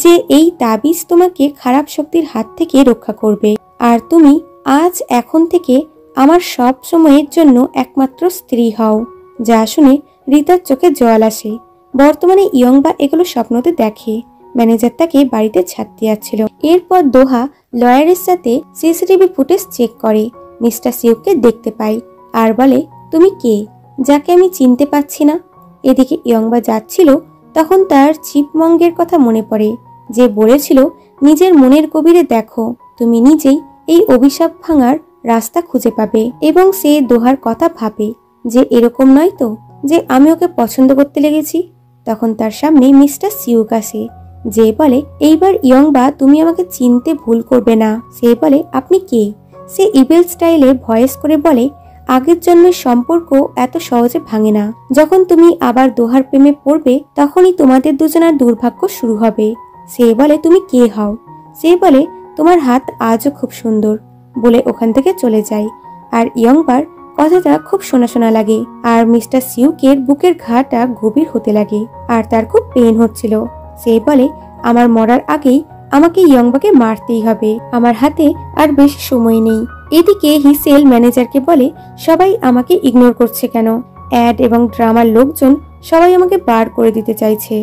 যে এই তাবিজ তোমাকে খারাপ শক্তির হাত থেকে রক্ষা করবে, আর তুমি আজ এখন থেকে আমার সব সময়ের জন্য একমাত্র স্ত্রী হও। যা শুনে রিতার চোখে জল আসে। বর্তমানে ইয়ংবা এগুলো স্বপ্নতে দেখে। ম্যানেজার তাকে বাড়িতে ছাড়তে যাচ্ছিল। এরপর দোহা লয়ারের সাথে সিসিটিভি ফুটেজ চেক করে, মিস্টার সিউককে দেখতে পায়, আর বলে, তুমি কে, যাকে আমি চিনতে পাচ্ছি না? এদিকে ইয়ংবা যাচ্ছিল, তখন তার চিপমঙ্গের কথা মনে পড়ে, যে বলেছিল, নিজের মনের গভীরে দেখো, তুমি নিজেই এই অভিশাপ ভাঙার রাস্তা খুঁজে পাবে। এবং সে দোহার কথা ভাবে যে এরকম নয় তো যে আমি ওকে পছন্দ করতে লেগেছি। তখন তার সামনে মিস্টার সিউক আসে, যে বলে, এইবার ইয়ংবা তুমি আমাকে চিনতে ভুল করবে না। সে বলে, আপনি কে? সে ইভিল স্টাইলে ভয়েস করে বলে, আগের জন্মের সম্পর্ক এত সহজে ভাঙে না। যখন তুমি আবার দোহার প্রেমে পড়বে তখনই তোমাদের দুজনের দুর্ভাগ্য শুরু হবে। সে বলে, তুমি কে হও? সে বলে, তোমার হাত আজও খুব সুন্দর, বলে ওখান থেকে চলে যায়। আর ইয়ংবার কথাটা খুব শোনা শোনা লাগে, আর মিস্টার সিউকের বুকের ঘাটা গভীর হতে লাগে, আর তার খুব পেন হচ্ছিল। সে বলে, আমার মরার আগেই আমাকে ইয়ংবাকে মারতেই হবে, আমার হাতে আর বেশি সময় নেই। এদিকে হিসেল ম্যানেজারকে বলে, সবাই আমাকে ইগনোর করছে কেন? অ্যাড এবং ড্রামার লোকজন সবাই আমাকে বার করে দিতে চাইছে।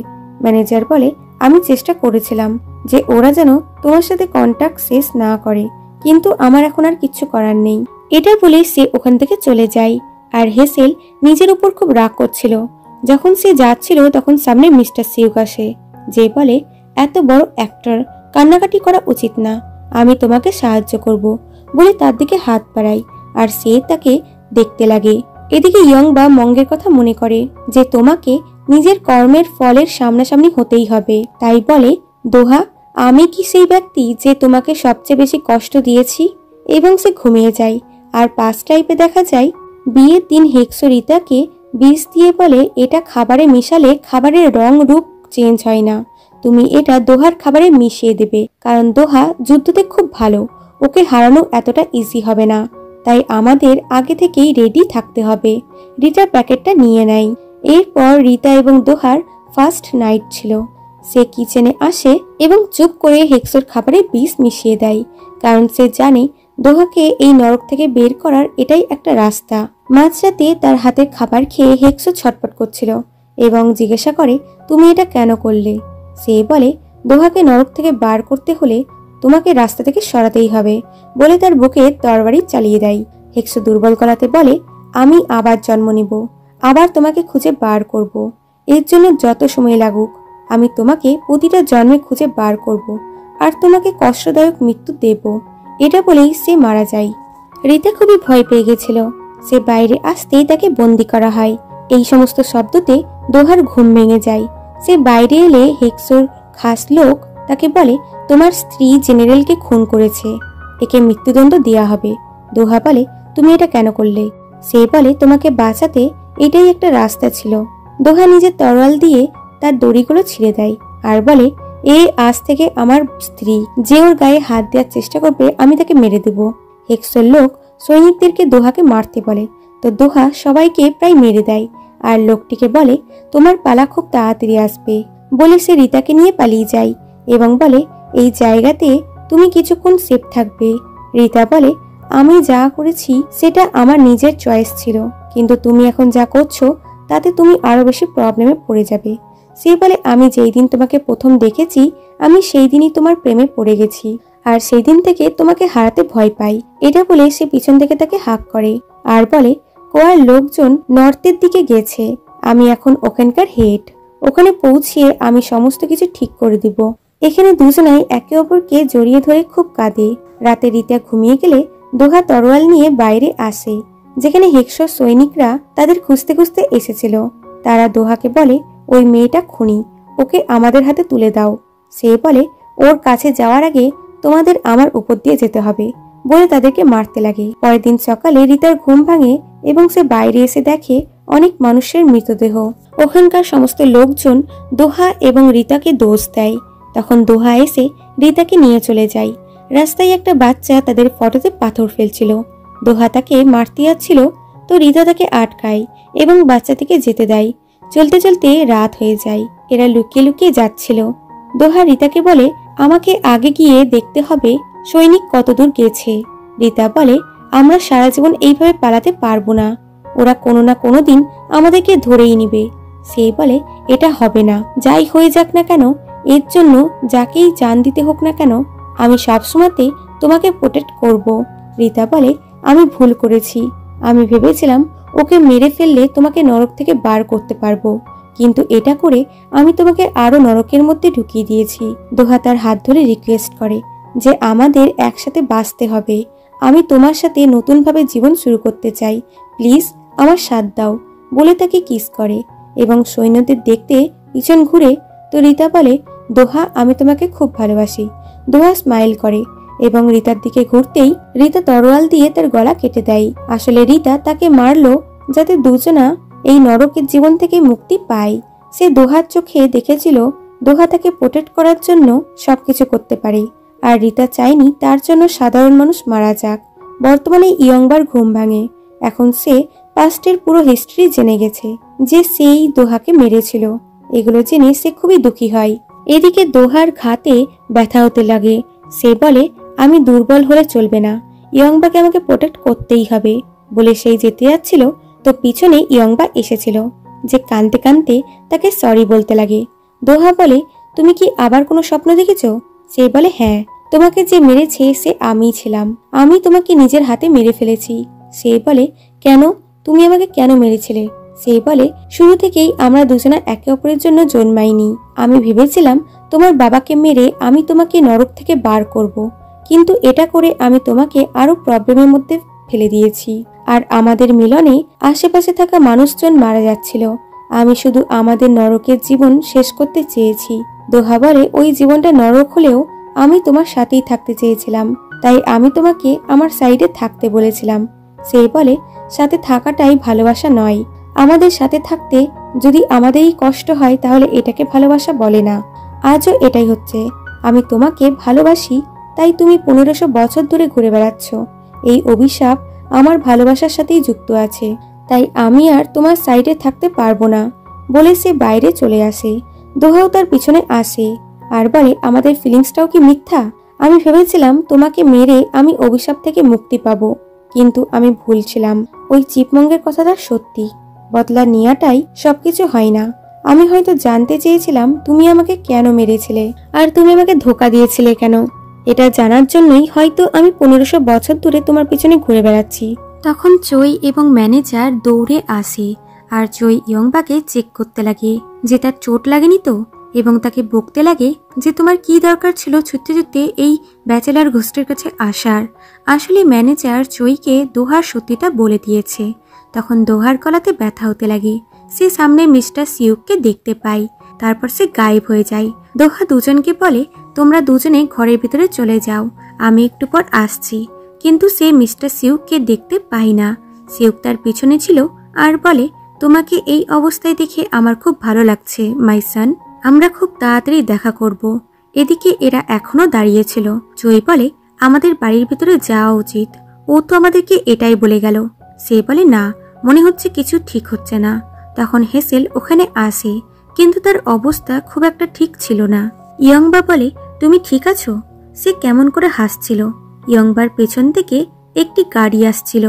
ম্যানেজার বলে, আমি চেষ্টা করেছিলাম যে ওরা যেন তোমার সাথে কন্ট্যাক্ট শেষ না করে, কিন্তু আমার এখন আর কিচ্ছু করার নেই। এটা বলে সে ওখান থেকে চলে যায়। আর হেসেল নিজের উপর খুব রাগ করছিল। যখন সে যাচ্ছিল তখন সামনে মিস্টার সিউক আসে, যে বলে, এত বড় অ্যাক্টর, কান্নাকাটি করা উচিত না, আমি তোমাকে সাহায্য করব, বলে তার দিকে হাত বাড়ায়, আর সে তাকে দেখতে লাগে। এদিকে ইয়ংবা মঙ্গের কথা মনে করে যে তোমাকে নিজের কর্মের ফলের সামনাসামনি হতেই হবে। তাই বলে, দোহা, আমি কি সেই ব্যক্তি যে তোমাকে সবচেয়ে বেশি কষ্ট দিয়েছি? এবং সে ঘুমিয়ে যায়। আর পাস্ট টাইপে দেখা যায় বিয়ের দিন হেক্সো রিতাকে বিষ দিয়ে বলে, এটা খাবারে মিশালে খাবারের রং রূপ চেঞ্জ হয় না, তুমি এটা দোহার খাবারে মিশিয়ে দেবে, কারণ দোহা যুদ্ধতে খুব ভালো, ওকে হারানো এতটা ইজি হবে না, তাই আমাদের আগে থেকেই রেডি থাকতে হবে। রিতা প্যাকেটটা নিয়ে নেয়। এরপর রিতা এবং দোহার ফার্স্ট নাইট ছিল। সে কিচেনে আসে এবং চুপ করে হেক্সোর খাবারে বিষ মিশিয়ে দেয়, কারণ সে জানে দোহাকে এই নরক থেকে বের করার এটাই একটা রাস্তা। মাঝরাতে তার হাতের খাবার খেয়ে হেক্সো ছটপট করছিল এবং জিজ্ঞাসা করে, তুমি এটা কেন করলে? সে বলে, দোহাকে নরক থেকে বার করতে হলে তোমাকে রাস্তা থেকে সরাতেই হবে, বলে তার বুকে তরবারি চালিয়ে দেয়। হেক্সো দুর্বল গলাতে বলে, আমি আবার জন্ম নিব, আবার তোমাকে খুঁজে বার করব। এর জন্য যত সময় লাগুক আমি তোমাকে প্রতিটা জন্মে খুঁজে বার করব আর তোমাকে কষ্টদায়ক মৃত্যু দেব। এটা বলেই সে মারা যায়। রিতা খুবই ভয় পেয়ে গেছিল। সে বাইরে আসতেই তাকে বন্দি করা হয়। এই সমস্ত শব্দতে দোহার ঘুম ভেঙে যায়। সে বাইরে এলে হেক্সোর খাস লোক তাকে বলে, তোমার স্ত্রী জেনারেলকে খুন করেছে, একে মৃত্যুদণ্ড দেওয়া হবে। দোহা বলে, তুমি এটা কেন করলে? সে বলে, তোমাকে বাঁচাতে এটাই একটা রাস্তা ছিল। দোহা নিজের তরোয়াল দিয়ে তার দড়িগুলো ছিঁড়ে দেয় আর বলে, আজ থেকে আমার স্ত্রী, যে ওর গায়ে হাত দেওয়ার চেষ্টা করবে আমি তাকে মেরে দেব। হেক্সোর লোক সৈনিকদেরকে দোহাকে মারতে বলে, তো দোহা সবাইকে প্রায় মেরে দেয় আর লোকটিকে বলে, তোমার পালা খুব তাড়াতাড়ি আসবে বলে সে রিতাকে নিয়ে পালিয়ে যায় এবং বলে, এই জায়গাতে তুমি কিছুক্ষণ সেফ থাকবে। রিতা বলে, আমি যা করেছি সেটা আমার নিজের চয়েস ছিল, কিন্তু তুমি এখন যা করছো তাতে তুমি আরো বেশি প্রবলেমে পড়ে যাবে। সে বলে, আমি যেই দিন তোমাকে প্রথম দেখেছি আমি সেই দিনই তোমার প্রেমে পড়ে গেছি আর সেই দিন থেকে তোমাকে হারাতে ভয় পাই। এটা বলে সে পিছন থেকে তাকে হাঁক করে আর বলে, কোয়ার লোকজন নর্থের দিকে গেছে, আমি এখন ওখানকার হেড। ওখানে পৌঁছিয়ে আমি সমস্ত কিছু ঠিক করে দিব। এখানে দুজনাই একে অপরকে জড়িয়ে ধরে খুব কাঁদে। রাতে রিতা ঘুমিয়ে গেলে দোহা তরোয়াল নিয়ে বাইরে আসে, যেখানে হেক্সোর সৈনিকরা তাদের খুঁজতে খুঁজতে এসেছিল। তারা দোহাকে বলে, ওই মেয়েটা খুনি, ওকে আমাদের হাতে তুলে দাও। সে বলে, ওর কাছে যাওয়ার আগে তোমাদের আমার উপর দিয়ে যেতে হবে বলে তাদেরকে মারতে লাগে। পরের দিন সকালে রিতার ঘুম ভাঙে এবং সে বাইরে এসে দেখে অনেক মানুষের মৃতদেহ। ওখানকার সমস্ত লোকজন দোহা এবং রিতাকে দোষ দেয়। তখন দোহা এসে রিতাকে নিয়ে চলে যায়। রাস্তায় একটা বাচ্চা তাদের ফটোতে পাথর ফেলছিল। দোহা তাকে মারতে যাচ্ছিল, তো রিতা তাকে আটকায় এবং বাচ্চাটিকে যেতে দেয়। চলতে চলতে রাত হয়ে যায়। এরা লুকিয়ে লুকিয়ে যাচ্ছিল। দোহা রিতাকে বলে, আমাকে আগে গিয়ে দেখতে হবে সৈনিক কতদূর গেছে। রিতা বলে, আমরা সারা জীবন এইভাবে পালাতে পারবো না, ওরা কোনো না কোনো দিন আমাদেরকে ধরেই নিবে। সে বলে, এটা হবে না, যাই হয়ে যাক না কেন, এর জন্য যাকেই জান দিতে হোক না কেন, আমি সবসময়তে তোমাকে প্রোটেক্ট করব। রিতা বলে, আমি ভুল করেছি, আমি ভেবেছিলাম ওকে মেরে ফেললে তোমাকে নরক থেকে বার করতে পারবো, কিন্তু এটা করে আমি তোমাকে আরো নরকের মধ্যে ঢুকিয়ে দিয়েছি। দোহা তার হাত ধরে রিকোয়েস্ট করে যে আমাদের একসাথে বাঁচতে হবে, আমি তোমার সাথে নতুনভাবে জীবন শুরু করতে চাই, প্লিজ আমার সাথ দাও বলে তাকে কিস করে এবং সৈন্যদের দেখতে পিছন ঘুরে। তো রিতা বলে, দোহা আমি তোমাকে খুব ভালোবাসি। দোহা স্মাইল করে এবং রিতার দিকে ঘুরতেই রিতা তরোয়াল দিয়ে তার গলা কেটে দেয়। আসলে রিতা তাকে মারলো যাতে দুজনা এই নরকের জীবন থেকে মুক্তি পায়। সে দোহার চোখে দেখেছিল দোহা তাকে প্রোটেক্ট করার জন্য সবকিছু করতে পারে, আর রিতা চায়নি তার জন্য সাধারণ মানুষ মারা যাক। বর্তমানে ইয়ংবার ঘুম ভাঙে। এখন সে পাস্টের পুরো হিস্ট্রি জেনে গেছে যে সেই দোহাকে মেরেছিল। এগুলো জেনে সে খুবই দুঃখী হয়। এদিকে দোহার ঘাতে ব্যথা হতে লাগে। সে বলে, আমি দুর্বল হলে চলবে না, ইয়ংবাকে আমাকে প্রোটেক্ট করতেই হবে বলে সেই যেতে যাচ্ছিল, তো পিছনে ইয়ংবা এসেছিল, যে কাঁদতে কাঁদতে তাকে সরি বলতে লাগে। দোহা বলে, তুমি কি আবার কোনো স্বপ্ন দেখেছ? সে বলে, হ্যাঁ, তোমাকে যে মেরেছে সে আমিই ছিলাম, আমি তোমাকে নিজের হাতে মেরে ফেলেছি। সে বলে, কেন? তুমি আমাকে কেন মেরেছিলে? সে বলে, শুরু থেকেই আমরা দুজনা একে অপরের জন্য জন্মাইনি। আমি ভেবেছিলাম তোমার বাবাকে মেরে আমি তোমাকে নরক থেকে বার করব, কিন্তু এটা করে আমি তোমাকে আরো প্রবলেমের মধ্যে ফেলে দিয়েছি। আর আমাদের মিলনে আশেপাশে থাকা মানুষজন মারা যাচ্ছিল। আমি শুধু আমাদের নরকের জীবন শেষ করতে চেয়েছি। দোহা বলে, ওই জীবনটা নরক হলেও আমি তোমার সাথেই থাকতে চেয়েছিলাম, তাই আমি তোমাকে আমার সাইডে থাকতে বলেছিলাম। সে বলে, সাথে থাকাটাই ভালোবাসা নয়, আমাদের সাথে থাকতে যদি আমাদেরই কষ্ট হয় তাহলে এটাকে ভালোবাসা বলে না। আজও এটাই হচ্ছে, আমি তোমাকে ভালোবাসি তাই তুমি 1500 বছর ধরে ঘুরে বেড়াচ্ছ। এই অভিশাপ আমার ভালোবাসার সাথেই যুক্ত আছে, তাই আমি আর তোমার সাইডে থাকতে পারবো না বলে সে বাইরে চলে আসে। দোহাও তার পিছনে আসে আর বলে, আমাদের ফিলিংসটাও কি মিথ্যা? আমি ভেবেছিলাম তোমাকে মেরে আমি অভিশাপ থেকে মুক্তি পাবো, কিন্তু আমি ভুল ছিলাম। ওই চিপমঙ্গের কথাটা সত্যি, বদলা নেওয়াটাই সবকিছু হয় না। আমি হয়তো জানতে চেয়েছিলাম তুমি আমাকে কেন মেরেছিলে আর তুমি আমাকে ধোকা দিয়েছিলে কেন, এটা জানার জন্যই হয়তো আমি 1500 বছর ধরে তোমার পিছনে ঘুরে বেড়াচ্ছি। তখন চই এবং ম্যানেজার দৌড়ে আসে আর চই ইয়ংবাকে চেক করতে লাগে যে তার চোট লাগেনি তো, এবং তাকে বকতে লাগে যে তোমার কি দরকার ছিল ছুটতে ছুটতে এই ব্যাচেলার গোষ্ঠীর কাছে আসার। আসলে ম্যানেজার চইকে দোহার সত্যিটা বলে দিয়েছে। তখন দোহার গলাতে ব্যথা হতে লাগে। সে সামনে মিস্টার সিউককে দেখতে পায়। তারপর সে গায়েব হয়ে যায়। দোহা দুজনকে বলে তোমরা দুজনে ঘরের ভিতরে চলে যাও, আমি একটু পর আসছি। কিন্তু সে মিস্টার সিউককে দেখতে পায় না। সিউক তার পিছনে ছিল আর বলে তোমাকে এই অবস্থায় দেখে আমার খুব ভালো লাগছে মাই সান, আমরা খুব তাড়াতাড়ি দেখা করব। এদিকে এরা এখনো দাঁড়িয়েছিল। চই বলে আমাদের বাড়ির ভিতরে যাওয়া উচিত, ও তো আমাদেরকে এটাই বলে গেল। সে বলে না, মনে হচ্ছে কিছু ঠিক হচ্ছে না। তখন হেসেল ওখানে আসে, কিন্তু তার অবস্থা খুব একটা ঠিক ছিল না। ইয়ংবা বলে তুমি ঠিক আছো? সে কেমন করে হাসছিল। ইয়ংবার পেছন থেকে একটি গাড়ি আসছিল।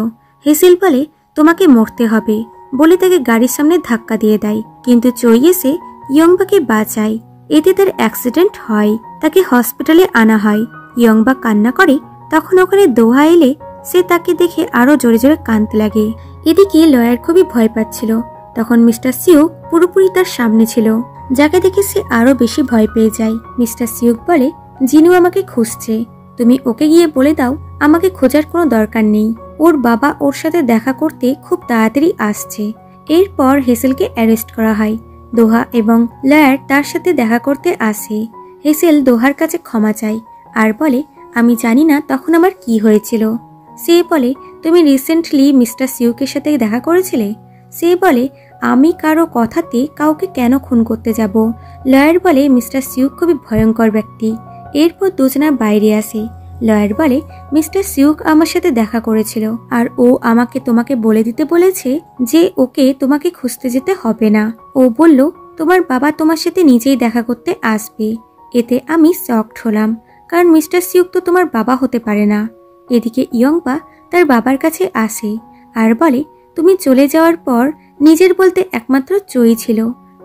হেসেল বলে তোমাকে মরতে হবে বলে তাকে গাড়ির সামনে ধাক্কা দিয়ে দেয়, কিন্তু চই এসে ইয়ংবাকে বাঁচায়। এতে তার অ্যাক্সিডেন্ট হয়, তাকে হসপিটালে আনা হয়। ইয়ংবা কান্না করে। তখন ওখানে দোহা এলে সে তাকে দেখে আরো জোরে জোরে কাঁদতে লাগে। এদিকে লয়ার খুবই ভয় পাচ্ছিল। তখন মিস্টার সিউক পুরোপুরি তার সামনে ছিল, যাকে দেখে সে আরো বেশি ভয় পেয়ে যায়। মিস্টার সিউক বলে জিনু আমাকে খুঁজছে, তুমি ওকে গিয়ে বলে দাও আমাকে খোঁজার কোনো দরকার নেই, ওর বাবা ওর সাথে দেখা করতে খুব তাড়াতাড়ি আসছে। এরপর হেসেলকে অ্যারেস্ট করা হয়। দোহা এবং লয়ার তার সাথে দেখা করতে আসে। হেসেল দোহার কাছে ক্ষমা চায় আর বলে আমি জানি না তখন আমার কি হয়েছিল। সে বলে তুমি রিসেন্টলি মিস্টার সিউকের সাথে দেখা করেছিলে? সে বলে আমি কারো কথাতে কাউকে কেন খুন করতে যাব। লয়ার বলে মিস্টার সিউক খুবই ভয়ঙ্কর ব্যক্তি। এরপর দুজনা বাইরে আসে। লয়ার বলে মিস্টার সিউক আমার সাথে দেখা করেছিল আর ও আমাকে তোমাকে বলে দিতে বলেছে যে ওকে তোমাকে খুঁজতে যেতে হবে না। ও বলল তোমার বাবা তোমার সাথে নিজেই দেখা করতে আসবে। এতে আমি শকড হলাম, কারণ মিস্টার সিউক তো তোমার বাবা হতে পারে না। এদিকে ইয়ংবা তার বাবার কাছে আসে আর বলে তুমি চলে যাওয়ার পর নিজের বলতে একমাত্র চই ছিল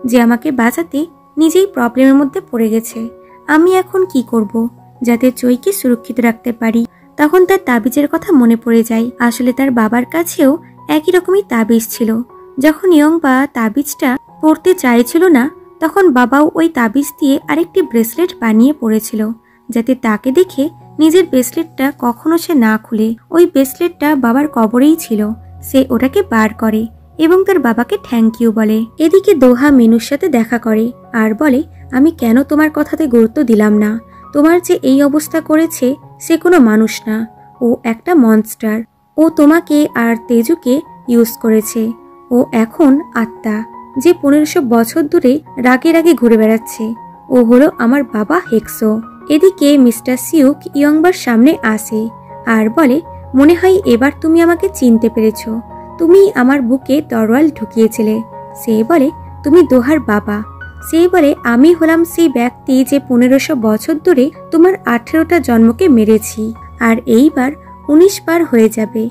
যে আমাকে বাঁচাতে নিজেই প্রবলেমের মধ্যে পড়ে গেছে। আমি এখন কি করব যাতে চইকে সুরক্ষিত রাখতে পারি। তখন তার তাবিজের কথা মনে পড়ে যায়। আসলে তার বাবার কাছেও একই রকমই তাবিজ ছিল। যখন ইয়ংবা তাবিজটা পড়তে চাইছিল না, তখন বাবাও ওই তাবিজ দিয়ে আরেকটি ব্রেসলেট বানিয়ে পড়েছিল, যাতে তাকে দেখে নিজের ব্রেসলেটটা কখনো সে না খুলে। ওই ব্রেসলেটটা বাবার কবরেই ছিল। সে ওটাকে বার করে এবং তার বাবাকে থ্যাংক ইউ বলে। এদিকে দোহা মিনুর সাথে দেখা করে আর বলে আমি কেন তোমার কথাতে গুরুত্ব দিলাম না। তোমার যে এই অবস্থা করেছে সে কোনো মানুষ না, ও একটা মনস্টার। ও তোমাকে আর তেজুকে ইউজ করেছে। ও এখন আত্মা যে 1500 বছর ধরে রাগে রাগে ঘুরে বেড়াচ্ছে। ও হলো আমার বাবা হেক্সো। এদিকে মিস্টার সিউক ইয়ংবার সামনে আসে আর বলে মনে হয় এবার তুমি আমাকে চিনতে পেরেছ। তুমি আমার বুকে তরোয়াল ঢুকিয়েছিলে। সে বলে তুমি দোহার বাবা। সে বলে আমি হলাম সেই ব্যক্তি যে 1500 বছর ধরে তোমার 18টা জন্মকে মেরেছি, আর এইবার 19 বার হয়ে যাবে।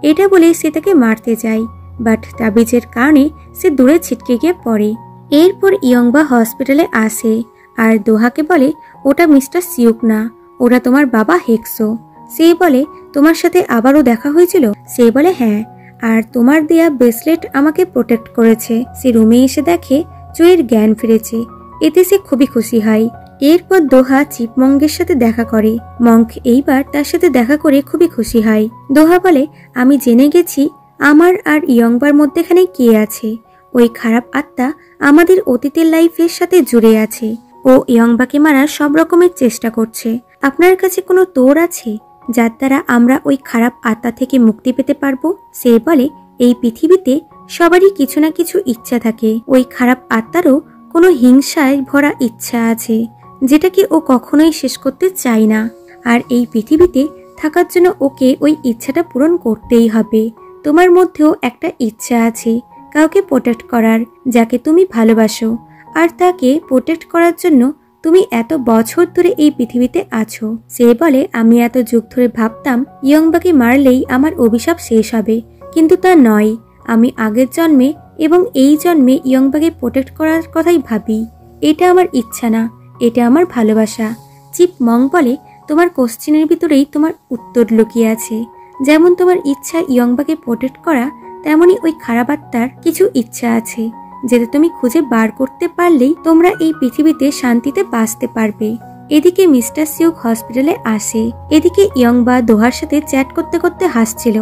এটা বলে সে তাকে মারতে যায়, বাট তাবিজের কারণে সে দূরে ছিটকে গিয়ে পড়ে। এরপর ইয়ংবা হসপিটালে আসে আর দোহাকে বলে ওটা মিস্টার সিউক না, ওটা তোমার বাবা হেক্সো। সে বলে তোমার সাথে আবারও দেখা হয়েছিল? সে বলে হ্যাঁ, আর তোমার দেয়া ব্রেসলেট আমাকে প্রোটেক্ট করেছে। সে রুমে এসে দেখে চইয়ের জ্ঞান ফিরেছে। এতে সে খুবই খুশি হয়। এরপর দোহা চিপমঙ্গের সাথে দেখা করে। মঙ্ক এইবার তার সাথে দেখা করে খুবই খুশি হয়। দোহা বলে আমি জেনে গেছি আমার আর ইয়ংবার মধ্যেখানে কে আছে। ওই খারাপ আত্মা আমাদের অতীতের লাইফের সাথে জুড়ে আছে। ও ইয়ংবাকে মারার সব রকমের চেষ্টা করছে। আপনার কাছে কোনো তোর আছে যার দ্বারা আমরা ওই খারাপ আত্মা থেকে মুক্তি পেতে পারবো? সে বলে এই পৃথিবীতে সবারই কিছু না কিছু ইচ্ছা থাকে। ওই খারাপ আত্মারও কোনো হিংসায় ভরা ইচ্ছা আছে, যেটাকে ও কখনোই শেষ করতে চায় না। আর এই পৃথিবীতে থাকার জন্য ওকে ওই ইচ্ছাটা পূরণ করতেই হবে। তোমার মধ্যেও একটা ইচ্ছা আছে কাউকে প্রোটেক্ট করার, যাকে তুমি ভালোবাসো, আর তাকে প্রোটেক্ট করার জন্য তুমি এত বছর ধরে এই পৃথিবীতে আছো। সে বলে আমি এত যুগ ধরে ভাবতাম ইয়ংবাকে মারলেই আমার অভিশাপ শেষ হবে, কিন্তু তা নয়। আমি আগের জন্মে এবং এই জন্মে ইয়ংবাকে প্রোটেক্ট করার কথাই ভাবি। এটা আমার ইচ্ছা না, এটা আমার ভালোবাসা। চিপ মং বলে তোমার কোশ্চেনের ভিতরেই তোমার উত্তর লুকিয়ে আছে। যেমন তোমার ইচ্ছা ইয়ংবাকে প্রোটেক্ট করা, তেমনি ওই খারাপ আত্মার কিছু ইচ্ছা আছে, যেটা তুমি খুঁজে বার করতে পারলেই তোমরা এই পৃথিবীতে শান্তিতে বাঁচতে পারবে। এদিকে মিস্টার সিউক হসপিটালে আসে। এদিকে ইয়ংবা দোহার সাথে চ্যাট করতে করতে হাসছিল,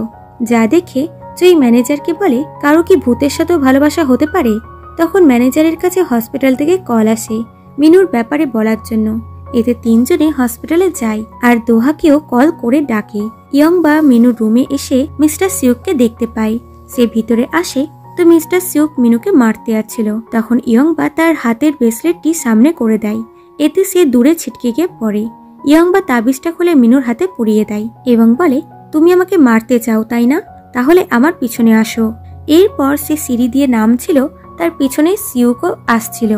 যা দেখে চুই ম্যানেজারকে বলে, কারো কি ভূতের সাথেও ভালোবাসা হতে পারে? তখন ম্যানেজারের কাছে হসপিটাল থেকে কল আসে মিনুর ব্যাপারে বলার জন্য। এতে তিনজনে হসপিটালে যায় আর দোহাকেও কল করে ডাকে। ইয়ংবা মিনুর রুমে এসে মিস্টার সিউককে দেখতে পায়। সে ভিতরে আসে তো মিস্টার সিউক মিনুকে মারতে যাচ্ছিল। তখন ইয়ংবা তার হাতের ব্রেসলেটটি সামনে করে দেয়। এতে সে দূরে ছিটকে গিয়ে পড়ে। ইয়ংবা তাবিজটা খুলে মিনুর হাতে পুড়িয়ে দেয় এবং বলে, তুমি আমাকে মারতে চাও তাই না? তাহলে আমার পিছনে আসো। এরপর সে সিঁড়ি দিয়ে নামছিল, তার পিছনে সিউকও আসছিল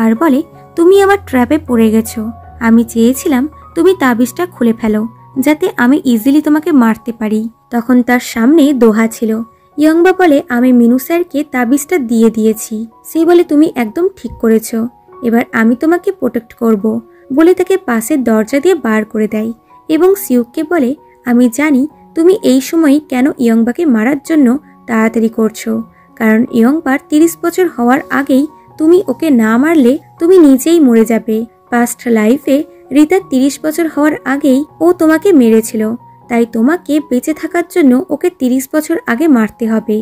আর বলে, তুমি আমার ট্র্যাপে পড়ে গেছো। আমি চেয়েছিলাম তুমি তাবিজটা খুলে ফেলো যাতে আমি ইজিলি তোমাকে মারতে পারি। তখন তার সামনে দোহা ছিল। ইয়ংবা বলে, আমি মিনু স্যারকে তাবিজটা দিয়ে দিয়েছি। সে বলে, তুমি একদম ঠিক করেছো, এবার আমি তোমাকে প্রোটেক্ট করব বলে তাকে পাশের দরজা দিয়ে বার করে দেয় এবং সিউককে বলে, আমি জানি তুমি এই সময় কেন ইয়ংবাকে মারার জন্য তাড়াতাড়ি করছো, কারণ ইয়ংবার 30 বছর হওয়ার আগেই তুমি ওকে না মারলে তুমি নিজেই মরে যাবে। পাস্ট লাইফে রিতা 30 বছর হওয়ার আগেই ও তোমাকে মেরেছিল, তাই তোমাকে বেঁচে থাকার জন্য ওকে 30 বছর আগে মারতে হবে।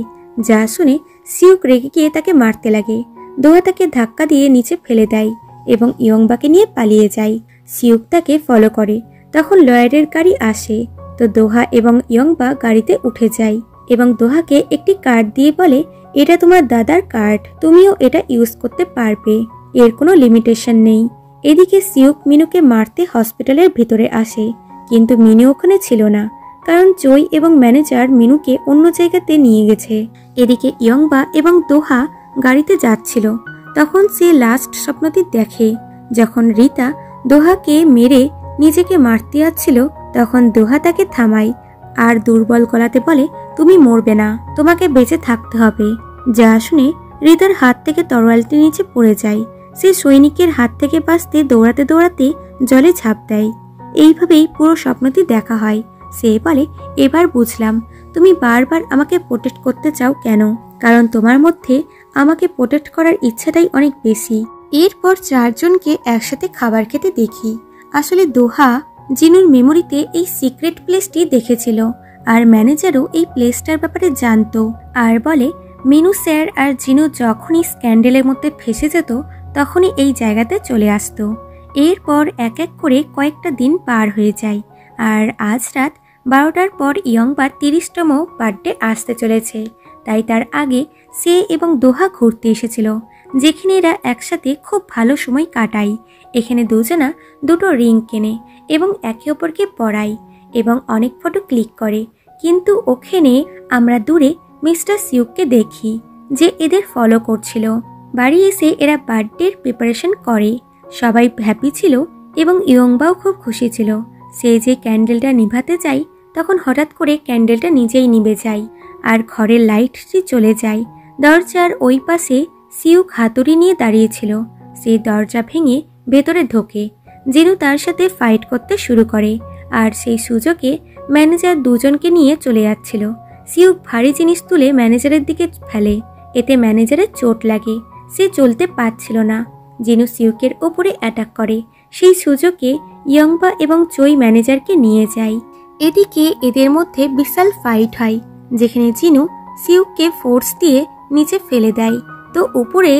যা শুনে সিউক রেগে গিয়ে তাকে মারতে লাগে। দোহা তাকে ধাক্কা দিয়ে নিচে ফেলে দেয় এবং ইয়ংবাকে নিয়ে পালিয়ে যায়। সিউক তাকে ফলো করে। তখন লয়ারের গাড়ি আসে, তো দোহা এবং ইয়ংবা গাড়িতে উঠে যায় এবং দোহাকে একটি কার্ড দিয়ে বলে, এটা তোমার দাদার কার্ড, তুমিও এটা ইউজ করতে পারবে, এর কোনো লিমিটেশন নেই। এদিকে সিউক মিনুকে মারতে হসপিটালের ভিতরে আসে, কিন্তু মিনু ওখানে ছিল না, কারণ চই এবং ম্যানেজার মিনুকে অন্য জায়গাতে নিয়ে গেছে। এদিকে ইয়ংবা এবং দোহা গাড়িতে যাচ্ছিল, তখন সে লাস্ট স্বপ্নটি দেখে। যখন রিতা দোহাকে মেরে নিজেকে মারতে যাচ্ছিল, তখন দোহা তাকে থামায় আর দুর্বল গলাতে বলে, তুমি মরবে না, তোমাকে বেঁচে থাকতে হবে। যা শুনে রিতার হাত থেকে তরোয়ালটি নিচে পড়ে যায়। সে সৈনিকের হাত থেকে বাঁচতে দৌড়াতে দৌড়াতে জলে ঝাঁপ দেয়। এইভাবেই পুরো স্বপ্নটি দেখা হয়। সে বলে, এবার বুঝলাম তুমি বারবার আমাকে প্রোটেক্ট করতে চাও কেন, কারণ তোমার মধ্যে আমাকে প্রোটেক্ট করার ইচ্ছাটাই অনেক বেশি। এরপর চারজনকে একসাথে খাবার খেতে দেখি। আসলে দোহা জিনুর মেমোরিতে এই সিক্রেট প্লেসটি দেখেছিল আর ম্যানেজারও এই প্লেসটার ব্যাপারে জানতো আর বলে, মিনু স্যার আর জিনু যখনই স্ক্যান্ডেলের মধ্যে ফেসে যেত তখনই এই জায়গাতে চলে আসতো। এরপর এক এক করে কয়েকটা দিন পার হয়ে যায় আর আজ রাত 12টার পর ইয়ংবার 30তম বার্থডে আসতে চলেছে। তাই তার আগে সে এবং দোহা ঘুরতে এসেছিল, যেখানে এরা একসাথে খুব ভালো সময় কাটায়। এখানে দুজনা দুটো রিং কেনে এবং একে অপরকে পরায় এবং অনেক ফটো ক্লিক করে। কিন্তু ওখানে আমরা দূরে মিস্টার সিউককে দেখি যে এদের ফলো করছিল। বাড়ি এসে এরা বার্থডের প্রিপারেশন করে। সবাই হ্যাপি ছিল এবং ইয়ংবাও খুব খুশি ছিল। সে যে ক্যান্ডেলটা নিভাতে চায়, তখন হঠাৎ করে ক্যান্ডেলটা নিজেই নিভে যায় আর ঘরের লাইটটি চলে যায়। দরজার ওই পাশে সিউক হাতুড়ি নিয়ে দাঁড়িয়েছিল। সে দরজা ভেঙে ভেতরে ঢোকে। জিনু তার সাথে ফাইট করতে শুরু করে আর সেই সুযোগে ম্যানেজার দুজনকে নিয়ে চলে যাচ্ছিল। সিউক ভারী জিনিস তুলে ম্যানেজারের দিকে ফেলে, এতে ম্যানেজারের চোট লাগে। সে চলতে পারছিল না। জিনু সিউকের ওপরে অ্যাটাক করে। সেই সুযোগে ইয়ংবা এবং চই ম্যানেজারকে নিয়ে যায়। এদিকে এদের মধ্যে বিশাল ফাইট হয়, যেখানে জিনু সিউককে ফোর্স দিয়ে নিচে ফেলে দেয়, তো উপরে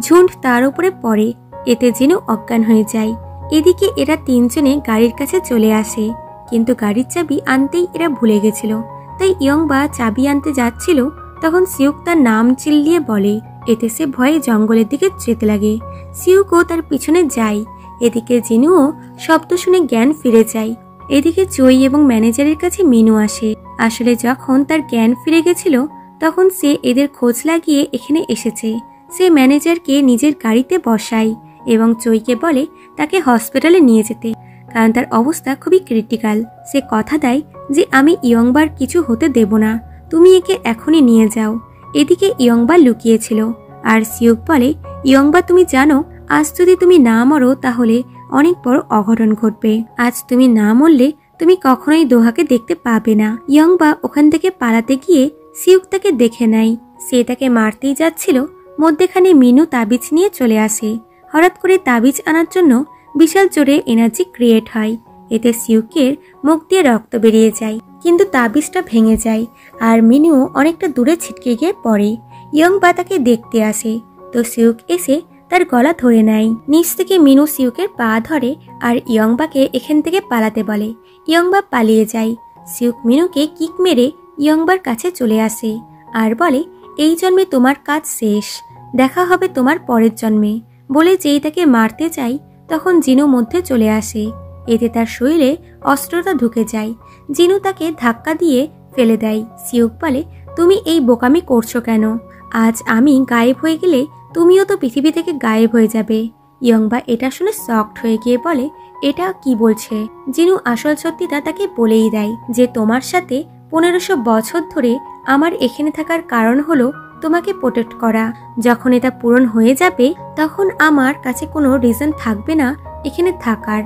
ঝুন্ড তার উপরে পড়ে। এতে জিনু অজ্ঞান হয়ে যায়। এদিকে এরা তিনজনে গাড়ির কাছে চলে আসে, কিন্তু গাড়ির চাবি আনতেই এরা ভুলে গেছিল। তাই ইয়ংবা চাবি আনতে যাচ্ছিল, তখন সিউক তার নাম চিল্লিয়ে বলে। এতে সে ভয়ে জঙ্গলের দিকে যেতে লাগে। সিউকও তার পিছনে যায়। এদিকে জিনুও শব্দ শুনে জ্ঞান ফিরে যায়। এদিকে চই এবং ম্যানেজারের কাছে মিনু আসে। আসলে যখন তার জ্ঞান ফিরে গেছিল, তখন সে এদের খোঁজ লাগিয়ে এখানে এসেছে। সে ম্যানেজারকে নিজের গাড়িতে বসায় এবং চইকে বলে তাকে হসপিটালে নিয়ে যেতে, কারণ তার অবস্থা খুবই ক্রিটিক্যাল। সে কথা দেয় যে আমি ইয়ংবার কিছু হতে দেব না, তুমি একে এখনই নিয়ে যাও। এদিকে ইয়ংবা লুকিয়েছিল আর সিউক বলে, ইয়ংবা তুমি জানো, আজ যদি তুমি না মরো তাহলে অনেক বড় অঘটন ঘটবে। আজ তুমি না মরলে তুমি কখনোই দোহাকে দেখতে পাবে না। ইয়ংবা ওখান থেকে পালাতে গিয়ে সিউক তাকে দেখে নেয়। সে তাকে মারতেই যাচ্ছিল, মধ্যেখানে মিনু তাবিজ নিয়ে চলে আসে। হঠাৎ করে তাবিজ আনার জন্য বিশাল জোরে এনার্জি ক্রিয়েট হয়। এতে সিউকের মুখ দিয়ে রক্ত বেরিয়ে যায়, কিন্তু তাবিজটা ভেঙে যায় আর মিনু অনেকটা দূরে ছিটকে গিয়ে পড়ে। ইয়ংবা তাকে দেখতে আসে, তো সিউক এসে তার গলা ধরে নেয়। নিচ থেকে মিনু সিউকের পা ধরে আর ইয়ংবাকে এখান থেকে পালাতে বলে। ইয়ংবা পালিয়ে যায়। সিউক মিনুকে কিক মেরে ইয়ংবার কাছে চলে আসে আর বলে, এই জন্মে তোমার কাজ শেষ, দেখা হবে তোমার পরের জন্মে। বলে যেই তাকে মারতে চাই তখন জিনু মধ্যে চলে আসে। এতে তার শরীরে অস্ত্রটা ঢুকে যায়। জিনু তাকে ধাক্কা দিয়ে ফেলে দেয়। সিউক বলে, তুমি এই বোকামি করছো কেন? আজ আমি গায়েব হয়ে গেলে তুমিও তো পৃথিবী থেকে গায়েব হয়ে যাবে। ইয়ংবা এটা শুনে শকড হয়ে গিয়ে বলে, এটা কি বলছে? জিনু আসল সত্যিটা তাকে বলেই দেয় যে তোমার সাথে 1500 বছর ধরে আমার এখানে থাকার কারণ হলো তোমাকে প্রোটেক্ট করা। যখন এটা পূরণ হয়ে যাবে তখন আমার কাছে কোনো রিজন থাকবে না এখানে থাকার।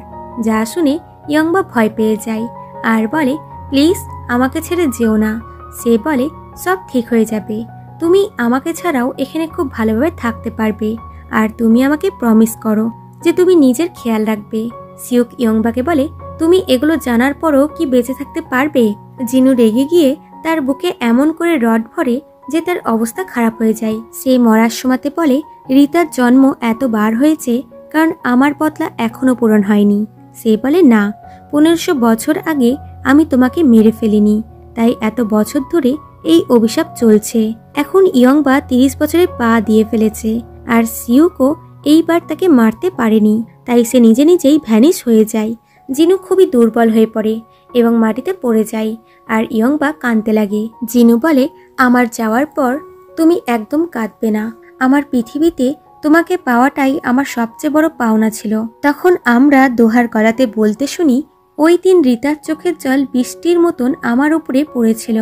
যা শুনে ইয়ংবা ভয় পেয়ে যায় আর বলে, প্লিজ আমাকে ছেড়ে যেও না। সে বলে, সব ঠিক হয়ে যাবে, তুমি আমাকে ছাড়াও এখানে খুব ভালোভাবে থাকতে পারবে। আর তুমি আমাকে প্রমিস করো যে তুমি নিজের খেয়াল রাখবে। সিউক ইয়ংবাকে বলে, তুমি এগুলো জানার পরও কি বেঁচে থাকতে পারবে? জিনু রেগে গিয়ে তার বুকে এমন করে রড ভরে যে তার অবস্থা খারাপ হয়ে যায়। সে মরার সময়তে বলে, রিতার জন্ম এতবার হয়েছে কারণ আমার বদলা এখনো পূরণ হয়নি। সে বলে, না, 1500 বছর আগে আমি তোমাকে মেরে ফেলিনি, তাই এত বছর ধরে এই অভিশাপ চলছে। এখন ইয়ংবা 30 বছরে পা দিয়ে ফেলেছে আর সিউকও এইবার তাকে মারতে পারেনি, তাই সে নিজে নিজেই ভ্যানিশ হয়ে যায়। জিনু খুবই দুর্বল হয়ে পড়ে এবং মাটিতে পড়ে যায় আর ইয়ংবা কাঁদতে লাগে। জিনু বলে, আমার যাওয়ার পর তুমি একদম কাঁদবে না। আমার পৃথিবীতে তোমাকে পাওয়াটাই আমার সবচেয়ে বড় পাওনা ছিল। তখন আমরা দোহার গলাতে বলতে শুনি, ওই দিন রিতার চোখের জল বৃষ্টির মতন আমার উপরে পড়েছিল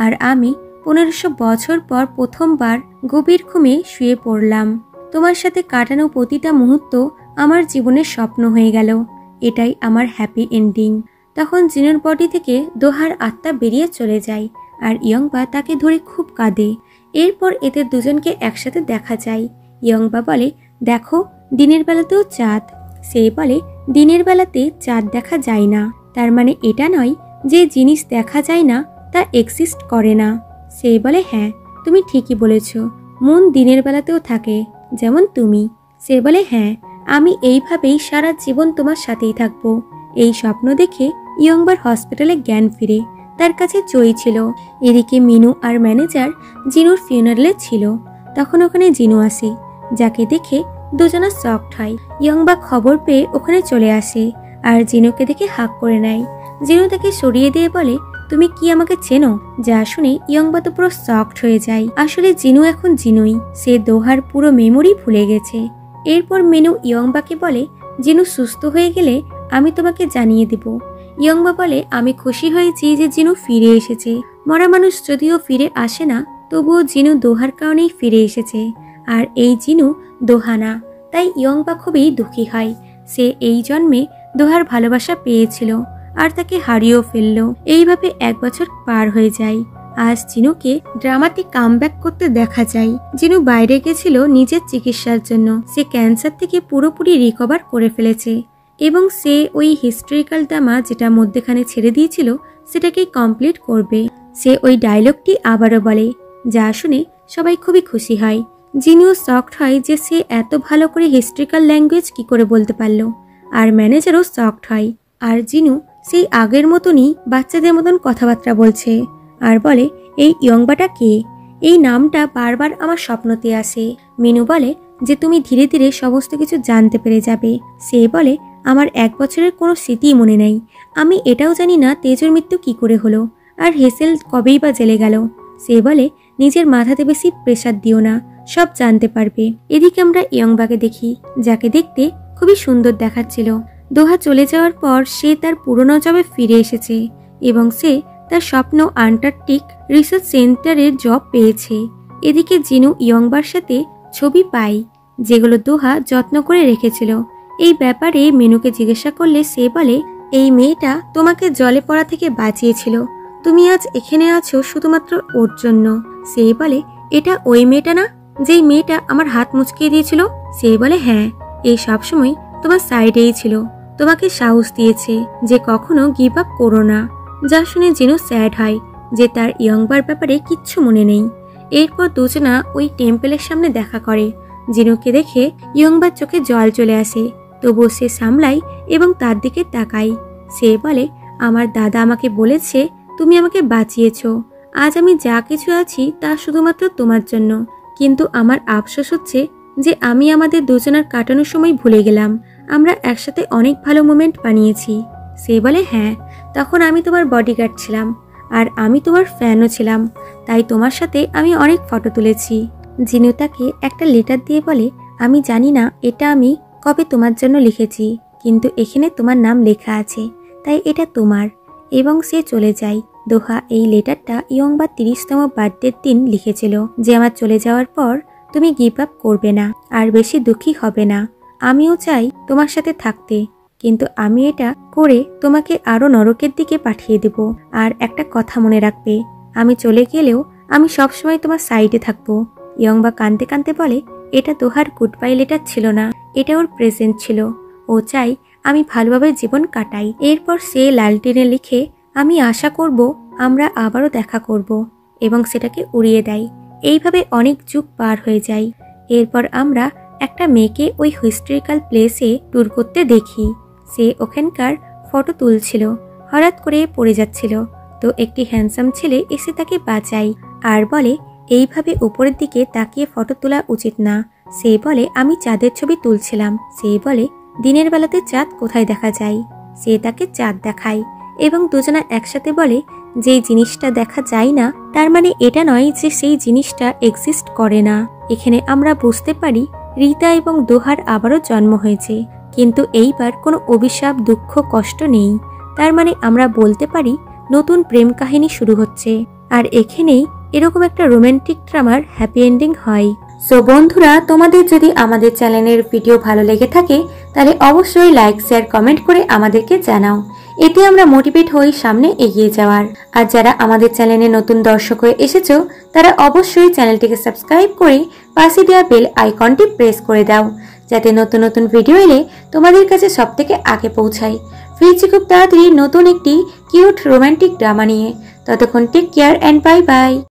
আর আমি 1500 বছর পর প্রথমবার গভীর ঘুমে শুয়ে পড়লাম। তোমার সাথে কাটানো প্রতিটা মুহূর্ত আমার জীবনের স্বপ্ন হয়ে গেল। এটাই আমার হ্যাপি এন্ডিং। তখন জিনুর বডি থেকে দোহার আত্মা বেরিয়ে চলে যায় আর ইয়ংবা তাকে ধরে খুব কাঁদে। এরপর এদের দুজনকে একসাথে দেখা যায়। ইয়ংবা বলে, দেখো, দিনের বেলাতেও চাঁদ। সে বলে, দিনের বেলাতে চাঁদ দেখা যায় না, তার মানে এটা নয় যে জিনিস দেখা যায় না তা এক্সিস্ট করে না। সে বলে, হ্যাঁ, তুমি ঠিকই বলেছ, মুন দিনের বেলাতেও থাকে, যেমন তুমি। সে বলে, হ্যাঁ, আমি এইভাবেই সারা জীবন তোমার সাথেই থাকবো। এই স্বপ্ন দেখে ইয়ংবার হসপিটালে জ্ঞান ফিরে। তার কাছে জয়ী ছিল। এদিকে মিনু আর ম্যানেজার জিনুর ফিউনারেলে ছিল। তখন ওখানে জিনু আসে, যাকে দেখে দুজনা শকড হয়। ইয়ংবা খবর পেয়ে ওখানে চলে আসে আর জিনুকে দেখে হাক করে নেয়। জিনু তাকে সরিয়ে দিয়ে বলে, তুমি কি আমাকে চেনো? যা শুনে ইয়ংবা তো পুরো শকড হয়ে যায়। আসলে জিনু এখন জিনুই, সে দোহার পুরো মেমোরি ভুলে গেছে। এরপর মিনু ইয়ংবাকে বলে, জিনু সুস্থ হয়ে গেলে আমি তোমাকে জানিয়ে দেব। ইয়ংবা বলে, আমি খুশি হয়েছি যে জিনু ফিরে এসেছে। মরা মানুষ যদিও ফিরে আসে না, তবুও জিনু দোহার কারণেই ফিরে এসেছে আর এই জিনু দোহানা। তাই ইয়ংবা খুবই দুঃখী হয়। সে এই জন্মে দোহার ভালোবাসা পেয়েছিল আর তাকে হারিয়েও ফেলল। এইভাবে 1 বছর পার হয়ে যায়। আজ জিনুকে ড্রামাটিক কামব্যাক করতে দেখা যায়। জিনু বাইরে গেছিল নিজের চিকিৎসার জন্য। সে ক্যান্সার থেকে পুরোপুরি রিকভার করে ফেলেছে এবং সে ওই হিস্ট্রিক্যাল ড্রামা যেটা মধ্যখানে ছেড়ে দিয়েছিল সেটাকে কমপ্লিট করবে। সে ওই ডায়লগটি আবারও বলে, যা শুনে সবাই খুবই খুশি হয়। জিনুও শকড হয় যে সে এত ভালো করে হিস্ট্রিক্যাল ল্যাঙ্গুয়েজ কি করে বলতে পারলো। আর ম্যানেজারও শকড হয়। আর জিনু সেই আগের মতনই বাচ্চাদের মতন কথাবার্তা বলছে আর বলে, এই ইয়ংবাটা কে? এই নামটা বারবার আমার স্বপ্নতে আসে। মিনু বলে যে তুমি ধীরে ধীরে সমস্ত কিছু জানতে পেরে যাবে। সে বলে, আমার 1 বছরের কোনো স্মৃতিই মনে নেই। আমি এটাও জানি না তেজুর মৃত্যু কি করে হলো আর হেসেল কবেই বা জেলে গেল। সে বলে, নিজের মাথাতে বেশি প্রেসার দিও না, সব জানতে পারবে। এদিকে আমরা ইয়ংবাকে দেখি, যাকে দেখতে খুবই সুন্দর দেখাচ্ছিল। দোহা চলে যাওয়ার পর সে তার পুরনো জবে ফিরে এসেছে এবং সে তার স্বপ্ন আন্টার্কটিক রিসার্চ সেন্টারের জব পেয়েছে। এদিকে জিনু ইয়ংবার সাথে ছবি পায় যেগুলো দোহা যত্ন করে রেখেছিল। এই ব্যাপারে মেনুকে জিজ্ঞাসা করলে সে বলে, এই মেয়েটা তোমাকে জলে পড়া থেকে বাঁচিয়েছিল। তুমি আজ এখানে আছো শুধুমাত্র ওর জন্য। সে বলে, এটা ওই মেয়েটা না যেই মেয়েটা আমার হাত মুচকিয়ে দিয়েছিল? সে বলে, হ্যাঁ, এই সবসময় তোমার সাইডেই ছিল, তোমাকে সাহস দিয়েছে যে কখনো গিভ আপ করো না। যা শুনে জিনু স্যাড হয় যে তার ইয়ংবার ব্যাপারে কিচ্ছু মনে নেই। এরপর দুজনা ওই টেম্পলের সামনে দেখা করে। জিনুকে দেখে ইয়ংবার চোখে জল চলে আসে, তবুও সে সামলায় এবং তার দিকে তাকায়। সে বলে, আমার দাদা আমাকে বলেছে তুমি আমাকে বাঁচিয়েছ। আজ আমি যা কিছু আছি তা শুধুমাত্র তোমার জন্য। কিন্তু আমার আফসোস হচ্ছে যে আমি আমাদের দুজনার কাটানোর সময় ভুলে গেলাম। আমরা একসাথে অনেক ভালো মোমেন্ট বানিয়েছি। সে বলে, হ্যাঁ, তখন আমি তোমার বডিগার্ড ছিলাম আর আমি তোমার ফ্যানও ছিলাম, তাই তোমার সাথে আমি অনেক ফটো তুলেছি। জিনু তাকে একটা লেটার দিয়ে বলে, আমি জানি না এটা আমি কবে তোমার জন্য লিখেছি, কিন্তু এখানে তোমার নাম লেখা আছে, তাই এটা তোমার। এবং সে চলে যায়। দোহা এই লেটারটা ইয়ংবার 30তম বার্থডের দিন লিখেছিল যে আমার চলে যাওয়ার পর তুমি গিভ আপ করবে না আর বেশি দুঃখী হবে না। আমিও চাই তোমার সাথে থাকতে, কিন্তু আমি এটা করে তোমাকে আরো নরকের দিকে পাঠিয়ে দেব। আর একটা কথা মনে রাখবে, আমি চলে গেলেও আমি সবসময় তোমার সাইডে থাকবো। ইয়ংবা কাঁদতে কাঁদতে বলে, এটা দোহার গুড বাই লেটার ছিল না, এটা ওর প্রেজেন্ট ছিল। ও চাই আমি ভালোভাবে জীবন কাটাই। এরপর সে লালটেনে লিখে, আমি আশা করব আমরা আবারও দেখা করব, এবং সেটাকে উড়িয়ে দেয়। এইভাবে অনেক যুগ পার হয়ে যায়। এরপর আমরা একটা মেয়েকে ওই হিস্ট্রিক্যাল প্লেসে ট্যুর করতে দেখি। সে ওখানকার ফটো তুলছিল, হঠাৎ করে পড়ে যাচ্ছিল। তো একটি হ্যান্ডসাম ছেলে এসে তাকে বাঁচায় আর বলে, এইভাবে উপরের দিকে তাকিয়ে ফটো তোলা উচিত না। সে বলে, আমি চাঁদের ছবি তুলছিলাম। সে বলে, দিনের বেলাতে চাঁদ কোথায় দেখা যায়? সে তাকে চাঁদ দেখায় এবং দুজনা একসাথে বলে, যেই জিনিসটা দেখা যায় না তার মানে এটা নয় যে সেই জিনিসটা এক্সিস্ট করে না। এখানে আমরা বুঝতে পারি রিতা এবং দোহার আবারও জন্ম হয়েছে, কিন্তু এইবার কোনো অভিশাপ, দুঃখ, কষ্ট নেই। তার মানে আমরা বলতে পারি নতুন প্রেম কাহিনী শুরু হচ্ছে। আর এখানেই এরকম একটা রোমান্টিক ড্রামার হ্যাপি এন্ডিং হয়। সো বন্ধুরা, তোমাদের যদি আমাদের চ্যানেলের ভিডিও ভালো লেগে থাকে তাহলে অবশ্যই লাইক, শেয়ার, কমেন্ট করে আমাদেরকে জানাও। এতে আমরা মোটিভেট হই সামনে এগিয়ে যাওয়ার। আর যারা আমাদের চ্যানেলে নতুন দর্শক হয়ে এসেছো তারা অবশ্যই চ্যানেলটিকে সাবস্ক্রাইব করে পাশে দেওয়া বেল আইকনটি প্রেস করে দাও, যাতে নতুন নতুন ভিডিও এলে তোমাদের কাছে সবথেকে আগে পৌঁছায়। ফিরছি খুব তাড়াতাড়ি নতুন একটি কিউট রোমান্টিক ড্রামা নিয়ে। ততক্ষণ take care and bye by.